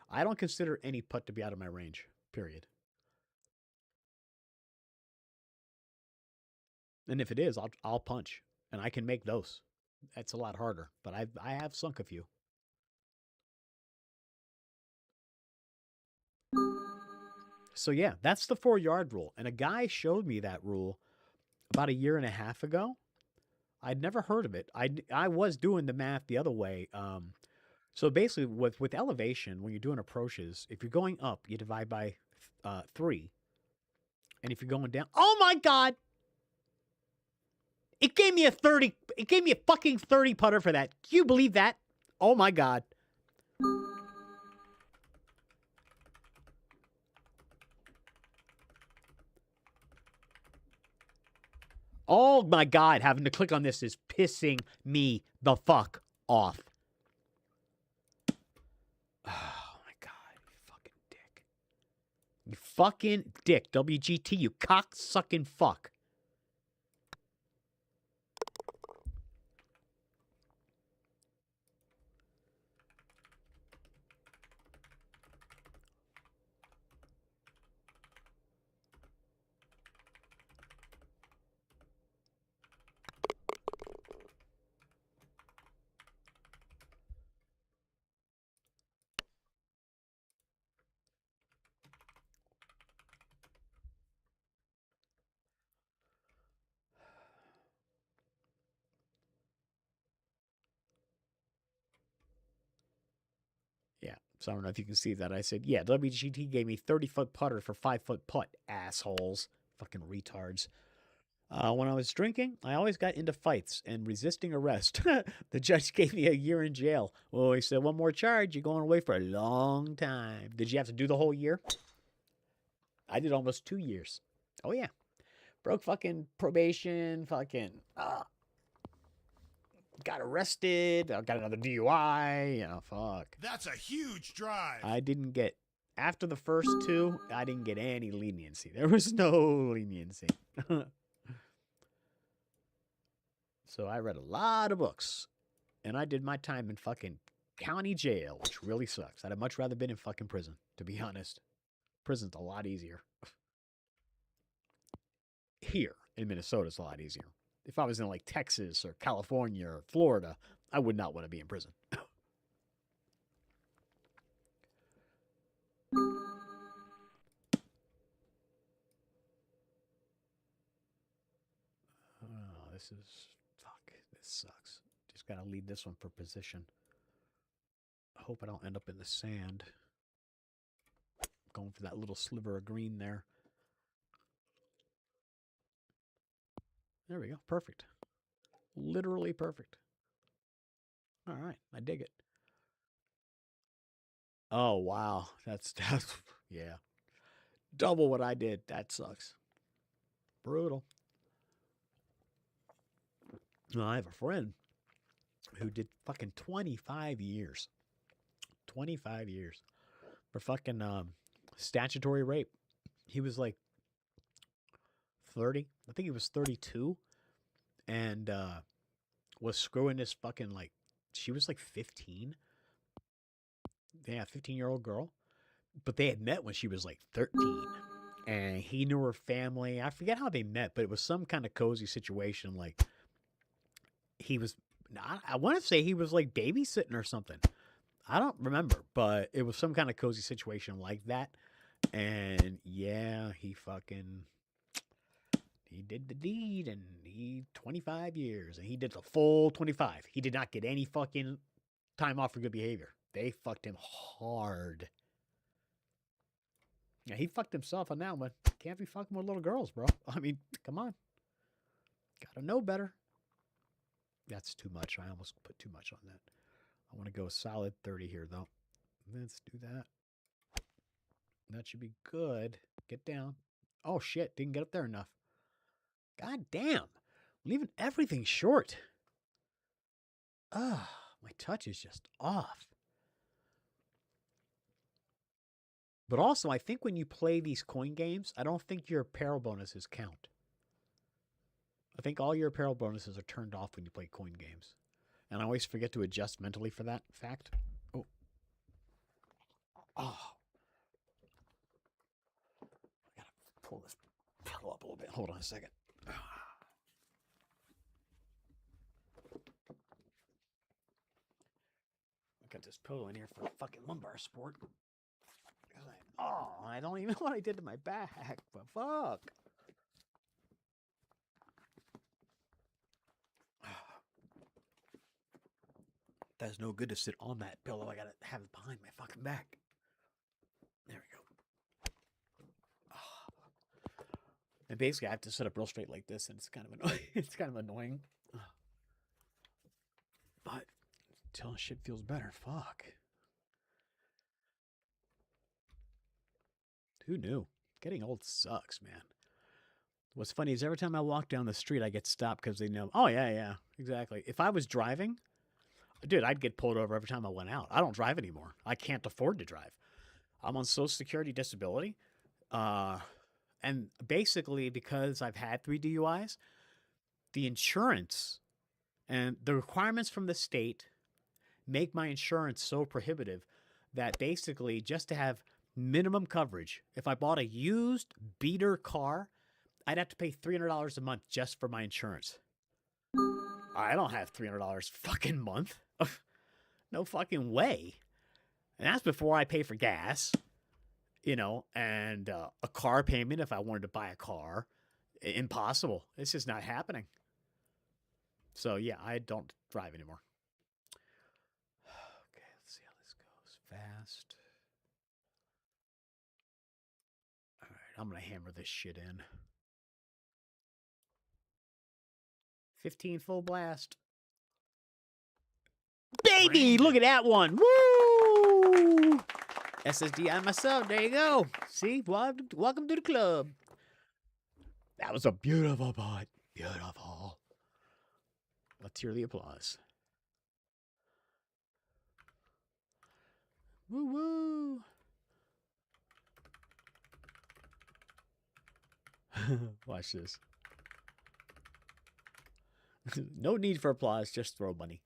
I don't consider any putt to be out of my range, period. And if it is, I'll punch. And I can make those. That's a lot harder. But I have sunk a few. So yeah, that's the 4 yard rule. And a guy showed me that rule about a year and a half ago. I'd never heard of it. I was doing the math the other way. So basically, with elevation, when you're doing approaches, if you're going up, you divide by 3, and if you're going down, oh my god, it gave me a 30. It gave me a fucking 30 putter for that. Can you believe that? Oh my god. Oh my god, having to click on this is pissing me the fuck off. Oh my god, you fucking dick. You fucking dick. WGT, you cock-sucking fuck. So I don't know if you can see that. I said, yeah, WGT gave me 30-foot putter for 5-foot putt, assholes. Fucking retards. When I was drinking, I always got into fights and resisting arrest. The judge gave me a year in jail. Oh, he said, one more charge, you're going away for a long time. Did you have to do the whole year? I did almost 2 years. Oh, yeah. Broke fucking probation, fucking got arrested, got another DUI, fuck. That's a huge drive. I didn't get, after the first 2, I didn't get any leniency. There was no leniency. So I read a lot of books, and I did my time in fucking county jail, which really sucks. I'd have much rather been in fucking prison, to be honest. Prison's a lot easier. Here in Minnesota, it's a lot easier. If I was in like Texas or California or Florida, I would not want to be in prison. Oh, this sucks. Just gotta lead this one for position. I hope I don't end up in the sand. Going for that little sliver of green there. There we go. Perfect. Literally perfect. All right. I dig it. Oh, wow. That's yeah. Double what I did. That sucks. Brutal. Well, I have a friend who did fucking 25 years. 25 years for fucking statutory rape. He was like 30. I think he was 32. And was screwing this fucking like, she was like 15. Yeah, 15-year-old girl. But they had met when she was like 13. And he knew her family. I forget how they met, but it was some kind of cozy situation. Like, he was, I want to say he was like babysitting or something. I don't remember, but it was some kind of cozy situation like that. And yeah, he did the deed, and 25 years, and he did the full 25. He did not get any fucking time off for good behavior. They fucked him hard. Yeah, he fucked himself on that one. Can't be fucking with little girls, bro. I mean, come on. Gotta know better. That's too much. I almost put too much on that. I want to go a solid 30 here, though. Let's do that. That should be good. Get down. Oh, shit. Didn't get up there enough. God damn. Leaving everything short. Ah, my touch is just off. But also, I think when you play these coin games, I don't think your apparel bonuses count. I think all your apparel bonuses are turned off when you play coin games. And I always forget to adjust mentally for that fact. Oh. Oh. I gotta pull this pillow up a little bit. Hold on a second. I got this pillow in here for fucking lumbar support. I don't even know what I did to my back, but fuck. That's no good to sit on that pillow. I gotta have it behind my fucking back. There we go. And basically, I have to sit up real straight like this, and it's kind of annoying. It's kind of annoying. But until shit feels better, fuck. Who knew? Getting old sucks, man. What's funny is every time I walk down the street, I get stopped because they know, oh, yeah, exactly. If I was driving, dude, I'd get pulled over every time I went out. I don't drive anymore. I can't afford to drive. I'm on Social Security disability. And basically, because I've had 3 DUIs, the insurance and the requirements from the state make my insurance so prohibitive that basically just to have minimum coverage, if I bought a used beater car, I'd have to pay $300 a month just for my insurance. I don't have $300 fucking month. No fucking way. And that's before I pay for gas, and a car payment if I wanted to buy a car. Impossible. It's just not happening. So, yeah, I don't drive anymore. Okay, let's see how this goes. blast. All right, I'm going to hammer this shit in. 15 full blast. Baby, Brandon. look at that one. Woo! SSDI myself. There you go. See? Welcome to the club. That was a beautiful putt. Beautiful. Let's hear the applause. Woo woo. Watch this. No need for applause, just throw money.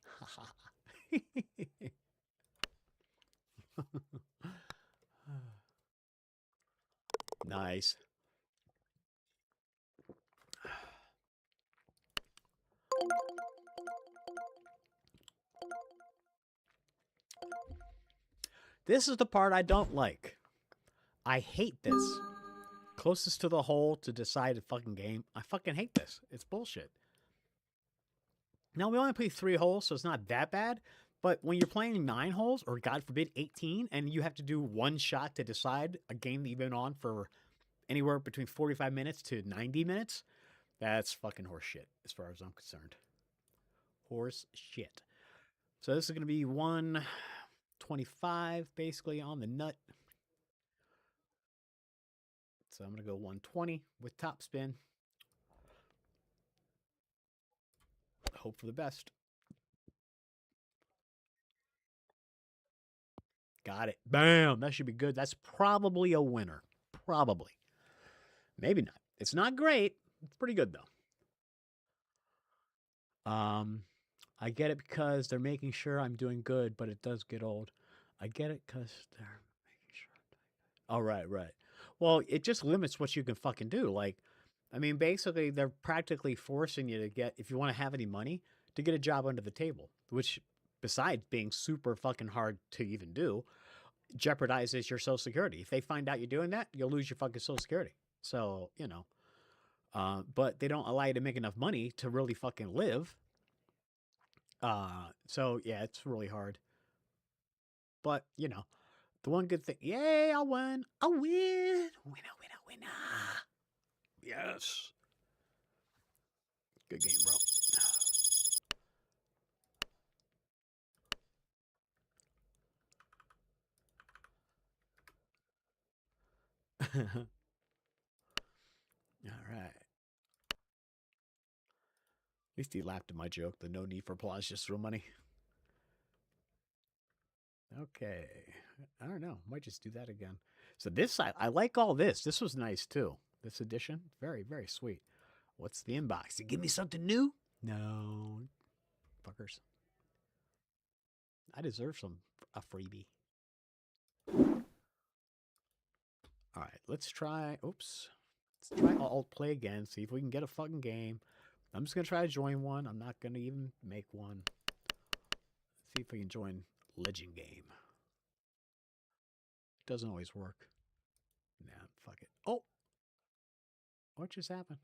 Nice. This is the part I don't like. I hate this. Closest to the hole to decide a fucking game. I fucking hate this. It's bullshit. Now, we only play 3 holes, so it's not that bad. But when you're playing 9 holes, or God forbid 18, and you have to do one shot to decide a game that you've been on for anywhere between 45 minutes to 90 minutes, that's fucking horse shit, as far as I'm concerned. Horse shit. So this is going to be 125, basically, on the nut. So I'm going to go 120 with top spin. Hope for the best. Got it. Bam. That should be good. That's probably a winner. Probably. Maybe not. It's not great. It's pretty good, though. I get it because they're making sure I'm doing good, but it does get old. I get it because they're making sure I'm doing good. Oh, right. Well, it just limits what you can fucking do. Like, I mean, basically, they're practically forcing you to get, if you want to have any money, to get a job under the table, which, besides being super fucking hard to even do, jeopardizes your Social Security. If they find out you're doing that, you'll lose your fucking Social Security. So, you know. But they don't allow you to make enough money to really fucking live. So, yeah, it's really hard. But, you know, the one good thing, yay, I'll win. I'll win. Winner. Yes. Good game, bro. All right. At least he laughed at my joke. The no need for applause, just throw money. Okay. I don't know. Might just do that again. So this, I like all this. This was nice too. This edition, very, very sweet. What's the inbox? You give me something new? No. Fuckers. I deserve a freebie. All right, let's try. Oops. Let's try alt play again. See if we can get a fucking game. I'm just gonna try to join one. I'm not gonna even make one. See if we can join Legend Game. Doesn't always work. Nah, fuck it. Oh, what just happened?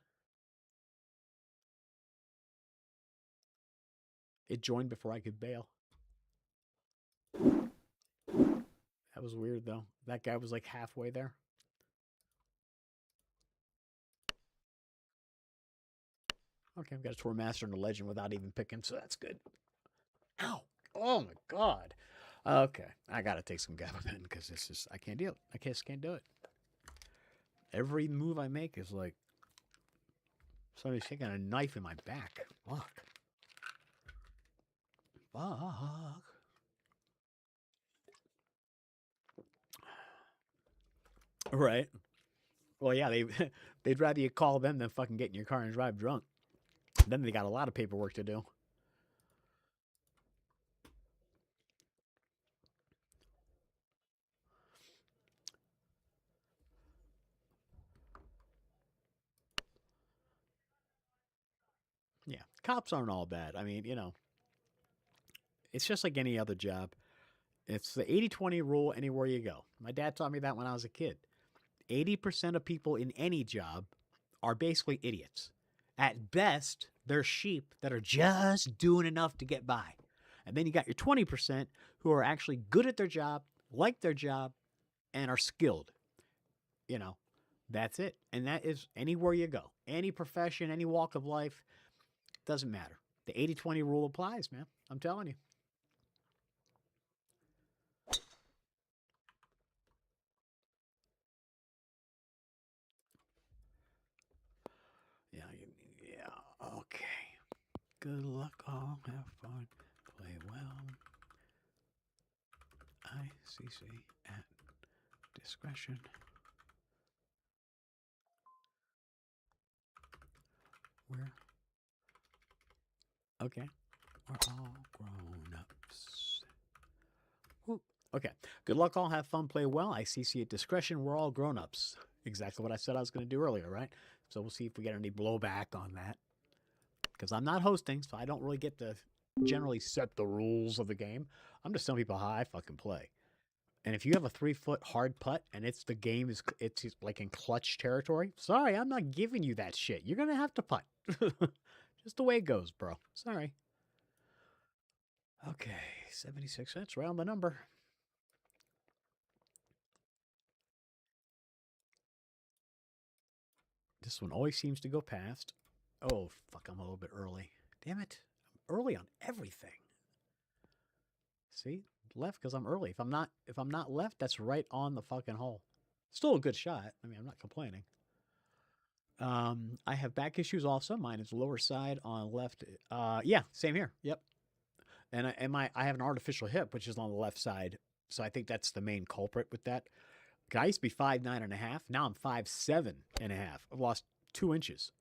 It joined before I could bail. That was weird though. That guy was like halfway there. Okay, I've got a Tour Master and a Legend without even picking, so that's good. Ow! Oh my god. Okay, I gotta take some gabapentin because this is, I can't deal it. I just can't do it. Every move I make is like somebody's taking a knife in my back. Fuck. Fuck. Right. Well, yeah, they'd rather you call them than fucking get in your car and drive drunk. Then they got a lot of paperwork to do. Yeah, cops aren't all bad. I mean, you know, it's just like any other job. It's the 80-20 rule anywhere you go. My dad taught me that when I was a kid. 80% of people in any job are basically idiots. At best, they're sheep that are just doing enough to get by. And then you got your 20% who are actually good at their job, like their job, and are skilled. You know, that's it. And that is anywhere you go, any profession, any walk of life, doesn't matter. The 80-20 rule applies, man. I'm telling you. Yeah, yeah. Okay. Good luck, all. Have fun. Play well. ICC at discretion. We're okay. We're all grown ups. Whoop. Okay. Good luck, all. Have fun. Play well. ICC at discretion. We're all grown ups. Exactly what I said I was going to do earlier, right? So we'll see if we get any blowback on that. Because I'm not hosting, so I don't really get to generally set the rules of the game. I'm just telling people how I fucking play. And if you have a 3-foot hard putt and it's like in clutch territory, sorry, I'm not giving you that shit. You're gonna have to putt. Just the way it goes, bro. Sorry. Okay, 76 cents, round the number. This one always seems to go past. Oh, fuck, I'm a little bit early. Damn it. I'm early on everything. See? Left because I'm early. If I'm not left, that's right on the fucking hole. Still a good shot. I mean, I'm not complaining. I have back issues also. Mine is lower side on left. Yeah, same here. Yep. And I have an artificial hip, which is on the left side. So I think that's the main culprit with that. I used to be 5'9.5". Now I'm 5'7.5". I've lost 2 inches.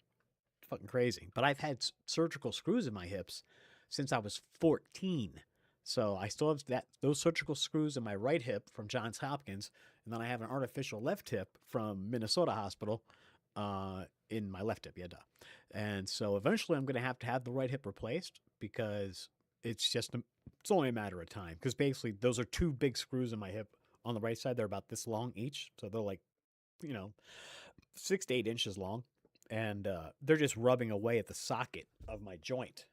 Fucking crazy. But I've had surgical screws in my hips since I was 14. So I still have those surgical screws in my right hip from Johns Hopkins, and then I have an artificial left hip from Minnesota Hospital in my left hip. Yeah, duh. And so eventually I'm going to have the right hip replaced because it's only a matter of time. Because basically those are 2 big screws in my hip on the right side. They're about this long each, so they're like, 6 to 8 inches long, and they're just rubbing away at the socket of my joint.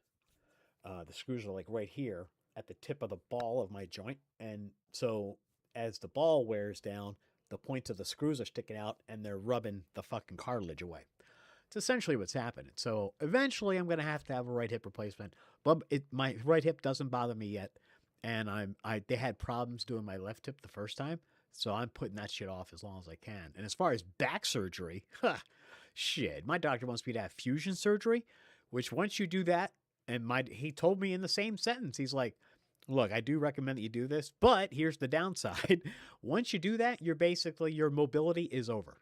The screws are like right here at the tip of the ball of my joint. And so as the ball wears down, the points of the screws are sticking out and they're rubbing the fucking cartilage away. It's essentially what's happening. So eventually I'm going to have a right hip replacement. But my right hip doesn't bother me yet. And they had problems doing my left hip the first time. So I'm putting that shit off as long as I can. And as far as back surgery, shit, my doctor wants me to have fusion surgery, which once you do that, and he told me in the same sentence, he's like, look, I do recommend that you do this, but here's the downside. Once you do that, your mobility is over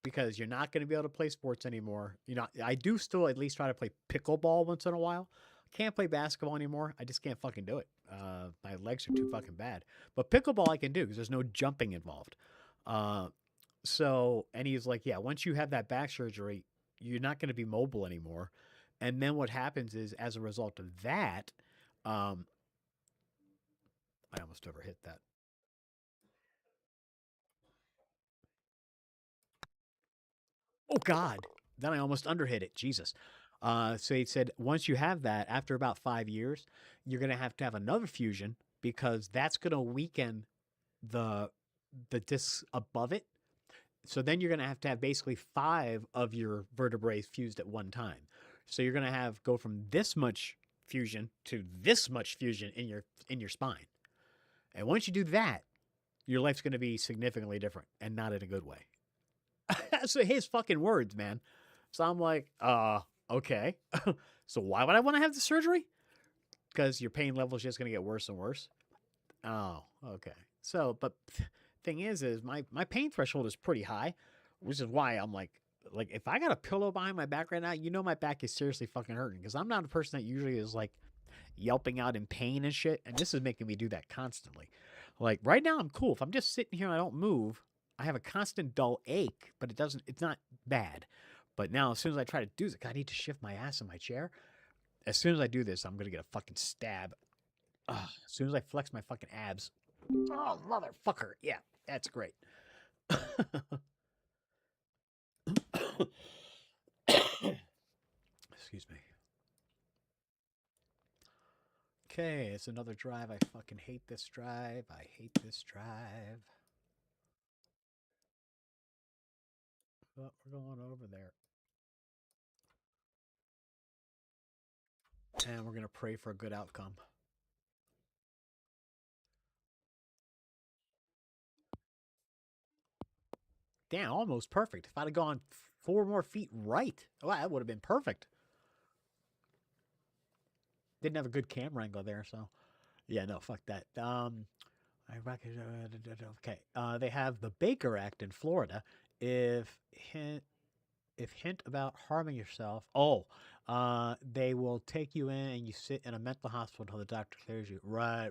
because you're not going to be able to play sports anymore. I do still at least try to play pickleball once in a while. Can't play basketball anymore. I just can't fucking do it. My legs are too fucking bad. But pickleball I can do because there's no jumping involved. And he's like, yeah, once you have that back surgery, you're not going to be mobile anymore. And then what happens is, as a result of that, I almost overhit that. Oh, God. Then I almost underhit it. Jesus. So he said, once you have that, after about 5 years, you're going to have another fusion because that's going to weaken the discs above it. So then you're going to have basically 5 of your vertebrae fused at one time. So you're going to go from this much fusion to this much fusion in your spine. And once you do that, your life's going to be significantly different and not in a good way. So his fucking words, man. So I'm like, okay. So why would I want to have the surgery? Because your pain level is just going to get worse and worse. Oh, okay. So, but thing is my pain threshold is pretty high, which is why I'm like if I got a pillow behind my back right now, my back is seriously fucking hurting because I'm not a person that usually is like yelping out in pain and shit, and this is making me do that constantly. Like right now I'm cool. If I'm just sitting here and I don't move, I have a constant dull ache, but it's not bad. But now as soon as I try to do this, I need to shift my ass in my chair. As soon as I do this, I'm going to get a fucking stab. As soon as I flex my fucking abs. Oh, motherfucker. Yeah, that's great. Excuse me. Okay, it's another drive. I fucking hate this drive. I hate this drive. But we're going over there. And we're going to pray for a good outcome. Damn, almost perfect. If I'd have gone 4 more feet right, well, that would have been perfect. Didn't have a good camera angle there, so yeah, no, fuck that. Okay, they have the Baker Act in Florida. If hint about harming yourself, they will take you in and you sit in a mental hospital until the doctor clears you. Right.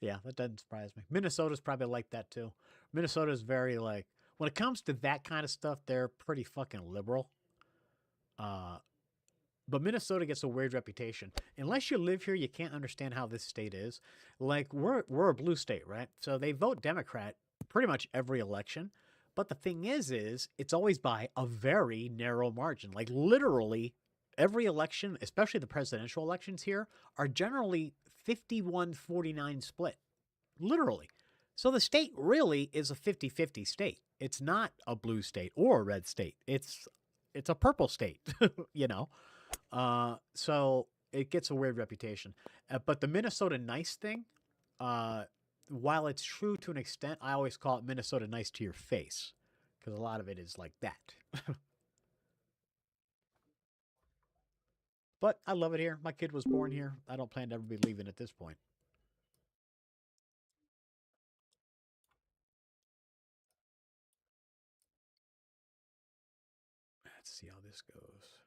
Yeah, that doesn't surprise me. Minnesota's probably like that too. Minnesota's very like when it comes to that kind of stuff, they're pretty fucking liberal. Uh, but Minnesota gets a weird reputation. Unless you live here, you can't understand how this state is. Like we're a blue state, right? So they vote Democrat pretty much every election. But the thing is it's always by a very narrow margin. Like literally every election, especially the presidential elections here, are generally 51-49 split. Literally. So the state really is a 50-50 state. It's not a blue state or a red state. It's a purple state, you know. So it gets a weird reputation. But the Minnesota nice thing, while it's true to an extent, I always call it Minnesota nice to your face because a lot of it is like that. But I love it here. My kid was born here. I don't plan to ever be leaving at this point. Let's see how this goes.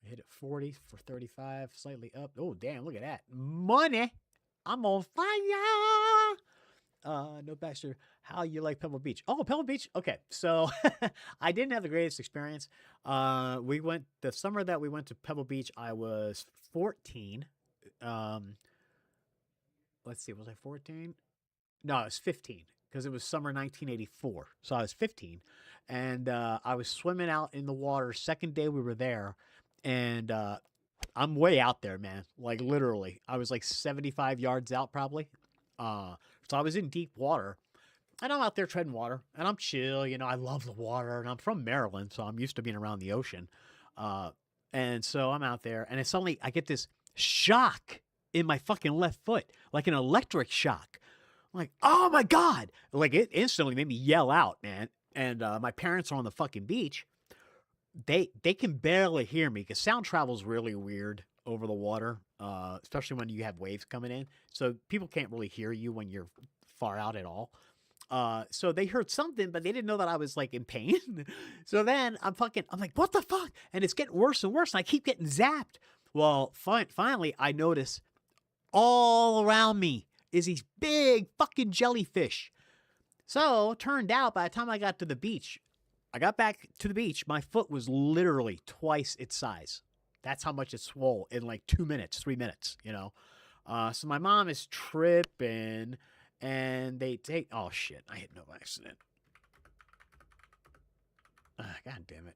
I hit it 40 for 35, slightly up. Oh, damn, look at that. Money. I'm on fire. No, Baxter, how you like Pebble Beach? Oh, Pebble Beach. Okay, so I didn't have the greatest experience. We went the summer that we went to Pebble Beach. I was 14. Let's see, was I 14? No, I was 15 because it was summer 1984. So I was 15, and I was swimming out in the water. Second day we were there, and I'm way out there, man. Like literally, I was like 75 yards out probably. So I was in deep water, and I'm out there treading water, and I'm chill. You know, I love the water, and I'm from Maryland, so I'm used to being around the ocean. And so I'm out there, and suddenly I get this shock in my fucking left foot, like an electric shock. I'm like, oh my God. Like it instantly made me yell out, man. And my parents are on the fucking beach. They can barely hear me because sound travels really weird over the water, especially when you have waves coming in. So people can't really hear you when you're far out at all. So they heard something, but they didn't know that I was like in pain. So then I'm like, what the fuck? And it's getting worse and worse. And I keep getting zapped. Well, finally, I notice all around me is these big fucking jellyfish. So turned out by the time I got to the beach, I got back to the beach, my foot was literally twice its size. That's how much it swole in like 2 minutes, 3 minutes, you know? So my mom is tripping, and they take, oh shit, I hit no accident. God damn it.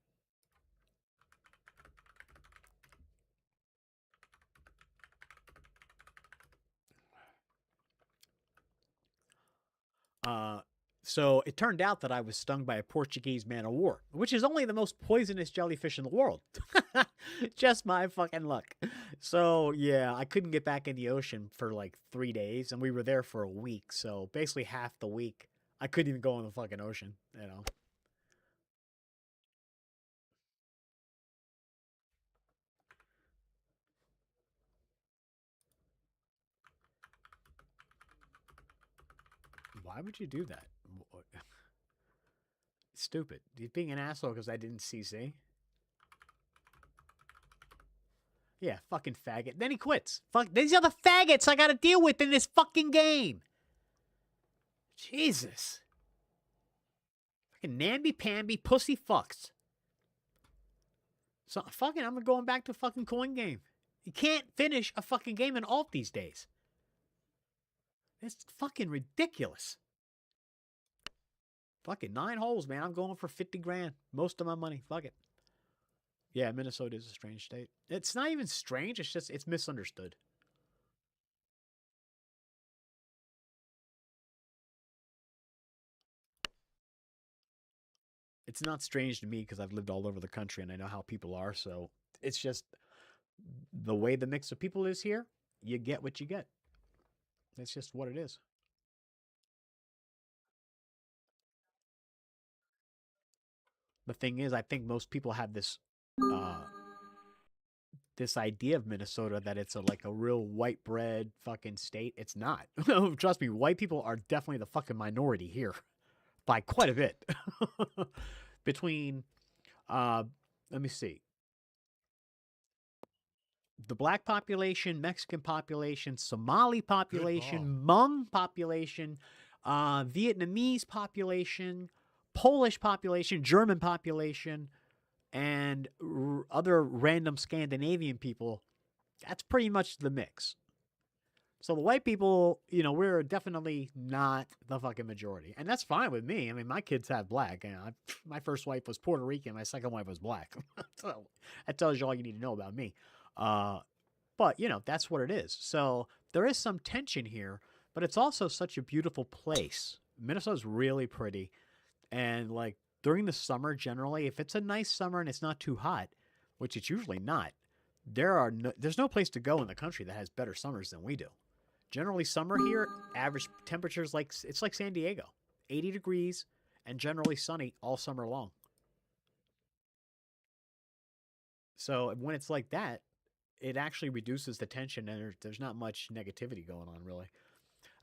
So it turned out that I was stung by a Portuguese man of war, which is only the most poisonous jellyfish in the world. Just my fucking luck. So yeah, I couldn't get back in the ocean for like 3 days, and we were there for a week. So basically half the week, I couldn't even go in the fucking ocean, you know. Why would you do that? Stupid. He's being an asshole because I didn't CC. Yeah, fucking faggot. Then he quits. Fuck, these are the faggots I gotta deal with in this fucking game. Jesus. Fucking namby-pamby pussy fucks. So fucking, I'm going back to a fucking coin game. You can't finish a fucking game in alt these days. It's fucking ridiculous. Fuck it. 9 holes, man. I'm going for 50 grand. Most of my money. Fuck it. Yeah, Minnesota is a strange state. It's not even strange. It's just, it's misunderstood. It's not strange to me because I've lived all over the country and I know how people are. So it's just the way the mix of people is here. You get what you get. That's just what it is. The thing is, I think most people have this uh, this idea of Minnesota that it's like a real white bread fucking state. It's not. Trust me, white people are definitely the fucking minority here by quite a bit. Between, uh, let me see, the black population, Mexican population, Somali population, Hmong population, Vietnamese population, Polish population, German population, and other random Scandinavian people. That's pretty much the mix. So the white people, you know, we're definitely not the fucking majority. And that's fine with me. I mean, my kids have black. You know, my first wife was Puerto Rican. My second wife was black. So that tells you all you need to know about me. But, you know, that's what it is. So there is some tension here, but it's also such a beautiful place. Minnesota's really pretty. And, like, during the summer, generally, if it's a nice summer and it's not too hot, which it's usually not, there's no place to go in the country that has better summers than we do. Generally, summer here, average temperatures it's like San Diego, 80 degrees and generally sunny all summer long. So when it's like that, it actually reduces the tension and there's not much negativity going on, really.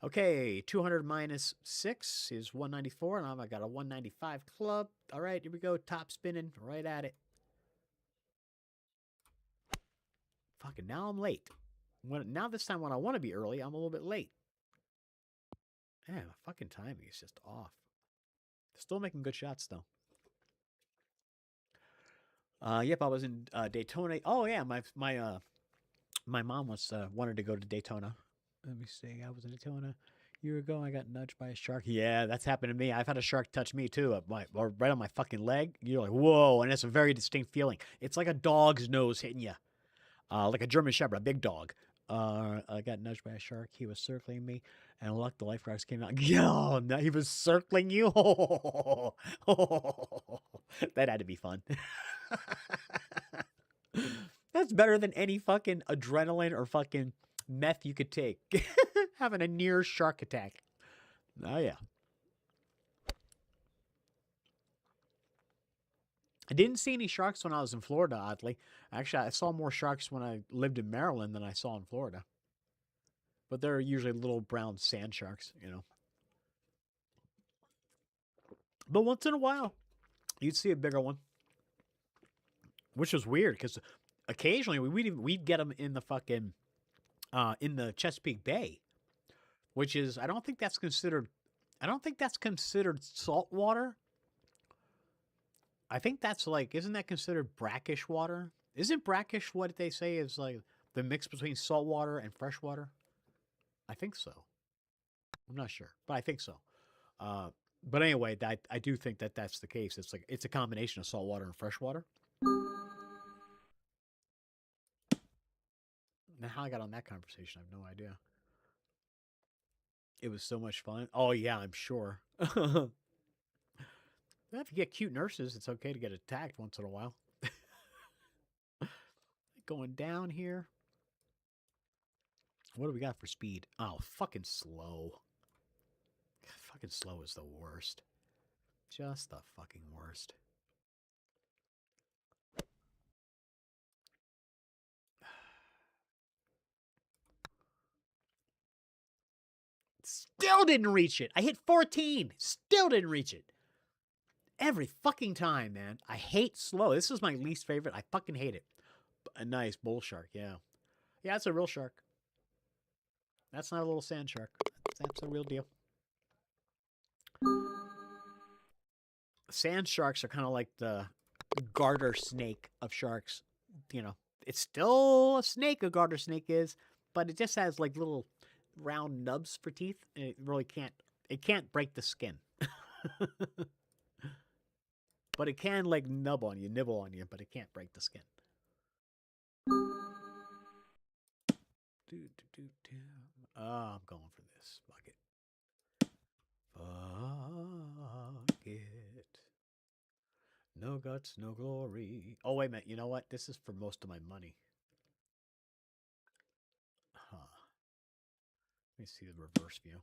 Okay, 200 minus 6 is 194, and I got a 195 club. All right, here we go. Top spinning, right at it. Fucking now I'm late. Now this time when I want to be early, I'm a little bit late. Man, the fucking timing is just off. Still making good shots, though. Yep, I was in Daytona. Oh, yeah, my mom wanted to go to Daytona. Let me see. I was in Daytona a year ago. I got nudged by a shark. Yeah, that's happened to me. I've had a shark touch me too, or right on my fucking leg. You're like, whoa, and it's a very distinct feeling. It's like a dog's nose hitting you, like a German Shepherd, a big dog. I got nudged by a shark. He was circling me, and luck the lifeguards came out. Yo, no, he was circling you. That had to be fun. That's better than any fucking adrenaline or fucking meth you could take. Having a near shark attack. Oh, yeah. I didn't see any sharks when I was in Florida, oddly. Actually, I saw more sharks when I lived in Maryland than I saw in Florida. But they're usually little brown sand sharks, you know. But once in a while, you'd see a bigger one. Which was weird, because occasionally we'd get them in the fucking, in the Chesapeake Bay. Which is, I don't think that's considered salt water. I think that's like, isn't that considered brackish water? Isn't brackish what they say is like the mix between salt water and fresh water? I think so. I'm not sure, but I think so. But anyway, I do think that that's the case. It's a combination of salt water and fresh water. Now, how I got on that conversation, I have no idea. It was so much fun. Oh, yeah, I'm sure. If you get cute nurses, it's okay to get attacked once in a while. Going down here. What do we got for speed? Oh, fucking slow. Fucking slow is the worst. Just the fucking worst. Still didn't reach it. I hit 14. Still didn't reach it. Every fucking time, man. I hate slow. This is my least favorite. I fucking hate it. A nice bull shark, yeah. Yeah, it's a real shark. That's not a little sand shark. That's a real deal. Sand sharks are kind of like the garter snake of sharks. You know, it's still a snake, a garter snake is, but it just has like little round nubs for teeth. And it really can't break the skin. But it can like nibble on you, but it can't break the skin. I'm going for this. Fuck it. Fuck it. No guts, no glory. Oh, wait a minute. You know what? This is for most of my money. Huh. Let me see the reverse view.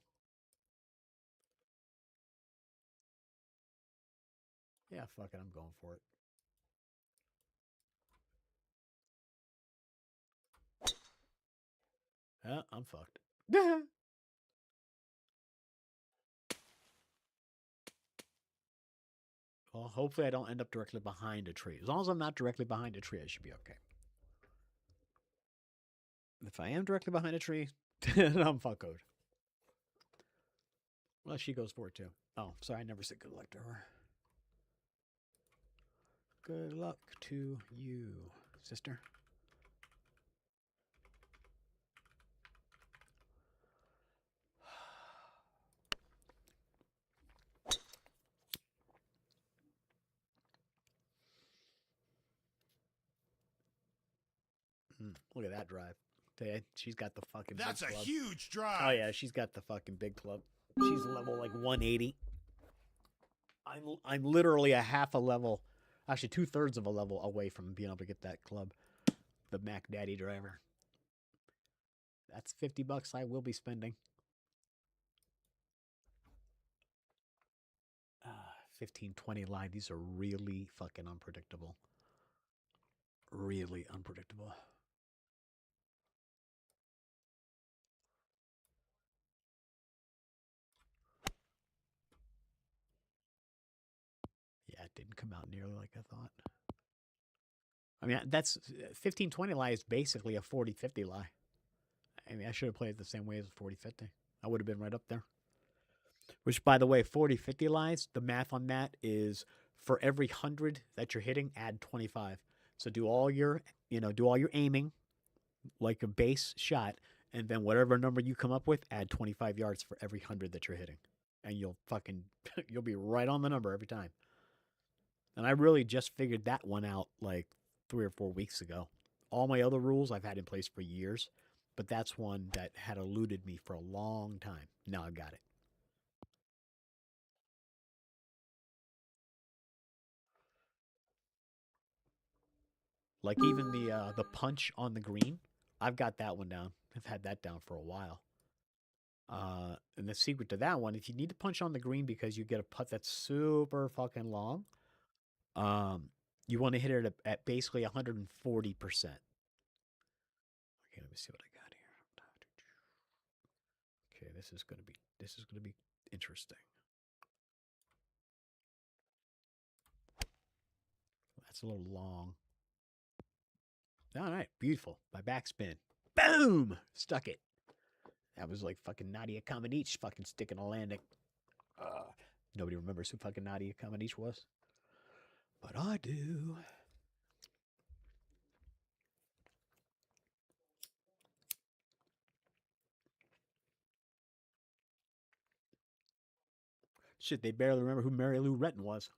Yeah, fuck it. I'm going for it. Yeah, I'm fucked. Well, hopefully I don't end up directly behind a tree. As long as I'm not directly behind a tree, I should be okay. If I am directly behind a tree, then I'm fuckoed. Well, she goes for it too. Oh, sorry, I never said good luck to her. Good luck to you, sister. Look at that drive. She's got the fucking That's big a club. huge drive. Oh yeah, she's got the fucking big club. She's level like 180. I'm literally a half a level, actually 2/3 of a level away from being able to get that club, the Mac Daddy driver. That's $50 I will be spending. 15-20 line. These are really fucking unpredictable. Really unpredictable. Yeah, it didn't come out nearly like I thought. I mean, that's 15-20 lie is basically a 40-50 lie. I mean, I should have played it the same way as 40-50. I would have been right up there. Which, by the way, 40-50 lies, the math on that is for every 100 that you're hitting, add 25. So do all your aiming like a base shot, and then whatever number you come up with, add 25 yards for every 100 that you're hitting. And you'll be right on the number every time. And I really just figured that one out like 3 or 4 weeks ago. All my other rules I've had in place for years, but that's one that had eluded me for a long time. Now I've got it. Like even the punch on the green, I've got that one down. I've had that down for a while. And the secret to that one, if you need to punch on the green because you get a putt that's super fucking long, you want to hit it at basically 140%. Okay, let me see what I got here. Okay, this is gonna be interesting. That's a little long. All right, beautiful. My backspin. Boom! Stuck it. That was like fucking Nadia Comaneci fucking sticking a landing. Nobody remembers who fucking Nadia Comaneci was. But I do. Shit, they barely remember who Mary Lou Retton was.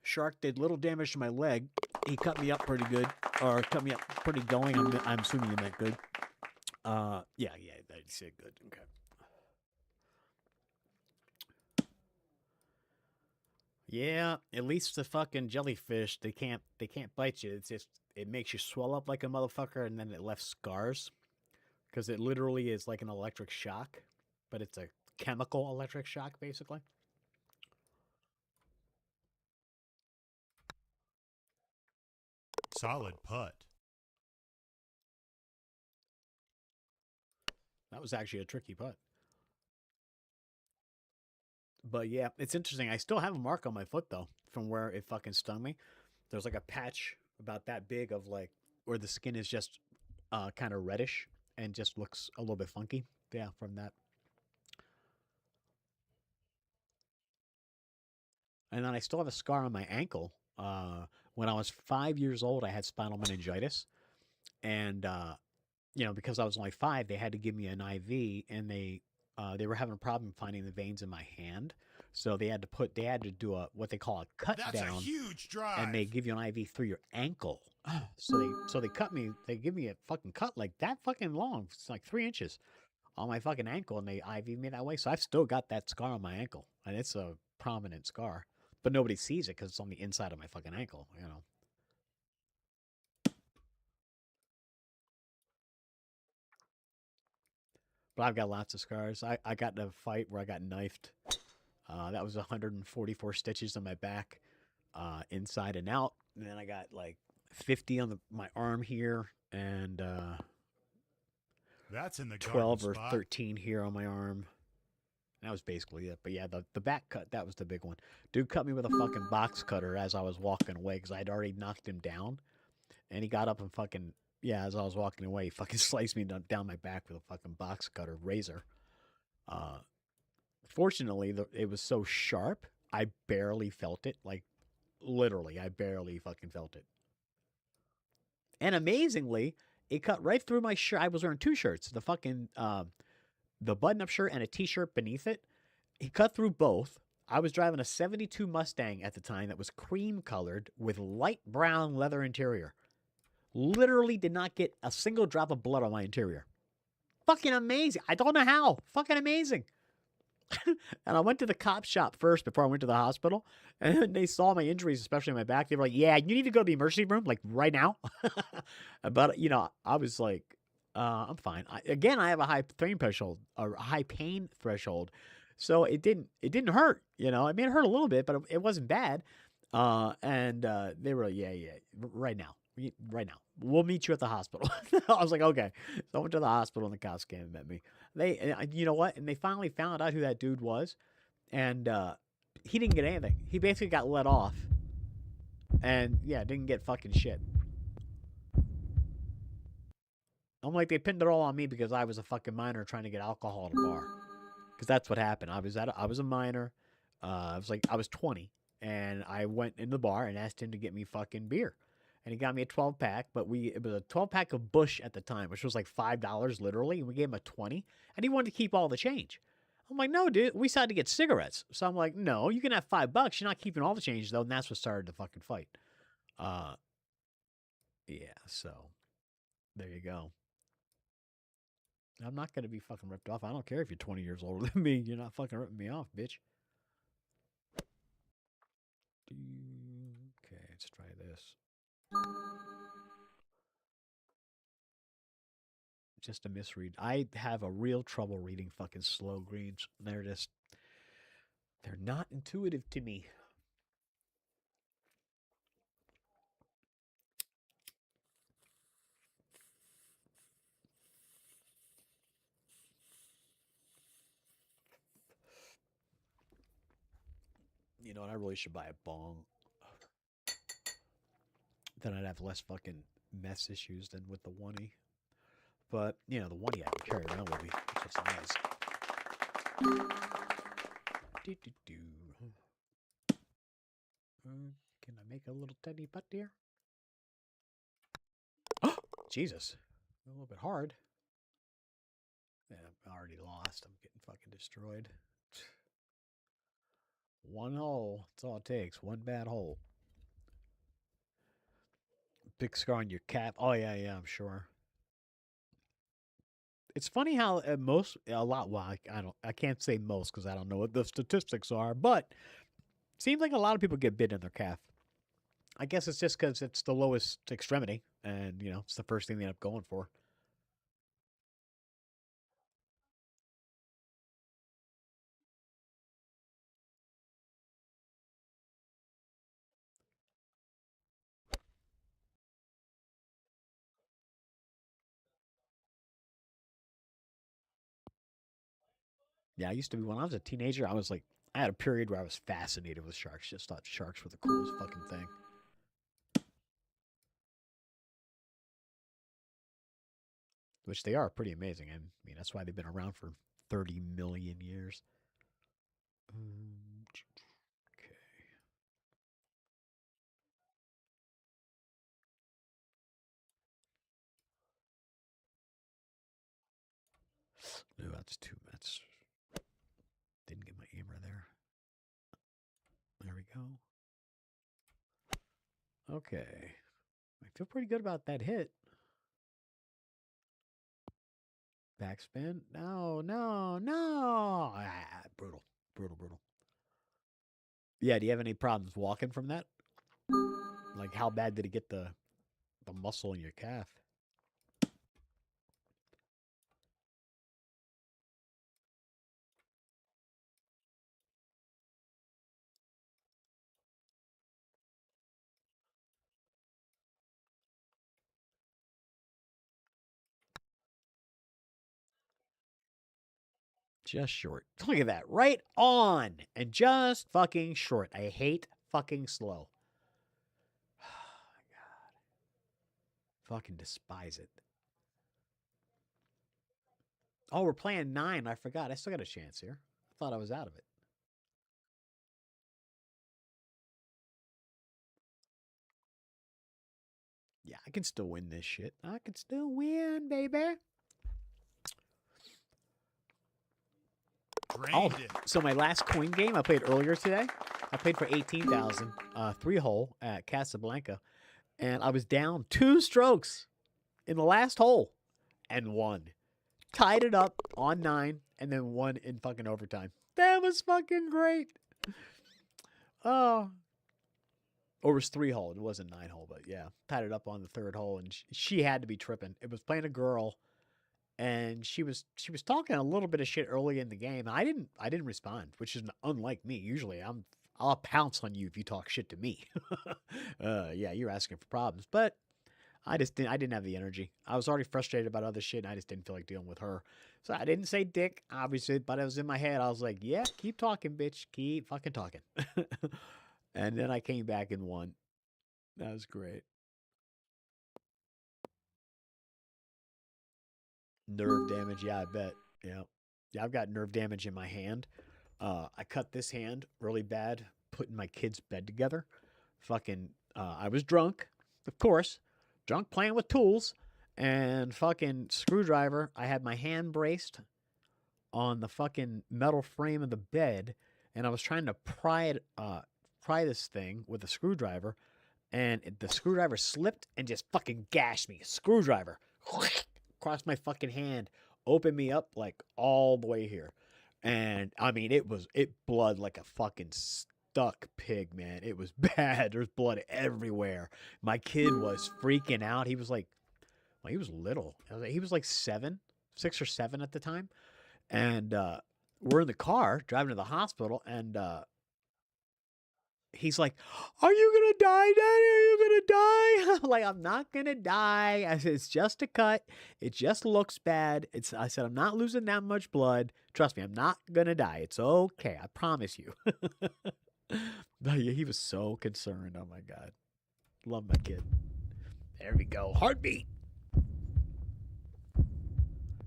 Shark did little damage to my leg. He cut me up pretty good, or cut me up pretty going. I'm assuming you meant good. Yeah, I said good. Okay. Yeah, at least the fucking jellyfish, they can't bite you. It's just it makes you swell up like a motherfucker, and then it left scars because it literally is like an electric shock, but it's a chemical electric shock basically. Solid putt. That was actually a tricky putt. But yeah, it's interesting. I still have a mark on my foot though from where it fucking stung me. There's like a patch about that big of like where the skin is just kind of reddish and just looks a little bit funky. Yeah, from that. And then I still have a scar on my ankle. When I was 5 years old, I had spinal meningitis, and because I was only 5, they had to give me an IV, and they were having a problem finding the veins in my hand, so they had to do what they call a cut That's a down, huge and they drive. give you an IV through your ankle. So they cut me. They give me a fucking cut like that fucking long. It's like 3 inches on my fucking ankle, and they IV me that way. So I've still got that scar on my ankle, and it's a prominent scar, but nobody sees it because it's on the inside of my fucking ankle. But I've got lots of scars. I got in a fight where I got knifed. That was 144 stitches on my back, inside and out. And then I got like 50 on my arm here, and That's in the garden 12 or spot. 13 here on my arm. That was basically it. But yeah, the back cut, that was the big one. Dude cut me with a fucking box cutter as I was walking away because I'd already knocked him down. And he got up and fucking, yeah, as I was walking away, he fucking sliced me down my back with a fucking box cutter razor. Uh, Fortunately, it was so sharp, I barely felt it. Like, literally, I barely fucking felt it. And amazingly, it cut right through my shirt. I was wearing two shirts, the button-up shirt and a t-shirt beneath it. He cut through both. I was driving a 72 Mustang at the time that was cream colored with light brown leather interior. Literally did not get a single drop of blood on my interior. Fucking amazing. I don't know how. Fucking amazing. And I went to the cop shop first before I went to the hospital. And they saw my injuries, especially my back. They were like, yeah, you need to go to the emergency room, like right now. But, I was like, I'm fine. I have a high pain threshold, So it didn't hurt. I mean, it hurt a little bit, but it wasn't bad. And they were like, yeah, right now. Right now. We'll meet you at the hospital. I was like, okay. So I went to the hospital and the cops came and met me. You know what? And they finally found out who that dude was. And he didn't get anything. He basically got let off. And yeah, didn't get fucking shit. I'm like, they pinned it all on me because I was a fucking minor trying to get alcohol at a bar. Because that's what happened. I was a minor. I was 20, and I went in the bar and asked him to get me fucking beer, and he got me a 12-pack. But it was a 12-pack of Bush at the time, which was like $5 literally, and we gave him a 20, and he wanted to keep all the change. I'm like, no, dude, we decided to get cigarettes. So I'm like, no, you can have $5. You're not keeping all the change though, and that's what started the fucking fight. Uh, yeah. So there you go. I'm not gonna be fucking ripped off. I don't care if you're 20 years older than me. You're not fucking ripping me off, bitch. Okay, let's try this. Just a misread. I have a real trouble reading fucking slow greens. They're not intuitive to me. You know what? I really should buy a bong. Then I'd have less fucking mess issues than with the oney. But, the oney I can carry around with me, which is nice. Can I make a little tiny putt here? Jesus. A little bit hard. Yeah, I'm already lost. I'm getting fucking destroyed. One hole. That's all it takes. One bad hole. Big scar on your cap. Oh, yeah, I'm sure. It's funny how I can't say most because I don't know what the statistics are, but it seems like a lot of people get bit in their calf. I guess it's just because it's the lowest extremity, and it's the first thing they end up going for. Yeah, I used to be when I was a teenager. I had a period where I was fascinated with sharks. Just thought sharks were the coolest fucking thing. Which they are pretty amazing. I mean, that's why they've been around for 30 million years. Okay. Ooh, that's too. That's didn't get my aimer there. There we go. Okay, I feel pretty good about that hit. Backspin. No, no, no. Brutal, brutal, brutal. Yeah. Do you have any problems walking from that? Like, how bad did it get the muscle in your calf? Just short. Look at that. Right on. And just fucking short. I hate fucking slow. Fucking despise it. Oh, we're playing 9. I forgot. I still got a chance here. I thought I was out of it. Yeah, I can still win this shit. I can still win, baby. Drained it. So my last coin game I played earlier today, I played for 18,000, 3-hole at Casablanca, and I was down 2 strokes in the last hole and won. Tied it up on 9 and then won in fucking overtime. That was fucking great. Oh. Or it was 3-hole. It wasn't 9-hole, but yeah. Tied it up on the 3rd hole, and she had to be tripping. It was playing a girl, and she was talking a little bit of shit early in the game. I didn't respond, which is unlike me. Usually I'll pounce on you if you talk shit to me. Yeah, you're asking for problems. But I didn't have the energy. I was already frustrated about other shit, and I just didn't feel like dealing with her. So I didn't say dick, obviously, but it was in my head. I was like, yeah, keep talking, bitch. Keep fucking talking. And then I came back and won. That was great. Nerve damage, yeah, I bet. Yeah. Yeah, I've got nerve damage in my hand. I cut this hand really bad putting my kid's bed together. Fucking, I was drunk, of course, drunk playing with tools, and fucking screwdriver. I had my hand braced on the fucking metal frame of the bed, and I was trying to pry this thing with a screwdriver, and the screwdriver slipped and just fucking gashed me. Screwdriver across my fucking hand, opened me up like all the way here. And I mean, it blood like a fucking stuck pig, man. It was bad. There's blood everywhere. My kid was freaking out. He was like, well, he was little. He was like 6 or 7 at the time. And we're in the car driving to the hospital, and he's like, "Are you gonna die, Daddy? Are you gonna die?" I'm like, "I'm not gonna die." I said, "It's just a cut. It just looks bad." I said, "I'm not losing that much blood. Trust me, I'm not gonna die. It's okay. I promise you." But yeah, he was so concerned. Oh my God, love my kid. There we go. Heartbeat.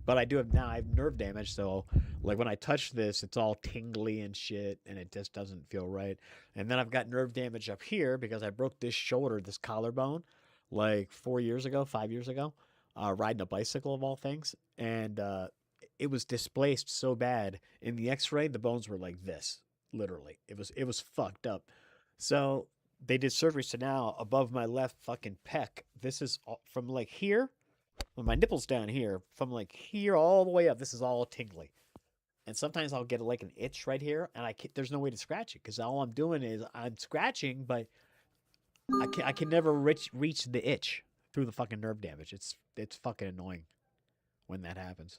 But I have nerve damage, so like when I touch this, it's all tingly and shit, and it just doesn't feel right. And then I've got nerve damage up here because I broke this shoulder, this collarbone, like 4 years ago, 5 years ago, riding a bicycle of all things, and it was displaced so bad in the X-ray, the bones were like this, literally. It was fucked up. So they did surgery. So now above my left fucking pec, this is from like here. When my nipple's down here, from like here all the way up, this is all tingly. And sometimes I'll get like an itch right here, and there's no way to scratch it because all I'm doing is I'm scratching, but I can never reach the itch through the fucking nerve damage. It's fucking annoying when that happens.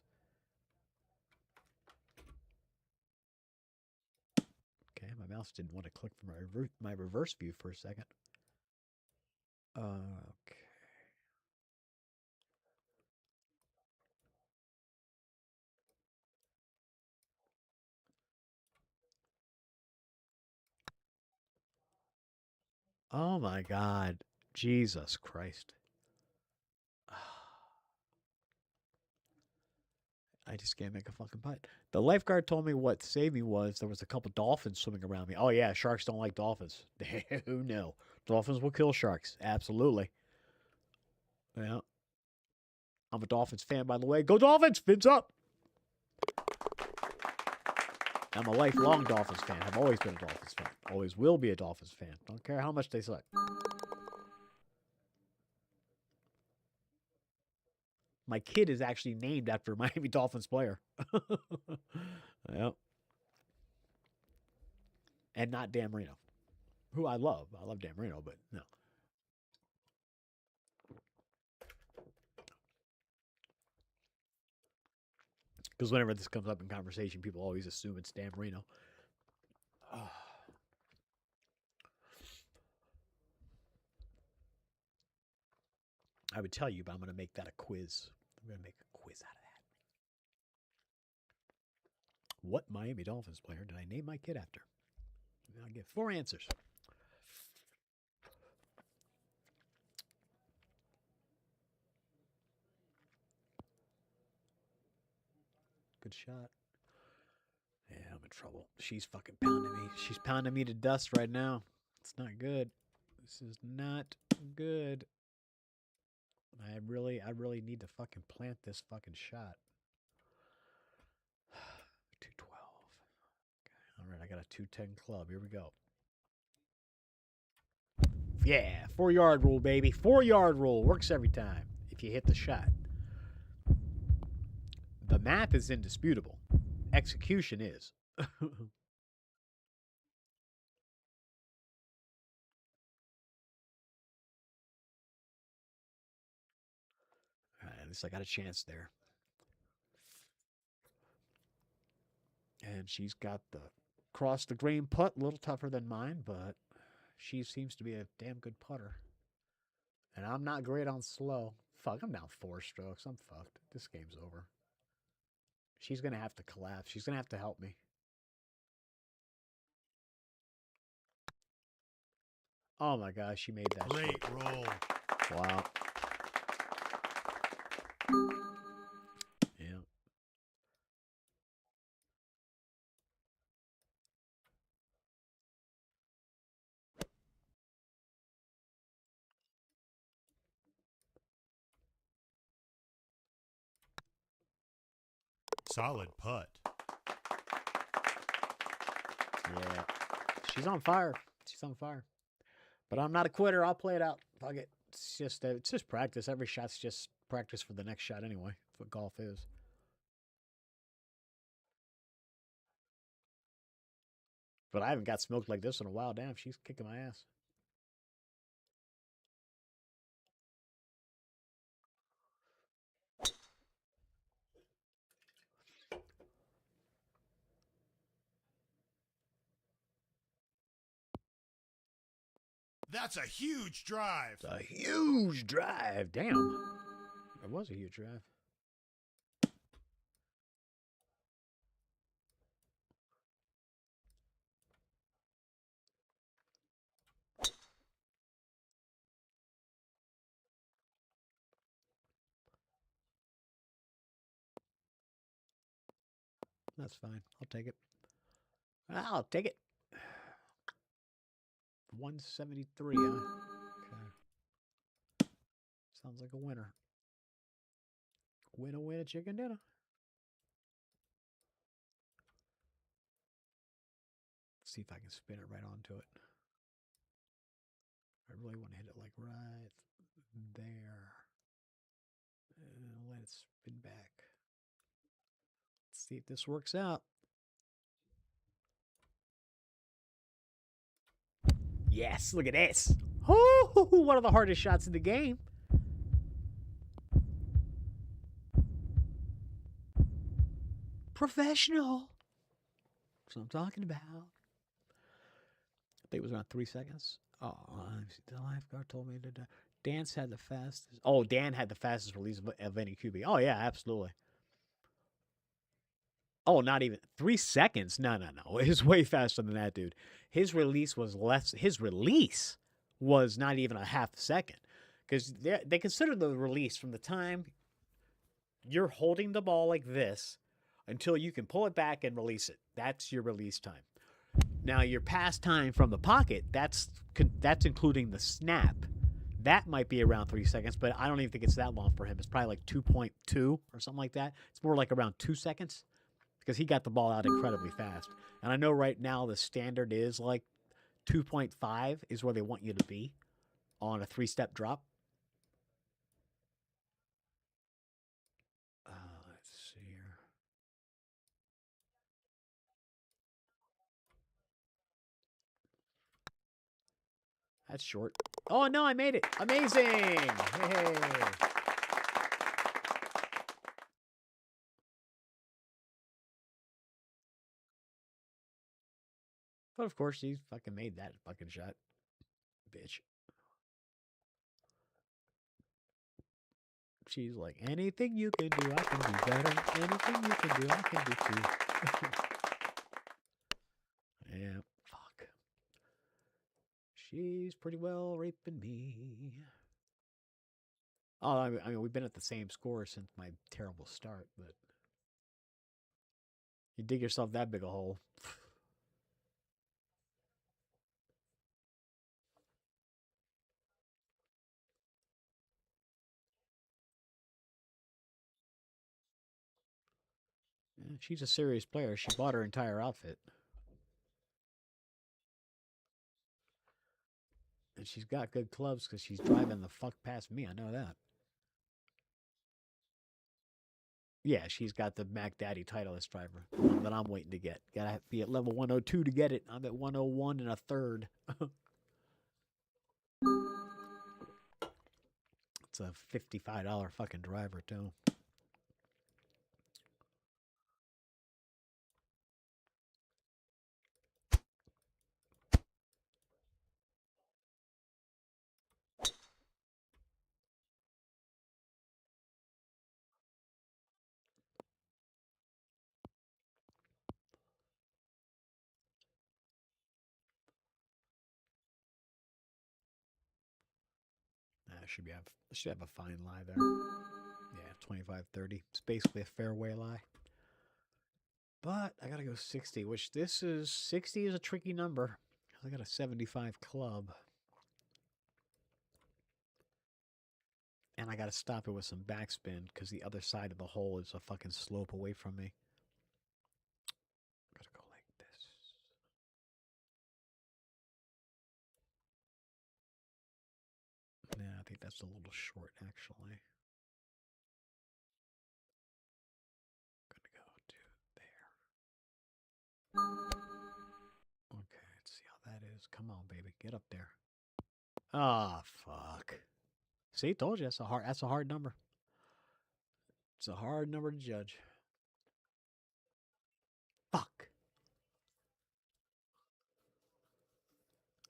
Okay, my mouse didn't want to click for my reverse view for a second. Okay. Oh my God. Jesus Christ. I just can't make a fucking putt. The lifeguard told me what saved me was there was a couple dolphins swimming around me. Oh yeah, sharks don't like dolphins. Who knew? Dolphins will kill sharks. Absolutely. Yeah. I'm a Dolphins fan, by the way. Go Dolphins! Fins up! I'm a lifelong Dolphins fan. I've always been a Dolphins fan. Always will be a Dolphins fan. Don't care how much they suck. My kid is actually named after a Miami Dolphins player. Yep. And not Dan Marino, who I love. I love Dan Marino, but no. Because whenever this comes up in conversation, people always assume it's Dan Marino. I would tell you, but I'm going to make that a quiz. I'm going to make a quiz out of that. What Miami Dolphins player did I name my kid after? I'll give 4 answers. Good shot. Yeah, I'm in trouble. She's fucking pounding me. She's pounding me to dust right now. It's not good. This is not good. I really need to fucking plant this fucking shot. 212. Okay. All right, I got a 210 club. Here we go. Yeah, 4-yard rule, baby. 4-yard rule works every time if you hit the shot. The math is indisputable. Execution is. At least I got a chance there. And she's got the cross the green putt, a little tougher than mine, but she seems to be a damn good putter. And I'm not great on slow. Fuck, I'm down 4 strokes. I'm fucked. This game's over. She's going to have to collapse. She's going to have to help me. Oh my gosh, she made that Great shit. roll. Wow. Yeah. Solid putt. Yeah. She's on fire. She's on fire. But I'm not a quitter. I'll play it out. Fuck it. It's just practice. Every shot's just practice for the next shot anyway. That's what golf is. But I haven't got smoked like this in a while. Damn, she's kicking my ass. That's a huge drive. It's a huge drive. Damn. It was a huge drive. That's fine. I'll take it. I'll take it. 173, huh? Okay. Sounds like a winner. Winner, chicken dinner. Let's see if I can spin it right onto it. I really want to hit it like right there. And let it spin back. Let's see if this works out. Yes, look at this. Oh, one of the hardest shots in the game. Professional. That's what I'm talking about. I think it was around 3 seconds. Oh, the lifeguard told me to. Dan's had the fastest. Oh, Dan had the fastest release of any QB. Oh, yeah, absolutely. Oh, not even 3 seconds. No. It was way faster than that, dude. His release was less. His release was not even a half second, because they consider the release from the time you're holding the ball like this until you can pull it back and release it. That's your release time. Now, your pass time from the pocket, that's including the snap. That might be around 3 seconds, but I don't even think it's that long for him. It's probably like 2.2 or something like that. It's more like around 2 seconds. because he got the ball out incredibly fast. And I know right now the standard is like 2.5 is where they want you to be on a 3-step drop. Let's see here. That's short. Oh, no, I made it. Amazing. Hey. But of course, he fucking made that fucking shot. Bitch. She's like, anything you can do, I can do better. Anything you can do, I can do too. Yeah, fuck. She's pretty well raping me. Oh, I mean, we've been at the same score since my terrible start, but you dig yourself that big a hole. Yeah, she's a serious player. She bought her entire outfit. And she's got good clubs because she's driving the fuck past me. I know that. Yeah, she's got the Mac Daddy Titleist driver, the one that I'm waiting to get. Gotta be at level 102 to get it. I'm at 101 and a third. It's a $55 fucking driver, too. Should have a fine lie there. Yeah, 25-30. It's basically a fairway lie. But I gotta go 60, which 60 is a tricky number. I got a 75 club. And I gotta stop it with some backspin because the other side of the hole is a fucking slope away from me. Gotta go like this. Yeah, I think that's a little short, actually. Gonna go to there. Okay, let's see how that is. Come on, baby, get up there. Ah, fuck. See, told you that's a hard number. It's a hard number to judge. Fuck.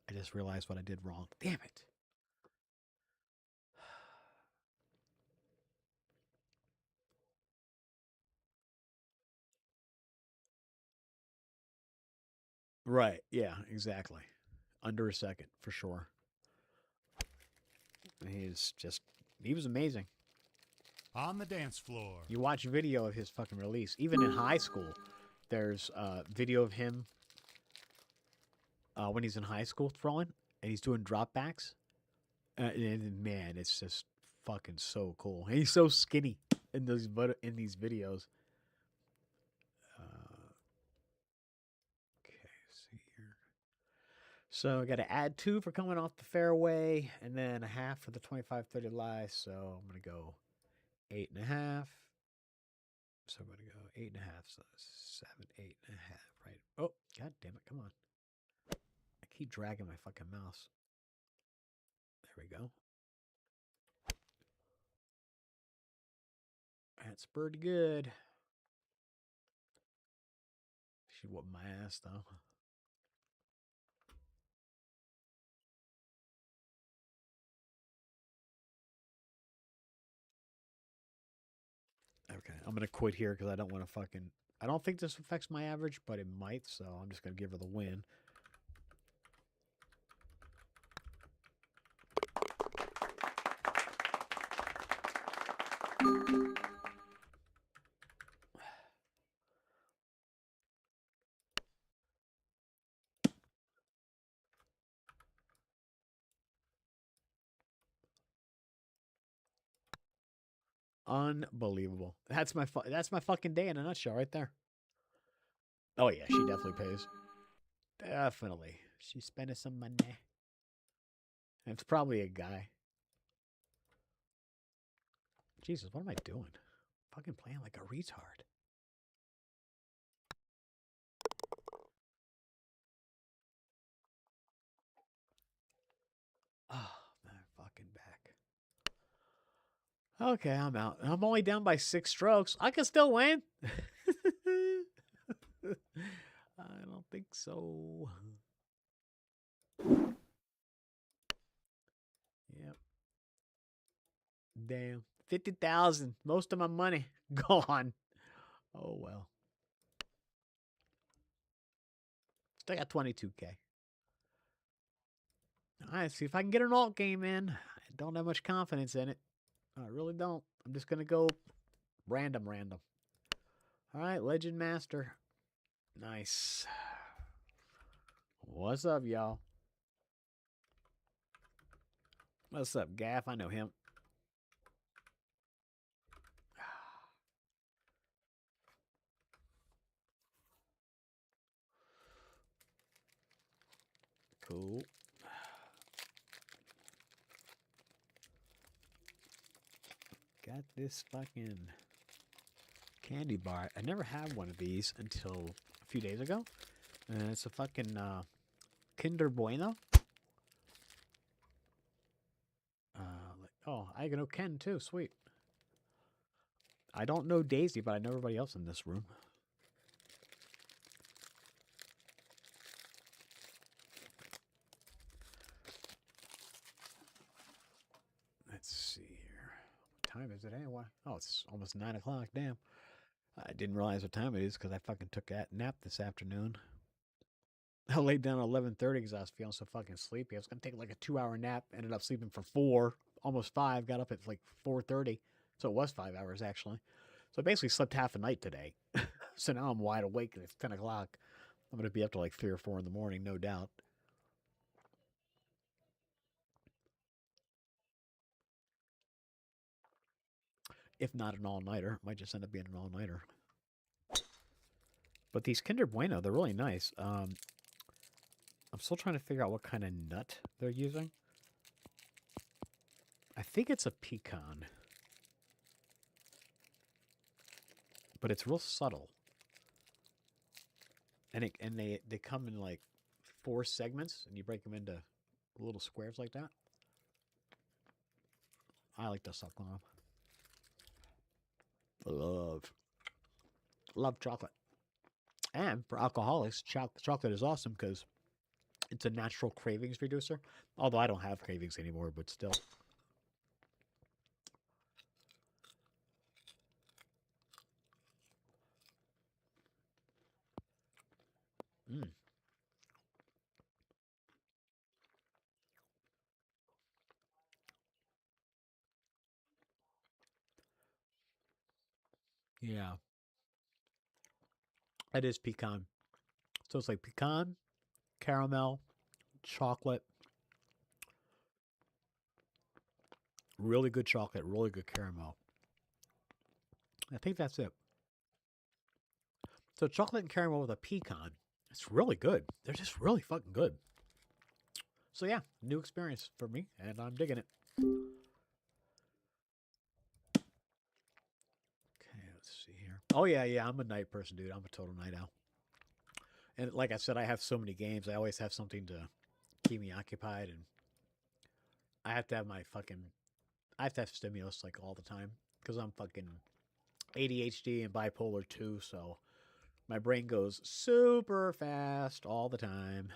I just realized what I did wrong. Damn it. Right. Yeah, exactly. Under a second, for sure. He was amazing. On the dance floor. You watch video of his fucking release. Even in high school, there's video of him when he's in high school throwing, and he's doing dropbacks. And man, it's just fucking so cool. And he's so skinny in these videos. Okay, see here. So I got to add 2 for coming off the fairway, and then a half for the 25-30 lie. So I'm gonna go 8.5. So I'm gonna go 8.5. So 7, 8.5. Right. Oh, god damn it! Come on. I keep dragging my fucking mouse. There we go. That's pretty good. She whooped my ass though. Okay, I'm gonna quit here because I don't want to fucking. I don't think this affects my average, but it might. So I'm just gonna give her the win. Unbelievable. That's my fucking day in a nutshell right there. Oh, yeah, she definitely pays. Definitely. She's spending some money. And it's probably a guy. Jesus, what am I doing? Fucking playing like a retard. Oh, my fucking back. Okay, I'm out. I'm only down by 6 strokes. I can still win. I don't think so. Yep. Damn. 50,000. Most of my money gone. Oh, well. Still got 22K. All right, see if I can get an alt game in. I don't have much confidence in it. I really don't. I'm just going to go random. All right, Legend Master. Nice. What's up, y'all? What's up, Gaff? I know him. Cool. Got this fucking candy bar. I never had one of these until a few days ago. And it's a fucking Kinder Bueno. Oh, I know Ken too. Sweet. I don't know Daisy, but I know everybody else in this room. Let's see here. What time is it anyway? Oh, it's almost 9 o'clock. Damn. I didn't realize what time it is because I fucking took a nap this afternoon. I laid down at 11:30 because I was feeling so fucking sleepy. I was going to take like a 2-hour nap. Ended up sleeping for 4, almost 5. Got up at like 4:30. So it was 5 hours actually. So I basically slept half a night today. So now I'm wide awake and it's 10 o'clock. I'm going to be up to like 3 or 4 in the morning, no doubt. If not an all-nighter. Might just end up being an all-nighter. But these Kinder Bueno, they're really nice. I'm still trying to figure out what kind of nut they're using. I think it's a pecan. But it's real subtle. And they come in like 4 segments, and you break them into little squares like that. I like to suck on them. Love chocolate. And for alcoholics, chocolate is awesome because it's a natural cravings reducer. Although I don't have cravings anymore, but still. Mm. Yeah. It is pecan. So it's like pecan, caramel, chocolate. Really good chocolate, really good caramel. I think that's it. So chocolate and caramel with a pecan. It's really good. They're just really fucking good. So yeah, new experience for me, and I'm digging it. Okay, let's see here. Oh yeah, I'm a night person, dude. I'm a total night owl. And like I said, I have so many games. I always have something to keep me occupied, and I have to have I have to have stimulus like all the time because I'm fucking ADHD and bipolar too. So my brain goes super fast all the time.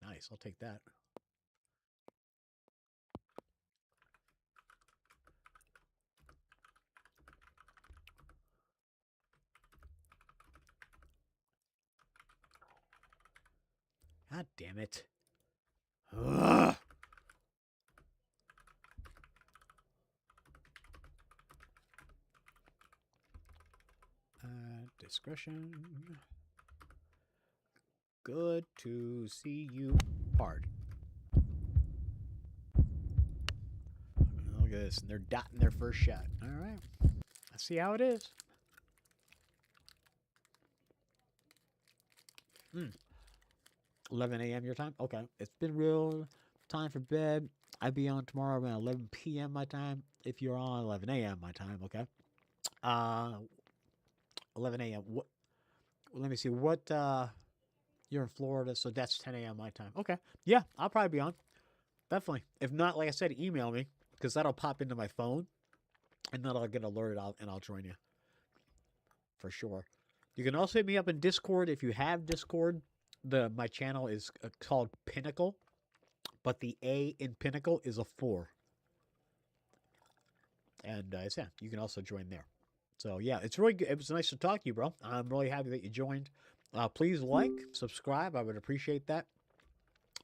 Nice, I'll take that. God damn it. Ugh. Discretion. Good to see you hard. Look at this. And they're dotting their first shot. All right. Let's see how it is. 11 a.m. your time? Okay. It's been real time for bed. I'll be on tomorrow around 11 p.m. my time. If you're on 11 a.m. my time, okay? Uh, 11 a.m. What? Let me see. What? You're in Florida, so that's 10 a.m. my time. Okay. Yeah, I'll probably be on. Definitely. If not, like I said, email me because that'll pop into my phone, and then I'll get alerted out, and I'll join you for sure. You can also hit me up in Discord if you have Discord. My channel is called Pinnacle, but the A in Pinnacle is a 4. And yeah, you can also join there. So yeah, it's really good. It was nice to talk to you, bro. I'm really happy that you joined. Please like, subscribe. I would appreciate that.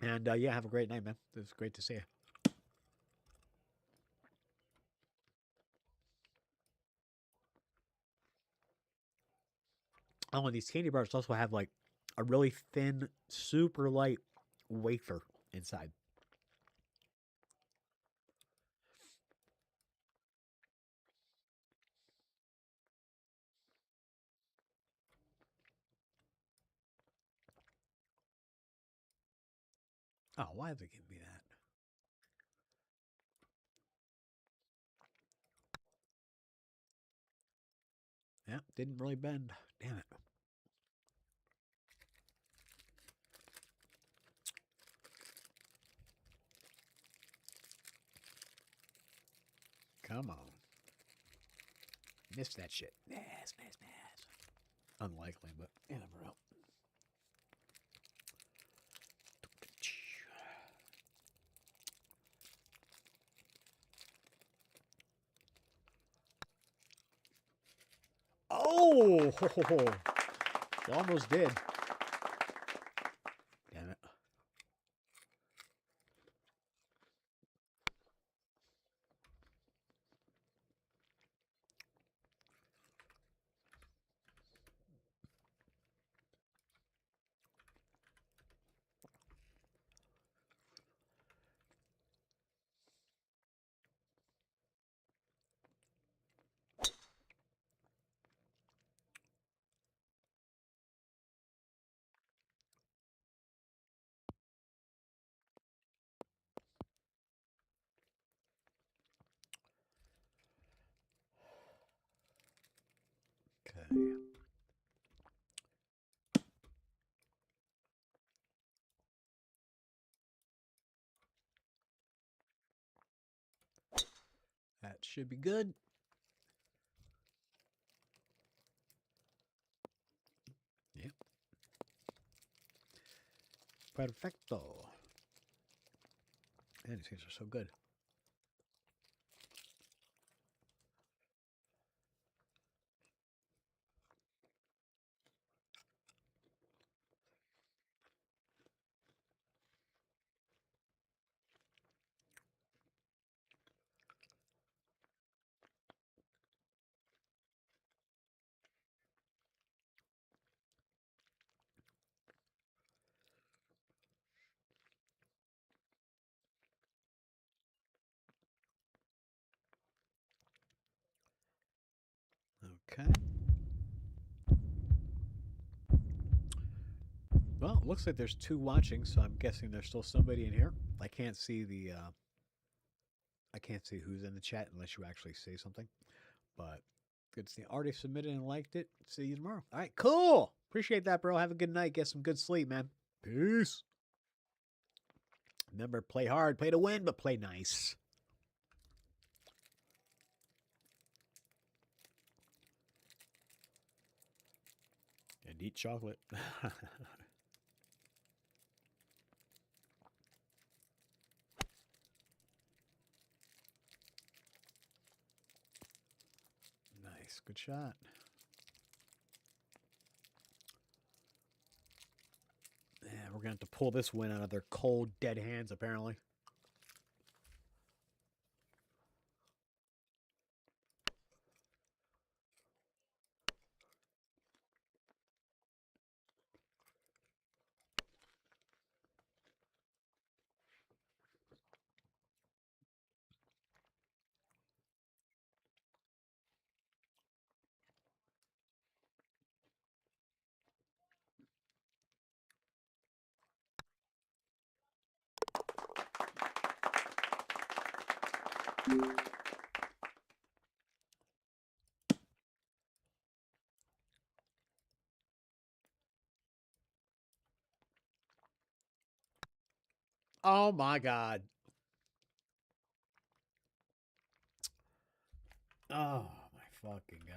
And yeah, have a great night, man. It was great to see you. Oh, and these candy bars also have like a really thin, super light wafer inside. Oh, why did they give me that? Yeah, didn't really bend. Damn it. Come on. Miss that shit. Miss. Unlikely, but you never know. Oh! You almost did. Damn it. Okay. That should be good. Yep. Perfecto. Man, these things are so good. Okay. Well, it looks like there's 2 watching, so I'm guessing there's still somebody in here. I can't see I can't see who's in the chat unless you actually say something. But good to see. Already submitted and liked it. See you tomorrow. All right, cool. Appreciate that, bro. Have a good night. Get some good sleep, man. Peace. Remember, play hard, play to win, but play nice. And eat chocolate. Nice. Good shot. Yeah, we're going to have to pull this win out of their cold, dead hands, apparently. Oh my God. Oh my fucking God.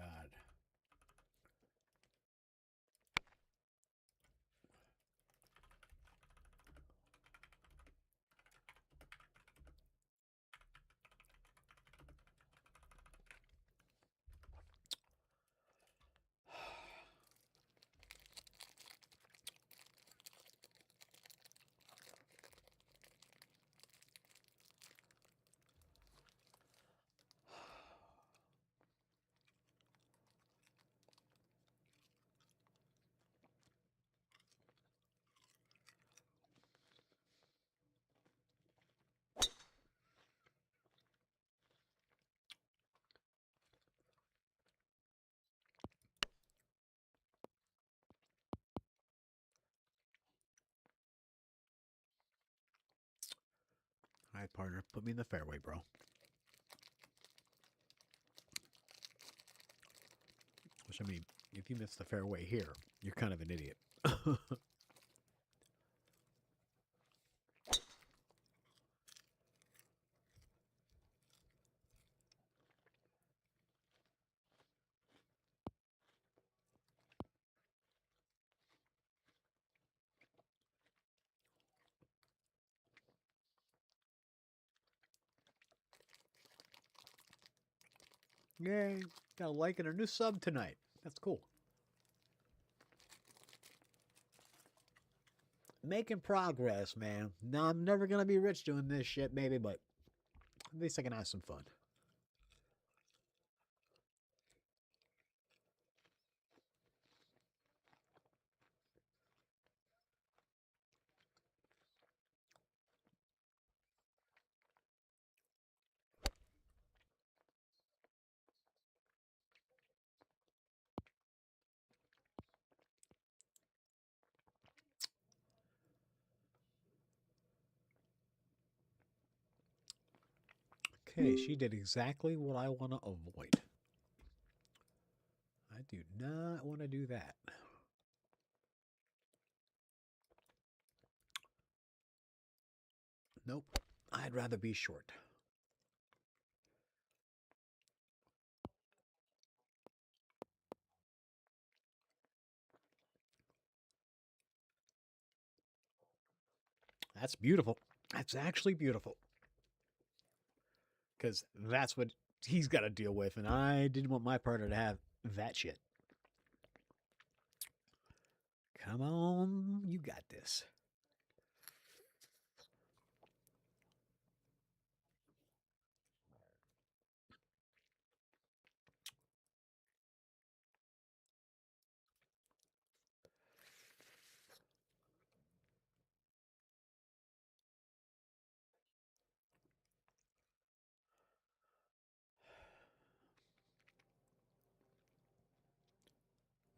All right, partner, put me in the fairway, bro. Which, I mean, if you miss the fairway here, you're kind of an idiot. Yay. Got a like and a new sub tonight. That's cool. Making progress, man. Now, I'm never going to be rich doing this shit, maybe, but at least I can have some fun. Okay, she did exactly what I want to avoid. I do not want to do that. Nope. I'd rather be short. That's beautiful. That's actually beautiful. Because that's what he's got to deal with, and I didn't want my partner to have that shit. Come on, you got this.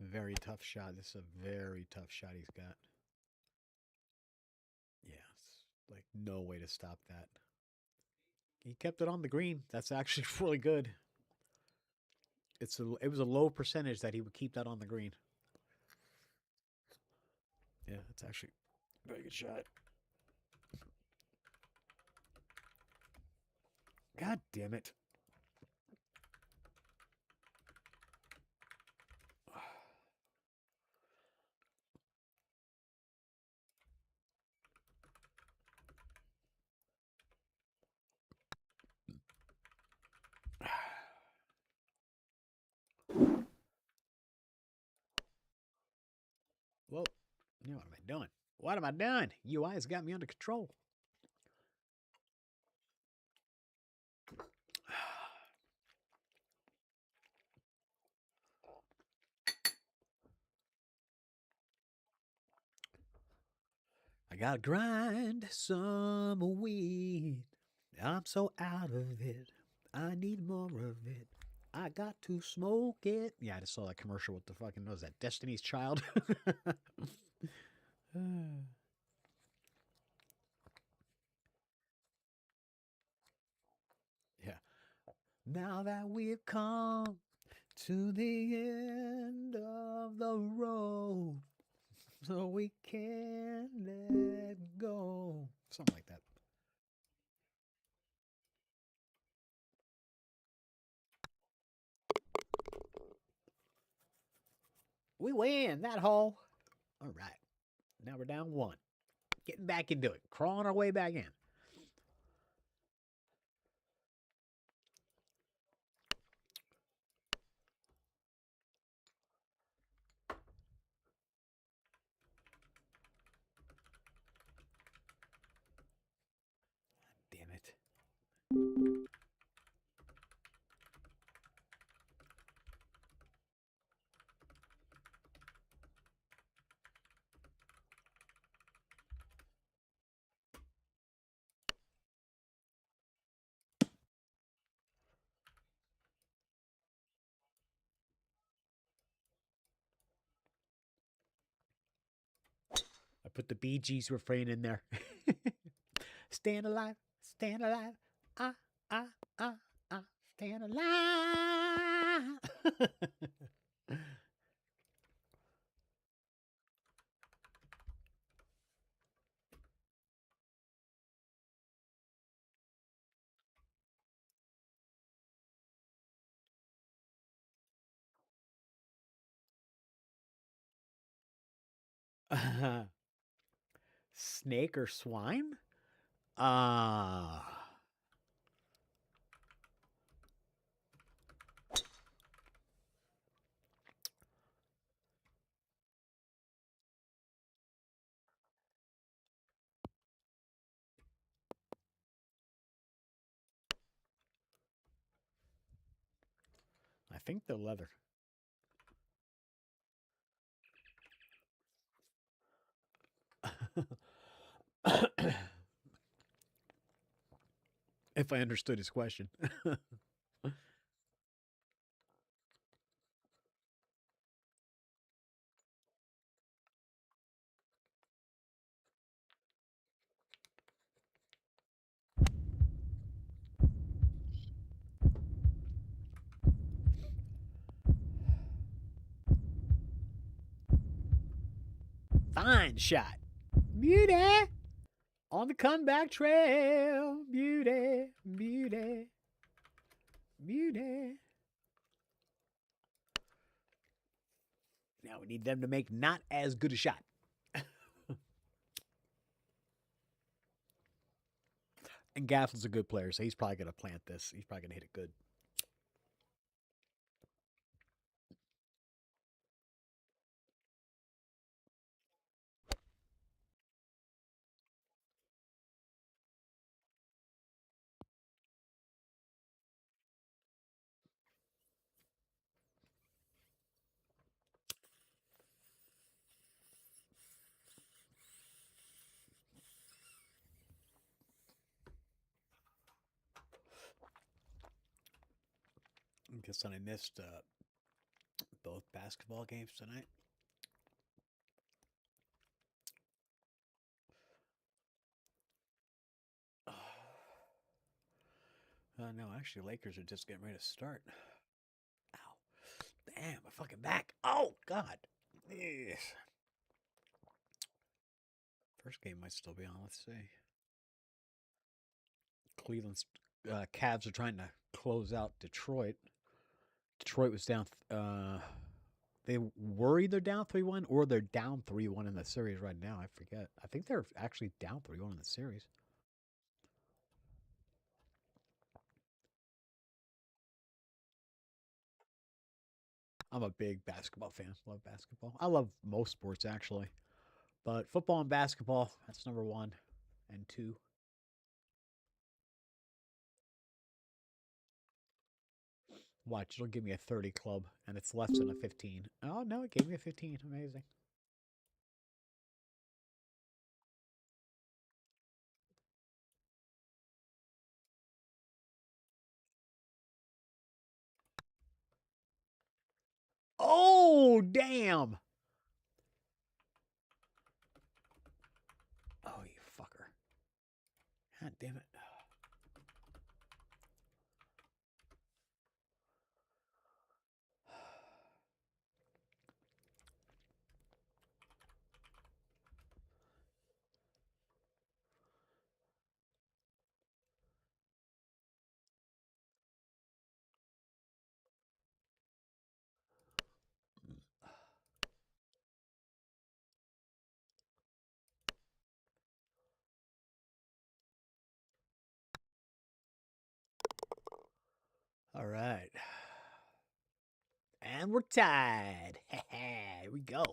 Very tough shot. This is a very tough shot he's got. Yes, like no way to stop that. He kept it on the green. That's actually really good. It was a low percentage that he would keep that on the green. Yeah, it's actually a very good shot. God damn it. Whoa. What am I doing? What am I doing? UI has got me under control. I gotta grind some weed. I'm so out of it. I need more of it. I got to smoke it. Yeah, I just saw that commercial with the fucking, what was that, Destiny's Child? Yeah. Now that we've come to the end of the road, so we can let go. Something like that. We win that hole. All right. Now we're down 1. Getting back into it. Crawling our way back in. Damn it. I put the Bee Gees refrain in there. Stand alive, stand alive. Ah, ah, ah, ah, stand alive. Snake or swine? Ah. I think they're leather. If I understood his question. Fine shot. Beauty. On the comeback trail. Beauty. Beauty. Beauty. Now we need them to make not as good a shot. And Gafflin's a good player, so he's probably going to plant this. He's probably going to hit it good. I guess I missed both basketball games tonight. No, actually, Lakers are just getting ready to start. Ow. Damn, my fucking back. Oh, God. Yes. First game might still be on. Let's see. Cleveland's Cavs are trying to close out Detroit. Detroit was down. They were either down 3-1 or they're down 3-1 in the series right now. I forget. I think they're actually down 3-1 in the series. I'm a big basketball fan. Love basketball. I love most sports actually, but football and basketball, that's number 1 and 2. Watch, it'll give me a 30 club, and it's less than a 15. Oh no, it gave me a 15. Amazing. Oh damn! Oh you fucker! God damn it! All right. And we're tied. Here we go.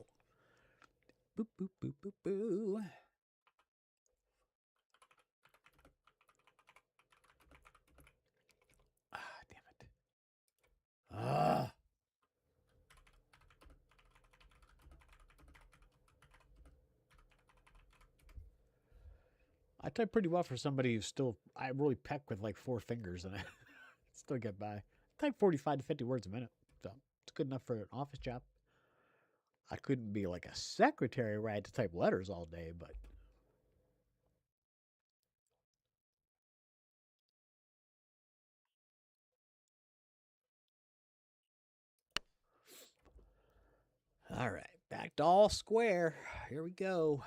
Boop, boop, boop, boop, boo. Ah, damn it. Ah. I type pretty well for somebody who's still. I really peck with like 4 fingers and I still get by. I type 45 to 50 words a minute. So it's good enough for an office job. I couldn't be like a secretary where I had to type letters all day, but. All right, back to all square. Here we go.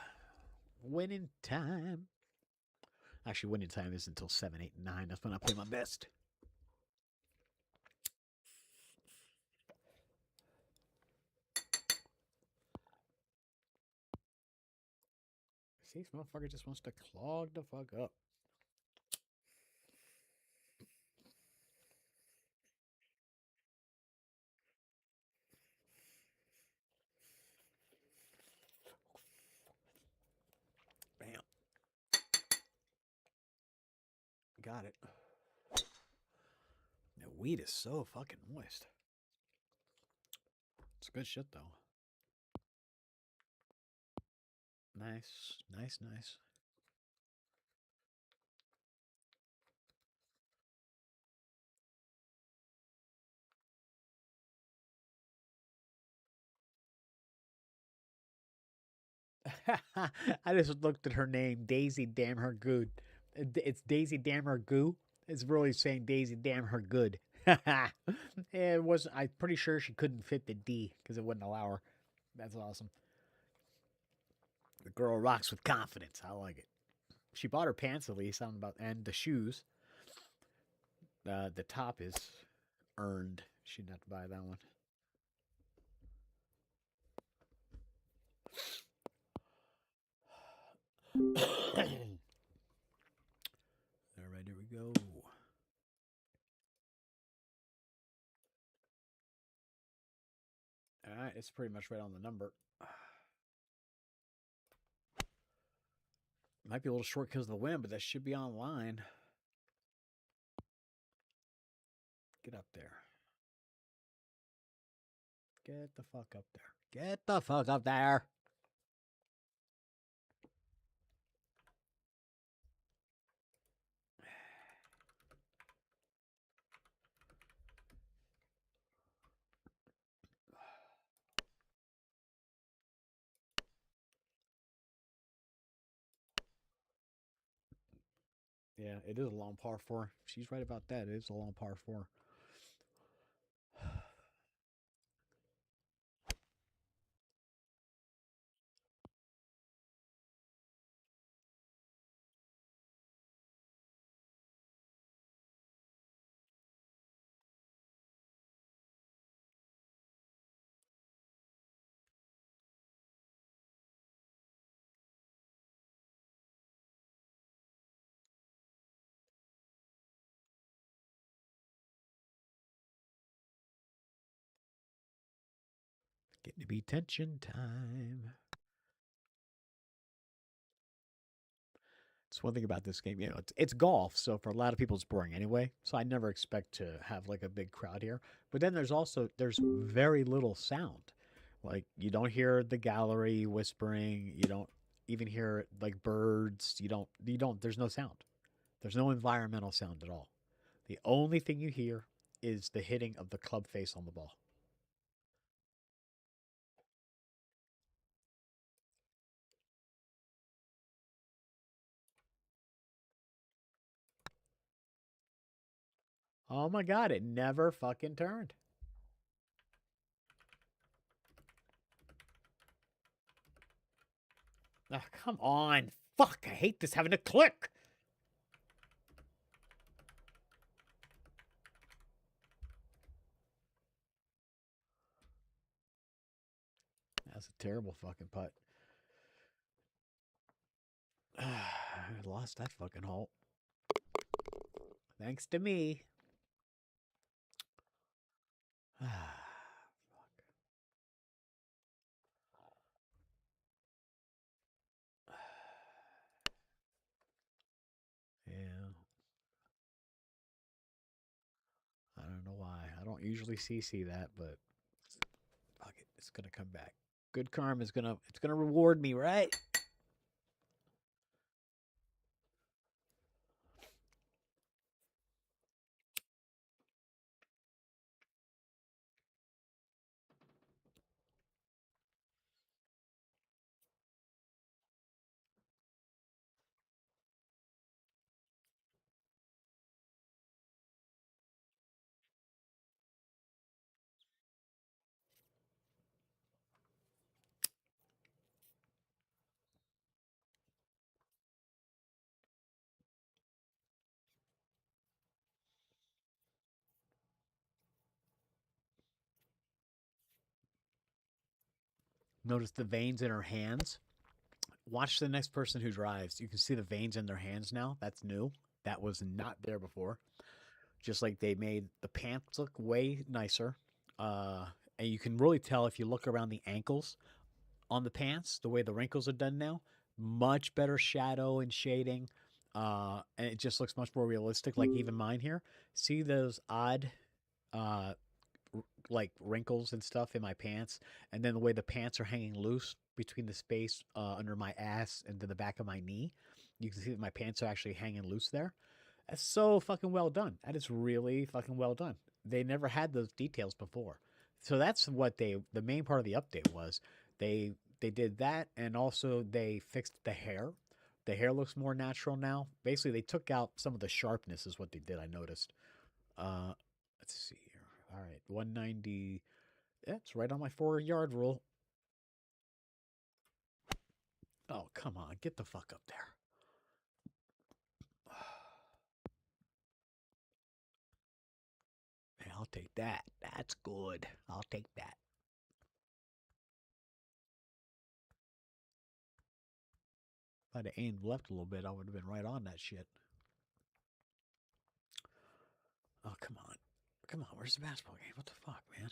Winning time. Actually, winning time is until 7, 8, and 9. That's when I play my best. See, this motherfucker just wants to clog the fuck up. Bam. Got it. The weed is so fucking moist. It's good shit, though. Nice, nice, nice. I just looked at her name, Daisy Damn Her Good. It's Daisy Damn Her Goo. It's really saying Daisy Damn Her Good. It wasn't. I'm pretty sure she couldn't fit the D because it wouldn't allow her. That's awesome. The girl rocks with confidence. I like it. She bought her pants at least. On about and the shoes. The top is earned. She didn't have to buy that one. All right, here we go. All right, it's pretty much right on the number. Might be a little short because of the wind, but that should be online. Get up there. Get the fuck up there. Get the fuck up there. Yeah, it is a long par 4. She's right about that. It is a long par 4. Getting to be tension time. It's one thing about this game, it's golf, so for a lot of people it's boring anyway. So I never expect to have like a big crowd here. But then there's very little sound. Like you don't hear the gallery whispering, you don't even hear like birds, you don't there's no sound. There's no environmental sound at all. The only thing you hear is the hitting of the club face on the ball. Oh my god, it never fucking turned. Oh, come on. Fuck, I hate this having to click. That's a terrible fucking putt. I lost that fucking hole. Thanks to me. don't usually CC that, but fuck it, it's gonna come back. Good karma is gonna reward me, right? Notice the veins in her hands. Watch the next person who drives. You can see the veins in their hands now. That's new. That was not there before. Just like they made the pants look way nicer. Uh, and you can really tell if you look around the ankles on the pants, the way the wrinkles are done now. Much better shadow and shading. And it just looks much more realistic, like even mine here. See those odd uh, like wrinkles and stuff in my pants, and then the way the pants are hanging loose between the space under my ass and to the back of my knee. You can see that my pants are actually hanging loose there. That's so fucking well done. That is really fucking well done. They never had those details before. So that's what the main part of the update was. They did that, and also they fixed the hair. The hair looks more natural now. Basically, they took out some of the sharpness is what they did, I noticed. Uh let's see here. All right, 190. That's right on my 4-yard rule. Oh, come on. Get the fuck up there. Hey, I'll take that. That's good. I'll take that. If I'd have aimed left a little bit, I would have been right on that shit. Oh, come on. Come on. Where's the basketball game? What the fuck, man?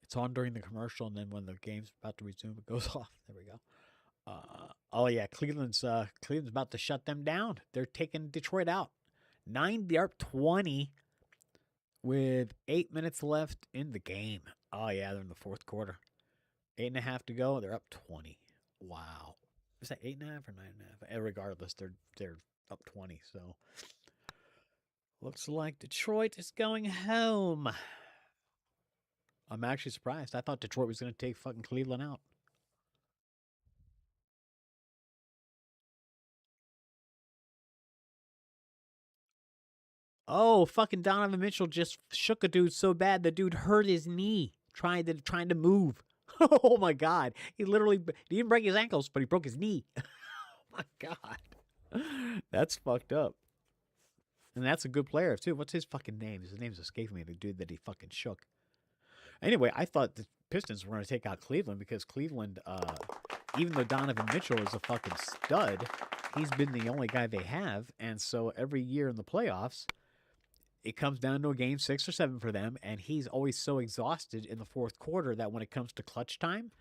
It's on during the commercial, and then when the game's about to resume, it goes off. There we go. Oh yeah, Cleveland's about to shut them down. They're taking Detroit out. 9, they're up 20 with 8 minutes left in the game. Oh yeah, they're in the fourth quarter. 8.5 to go. They're up 20. Wow. Is that 8.5 or 9.5? Regardless, they're up 20. So looks like Detroit is going home. I'm actually surprised. I thought Detroit was going to take fucking Cleveland out. Oh, fucking Donovan Mitchell just shook a dude so bad the dude hurt his knee trying to move. Oh my god. He didn't break his ankles, but he broke his knee. Oh my god. That's fucked up. And that's a good player too. What's his fucking name? His name's escaping me. The dude that he fucking shook. Anyway, I thought the Pistons were going to take out Cleveland because Cleveland, even though Donovan Mitchell is a fucking stud, he's been the only guy they have. And so every year in the playoffs, it comes down to a game 6 or 7 for them. And he's always so exhausted in the fourth quarter that when it comes to clutch time,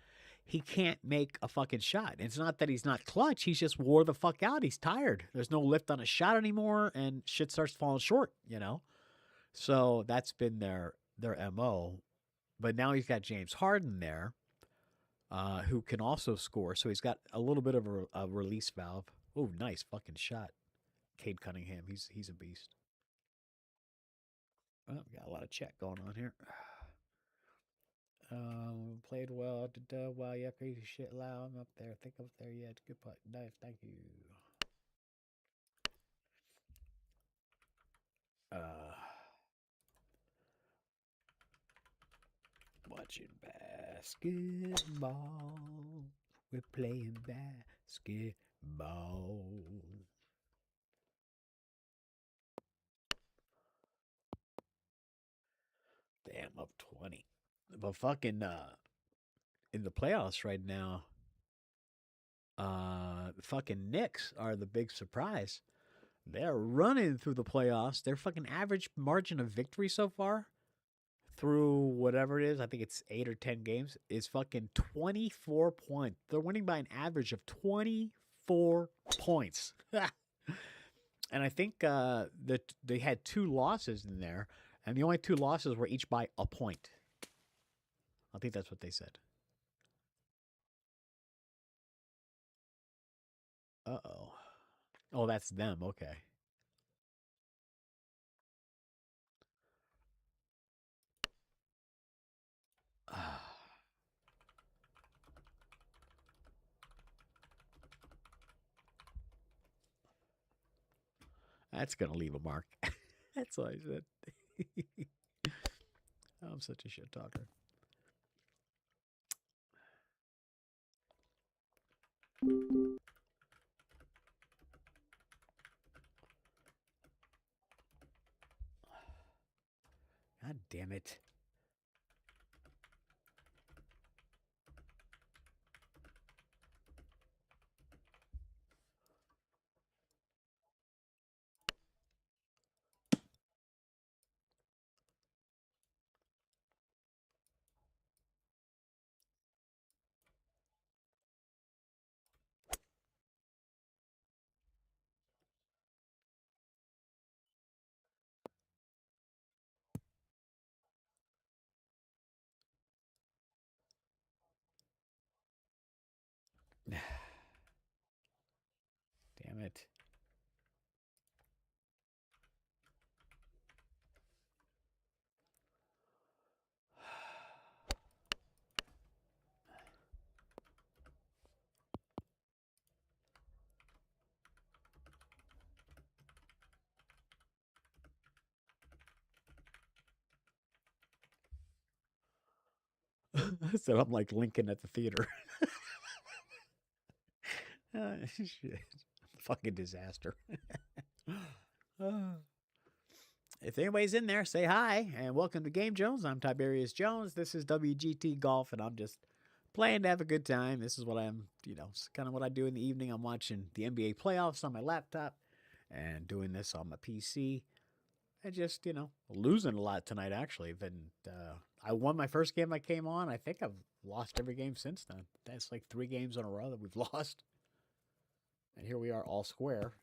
he can't make a fucking shot. And it's not that he's not clutch. He's just wore the fuck out. He's tired. There's no lift on a shot anymore. And shit starts falling short, you know? So that's been their MO. But now he's got James Harden there, who can also score. So he's got a little bit of a release valve. Oh, nice fucking shot. Cade Cunningham, he's a beast. Oh, we got a lot of chat going on here. Played well. Did well. Yeah, crazy shit loud. I'm up there. I think I'm up there. Yeah, it's a good putt. Nice. Thank you. Watching basketball. We're playing basketball. Damn, up 20. But fucking in the playoffs right now, the fucking Knicks are the big surprise. They're running through the playoffs. Their fucking average margin of victory so far through whatever it is, I think it's 8 or 10 games, is fucking 24 points. They're winning by an average of 24 points. And I think that they had 2 losses in there. And the only 2 losses were each by a point. I think that's what they said. Uh-oh. Oh, that's them. Okay. That's going to leave a mark. That's what I said. I'm such a shit talker. God damn it. Damn it. So I'm like Lincoln at the theater. Shit. Fucking disaster. If anybody's in there, say hi and welcome to Game Jones. I'm Tiberius Jones. This is WGT Golf, and I'm just playing to have a good time. This is what I'm, it's kind of what I do in the evening. I'm watching the NBA playoffs on my laptop and doing this on my PC. And just, losing a lot tonight, actually. I won my first game I came on. I think I've lost every game since then. That's like 3 games in a row that we've lost. And here we are all square.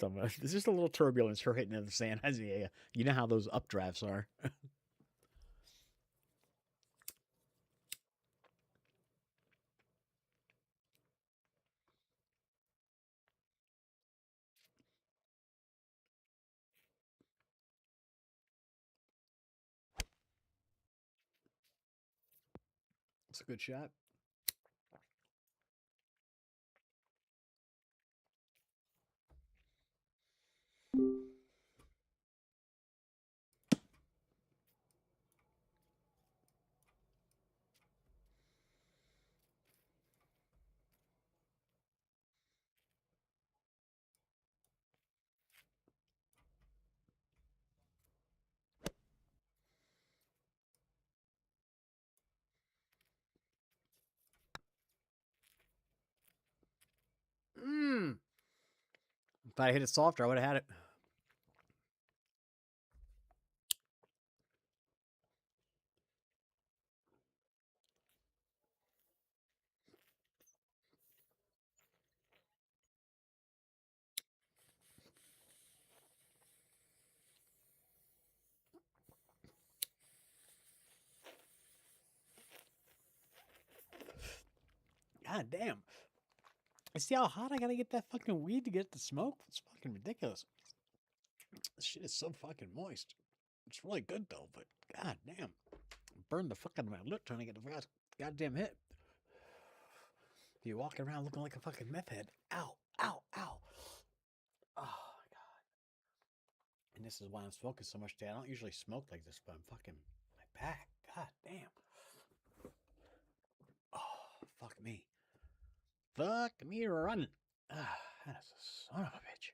There's just a little turbulence for hitting in the sand. You know how those updrafts are. It's a good shot. If I hit it softer, I would have had it. God damn. See how hot I gotta get that fucking weed to get the smoke? It's fucking ridiculous. This shit is so fucking moist. It's really good though, but god damn. Burned the fuck out of my lip trying to get the first goddamn hit. You're walking around looking like a fucking meth head. Ow, ow, ow. And this is why I'm smoking so much today. I don't usually smoke like this, but I'm fucking my back. God damn. Oh, fuck me. Fuck me running. Ah, that is a son of a bitch.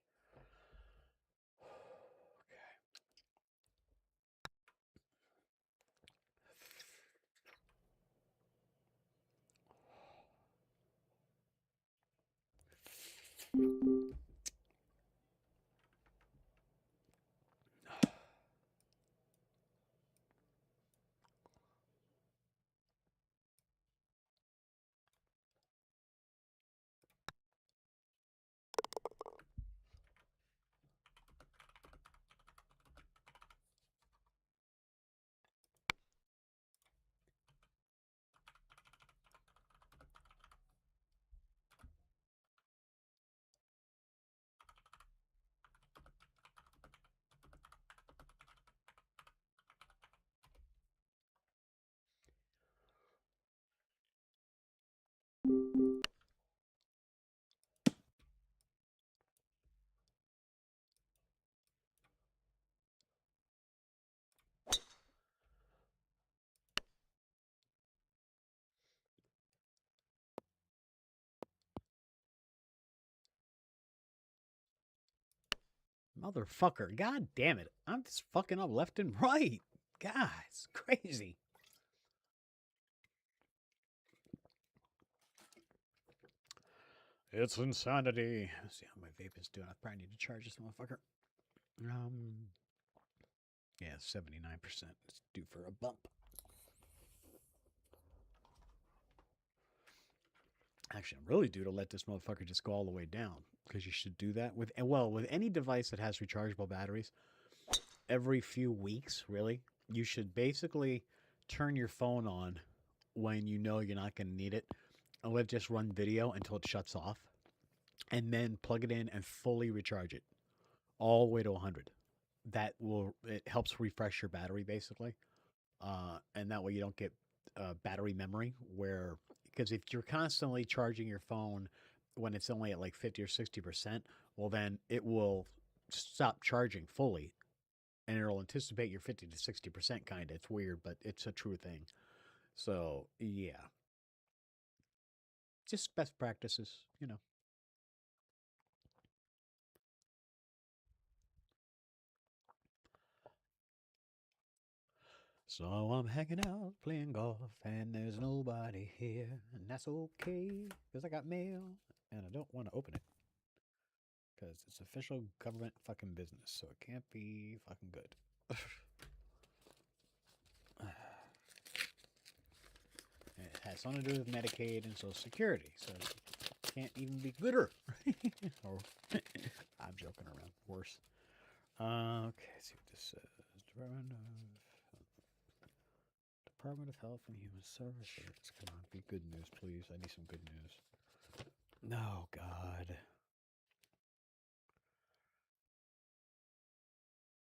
Motherfucker. God damn it. I'm just fucking up left and right. God, it's crazy. It's insanity. Let's see how my vape is doing. I probably need to charge this motherfucker. Yeah, 79%. It's due for a bump. Actually, I'm really due to let this motherfucker just go all the way down, because you should do that with any device that has rechargeable batteries. Every few weeks, really, you should basically turn your phone on when you know you're not going to need it, and let it just run video until it shuts off, and then plug it in and fully recharge it all the way to 100. It helps refresh your battery basically, and that way you don't get battery memory, where because if you're constantly charging your phone when it's only at like 50 or 60%, well then it will stop charging fully, and it'll anticipate your 50 to 60% kind of. It's weird, but it's a true thing. So yeah, just best practices. So I'm hanging out playing golf, and there's nobody here, and that's okay, because I got mail, and I don't want to open it, because it's official government fucking business, so it can't be fucking good. It has something to do with Medicaid and Social Security, so it can't even be gooder. Or I'm joking around. Worse. Okay, let's see what this says. Department of Health and Human Services. Come on, be good news, please. I need some good news. No, God.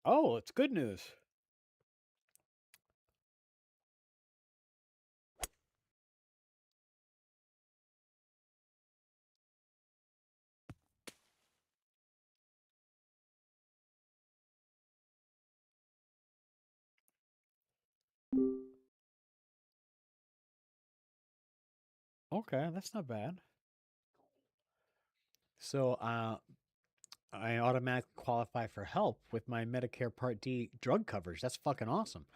Oh, it's good news. Okay, that's not bad. So, I automatically qualify for help with my Medicare Part D drug coverage. That's fucking awesome.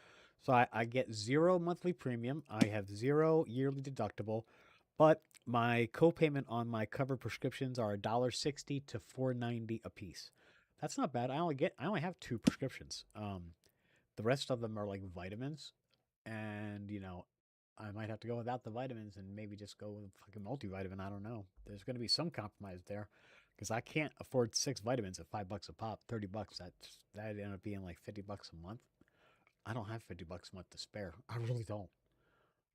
So I get zero monthly premium. I have zero yearly deductible, but my copayment on my covered prescriptions are $1.60 to $4.90 a piece. That's not bad. I only have two prescriptions. The rest of them are like vitamins, and I might have to go without the vitamins and maybe just go with a fucking multivitamin. I don't know. There's going to be some compromise there, because I can't afford 6 vitamins at $5 a pop. $30. That end up being like $50 a month. I don't have $50 a month to spare. I really don't.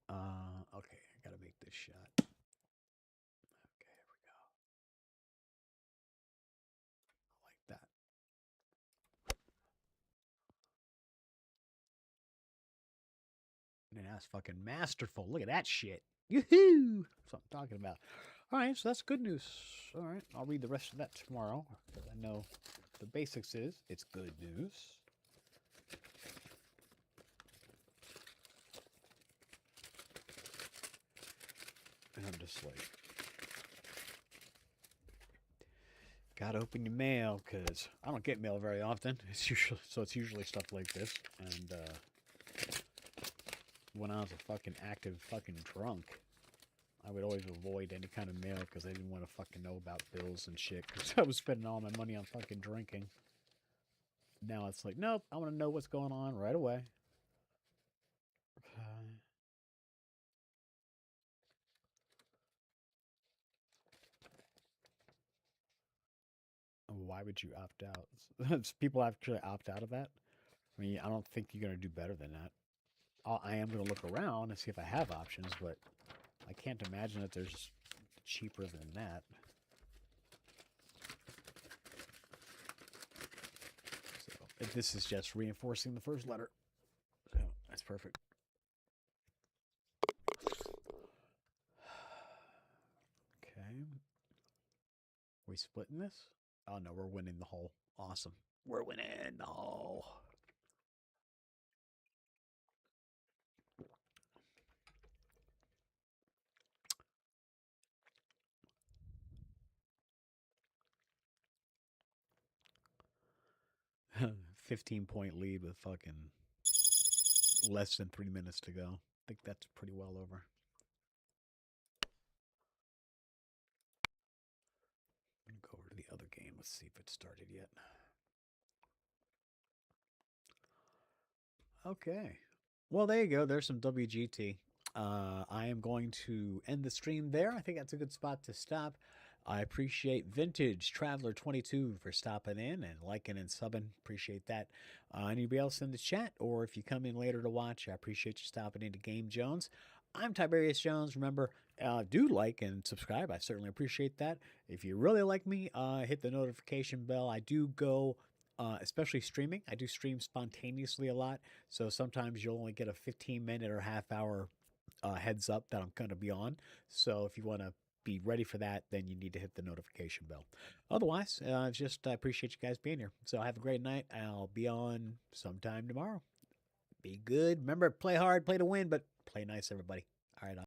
Okay, I gotta make this shot. Okay, here we go. I like that. Man, that's fucking masterful. Look at that shit. Yoo-hoo! That's what I'm talking about. All right, so that's good news. All right, I'll read the rest of that tomorrow because I know the basics is it's good news. And I'm just like, gotta open your mail because I don't get mail very often. It's usually stuff like this. And when I was a fucking active fucking drunk, I would always avoid any kind of mail because I didn't want to fucking know about bills and shit because I was spending all my money on fucking drinking. Now it's like, nope, I want to know what's going on right away. Why would you opt out? People actually opt out of that. I mean, I don't think you're going to do better than that. I am going to look around and see if I have options, but I can't imagine that there's cheaper than that. So this is just reinforcing the first letter. So that's perfect. Okay. We splitting this? Oh no, we're winning the hole. Awesome. We're winning the hole. $15-point lead with fucking less than 3 minutes to go. I think that's pretty well over. I'm going to go over to the other game. Let's see if it started yet. Okay. Well, there you go. There's some WGT. I am going to end the stream there. I think that's a good spot to stop. I appreciate Vintage Traveler 22 for stopping in and liking and subbing. Appreciate that. Anybody else in the chat, or if you come in later to watch, I appreciate you stopping into Game Jones. I'm Tiberius Jones. Remember, do like and subscribe. I certainly appreciate that. If you really like me, hit the notification bell. I do go, especially streaming. I do stream spontaneously a lot. So sometimes you'll only get a 15-minute or half-hour heads up that I'm going to be on. So if you want to be ready for that, then you need to hit the notification bell. Otherwise, I appreciate you guys being here. So have a great night. I'll be on sometime tomorrow. Be good. Remember, play hard, play to win, but play nice, everybody.